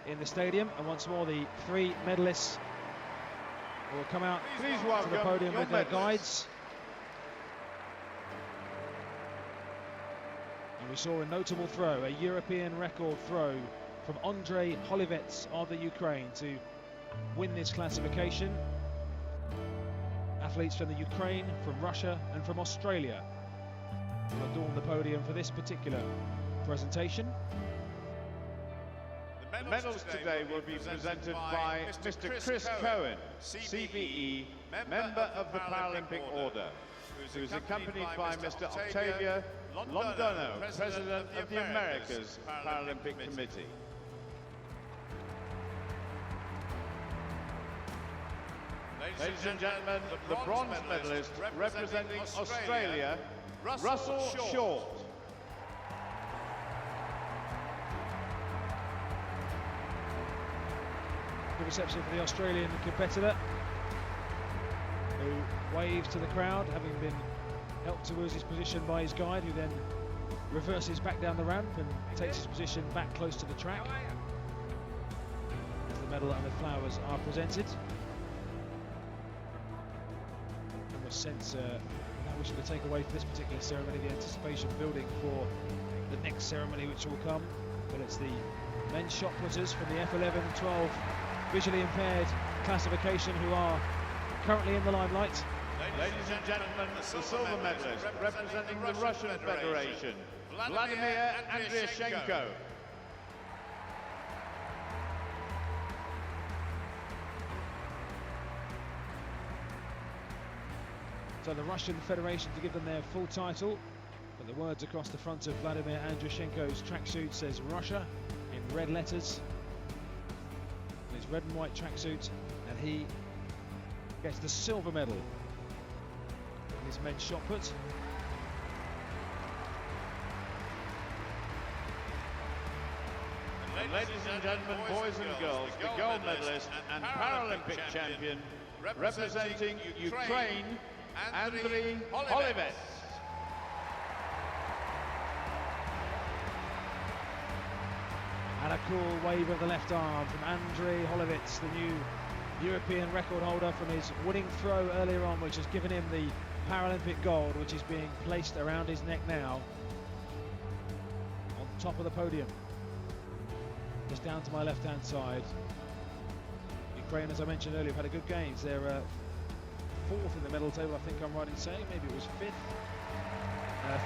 in the stadium. And once more, the three medalists will come out to the podium with their guides. And we saw a notable throw, a European record throw from Andrei Holivets of the Ukraine to win this classification. Athletes athletes from the Ukraine, from Russia and from Australia will adorn the podium for this particular presentation. The medals today will be presented by Mr. Chris Cohen, CBE, member of the Paralympic Order, who is accompanied by Mr. Octavio Londono, President of the Americas Paralympic Committee. Ladies and gentlemen, the bronze medalist representing Australia, Russell Short. Good reception for the Australian competitor, who waves to the crowd, having been helped towards his position by his guide, who then reverses back down the ramp and takes his position back close to the track as the medal and the flowers are presented. Almost sense without wishing to take away from this particular ceremony the anticipation building for the next ceremony which will come, but it's the men's shot putters from the F11-12 visually impaired classification who are currently in the limelight. Ladies and gentlemen, the silver medalist representing the Russian Federation, Vladimir Andriushenko. So the Russian Federation to give them their full title, but the words across the front of Vladimir Andriushenko's tracksuit says Russia in red letters. His red and white tracksuit, and he gets the silver medal in his men's shot put. And ladies and gentlemen, boys and girls, the gold medalist and Paralympic champion representing Ukraine, Andriy Holivets. And a cool wave of the left arm from Andriy Holivets, the new European record holder, from his winning throw earlier on, which has given him the Paralympic gold, which is being placed around his neck now on top of the podium. Just down to my left-hand side. Ukraine, as I mentioned earlier, have had a good games. They're fourth in the medal table, I think I'm right in saying. Maybe it was fifth.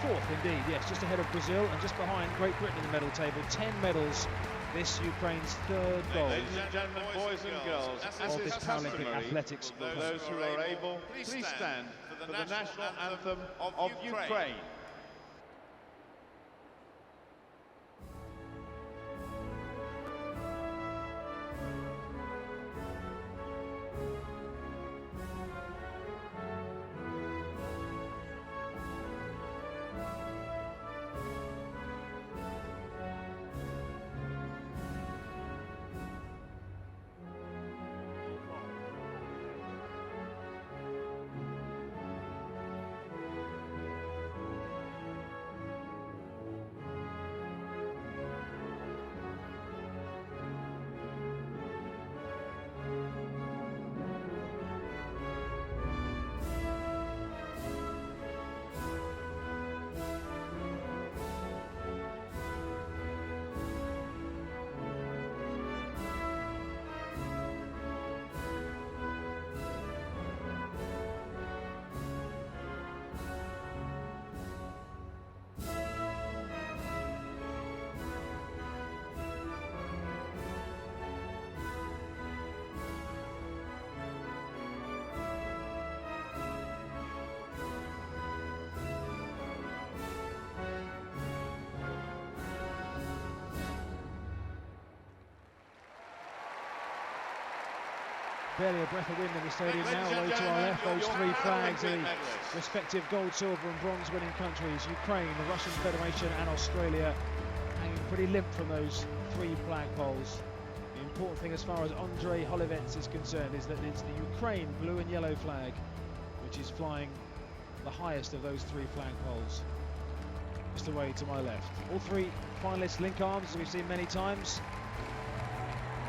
Fourth, indeed, yes, just ahead of Brazil and just behind Great Britain in the medal table. 10 medals, this Ukraine's third gold. Ladies and gentlemen, boys and girls, of this Paralympic athletics. Those who are able, please stand for the national anthem of Ukraine. Barely a breath of wind in the stadium now. Away to our left, those three flags, the respective gold, silver and bronze winning countries. Ukraine, the Russian Federation and Australia hanging pretty limp from those three flagpoles. The important thing as far as Andriy Holivets is concerned is that it's the Ukraine blue and yellow flag which is flying the highest of those three flagpoles. Just away to my left. All three finalists link arms, as we've seen many times.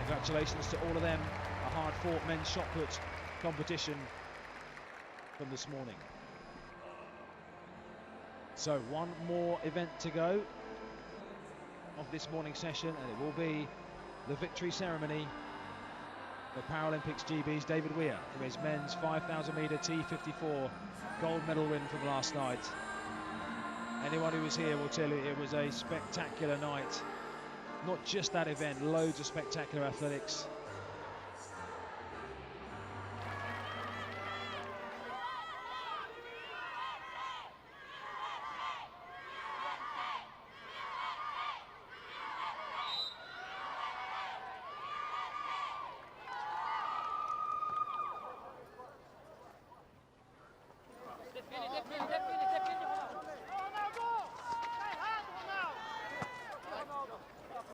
Congratulations to all of them. A hard-fought men's shot put competition from this morning. So one more event to go of this morning session, and it will be the victory ceremony the Paralympics GB's David Weir for his men's 5,000 metre T54 gold medal win from last night. Anyone who was here will tell you it was a spectacular night. Not just that event, loads of spectacular athletics.